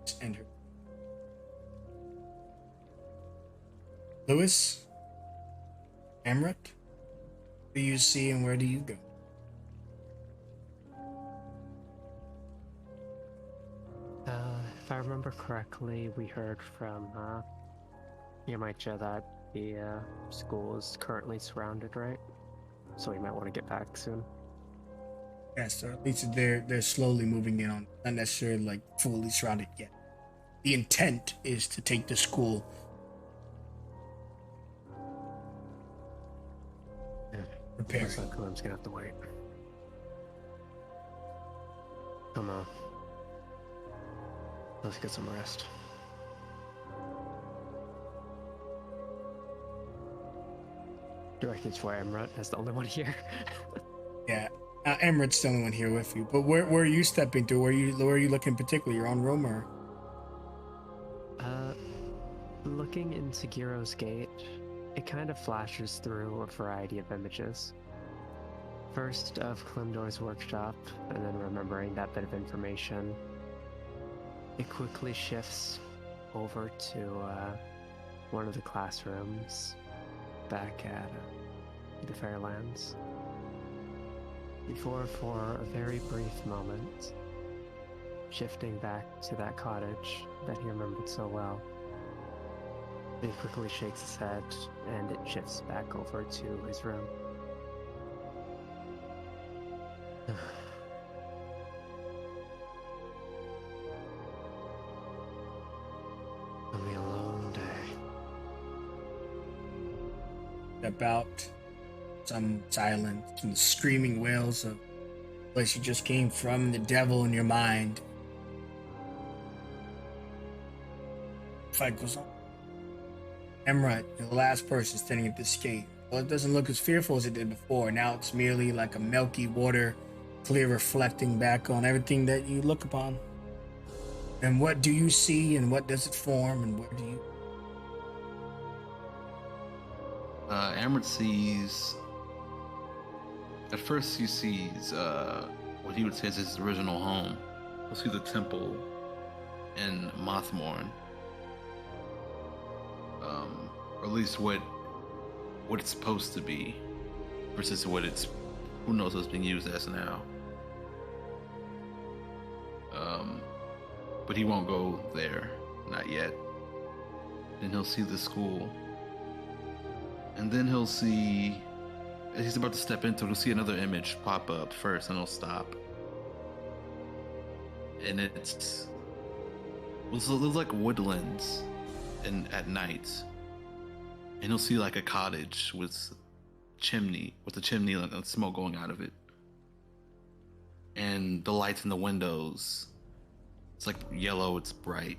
Just enter. Lewis? Emmerich? What do you see and where do you go? If I remember correctly, we heard from Yamaicha that the school is currently surrounded, right? So we might want to get back soon. Yes, or at least they're slowly moving in on, not necessarily like fully surrounded yet. The intent is to take the school. Preparing. Looks like Willem's gonna have to wait. Come on. Let's get some rest. Directed for Emrat as the only one here. Yeah, Emmerich the only one here with you. But where are you stepping to? Where are you looking particularly? Your own room or? Looking into Giro's Gate, it kind of flashes through a variety of images. First of Klimdor's workshop, and then remembering that bit of information, it quickly shifts over to one of the classrooms back at the Fairlands. Before, for a very brief moment, shifting back to that cottage that he remembered so well. He quickly shakes his head, and it shifts back over to his room. It'll be a long day. About some silence, some screaming wails of the place you just came from, the devil in your mind. Fight goes on. Emrat, you're the last person standing at this gate. Well, it doesn't look as fearful as it did before. Now it's merely like a milky water, clear reflecting back on everything that you look upon. And what do you see, and what does it form, and where do you? Amrit sees. At first, he sees what he would say is his original home. He'll see the temple in Mothmorn, or at least what it's supposed to be, versus what it's who knows what's being used as now. But he won't go there, not yet. Then he'll see the school. And then he'll see, as he's about to step into it, he'll see another image pop up first, and he'll stop. And it looks like woodlands at night. And he'll see like a cottage with a chimney and smoke going out of it. And the lights in the windows, it's like yellow, it's bright.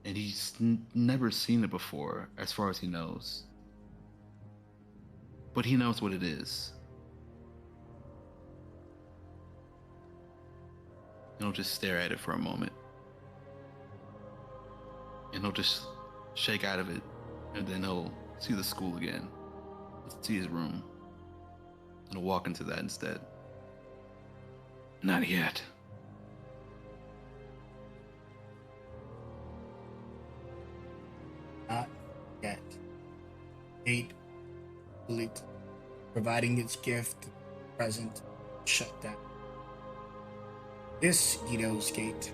And he's never seen it before, as far as he knows. But he knows what it is. And he'll just stare at it for a moment. And he'll just shake out of it. And then he'll see the school again. See his room. And he'll walk into that instead. Not yet. Not yet. Gate fully providing its gift, present, shut down. This Guido's Gate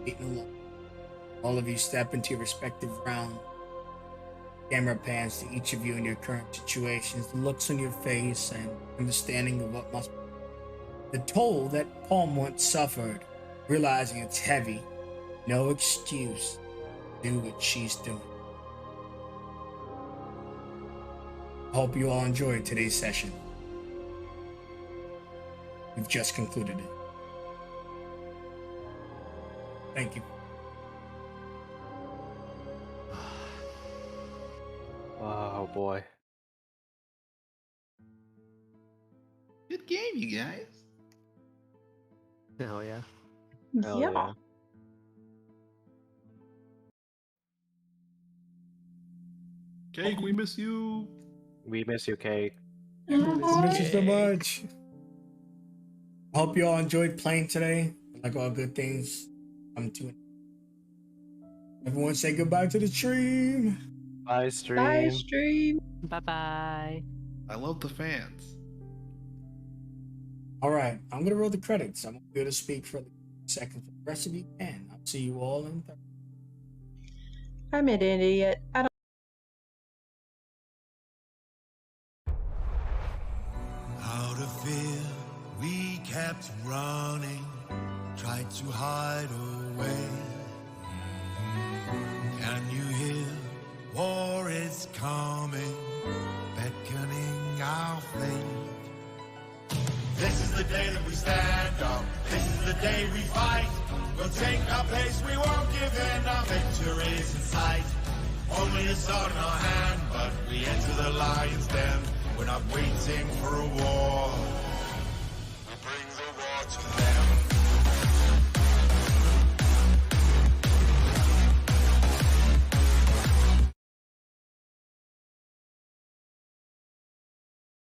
beating along. All of you step into your respective round. Camera pans to each of you in your current situations, the looks on your face, and understanding of what must be the toll that Palm once suffered, realizing it's heavy. No excuse. Do what she's doing. I hope you all enjoyed today's session. We've just concluded it. Thank you. Oh boy. Good game, you guys. Hell yeah. Hell Yeah. yeah. Cake, we miss you. We miss you, Cake. I miss you so much. I hope you all enjoyed playing today. Like all good things, come to it. Everyone say goodbye to the stream. Bye, stream. Bye, stream. Bye-bye. I love the fans. All right, I'm gonna roll the credits. I'm going to speak for the second. For the rest of you can. I'll see you all in. I'm an idiot. I don't. Out of fear, we kept running, tried to hide away. Can you hear? War is coming, beckoning our fate. This is the day that we stand up. This is the day we fight. We'll take our place, we won't give in. Our victory is in sight. Only a sword in our hand, but we enter the lion's den. We're not waiting for a war.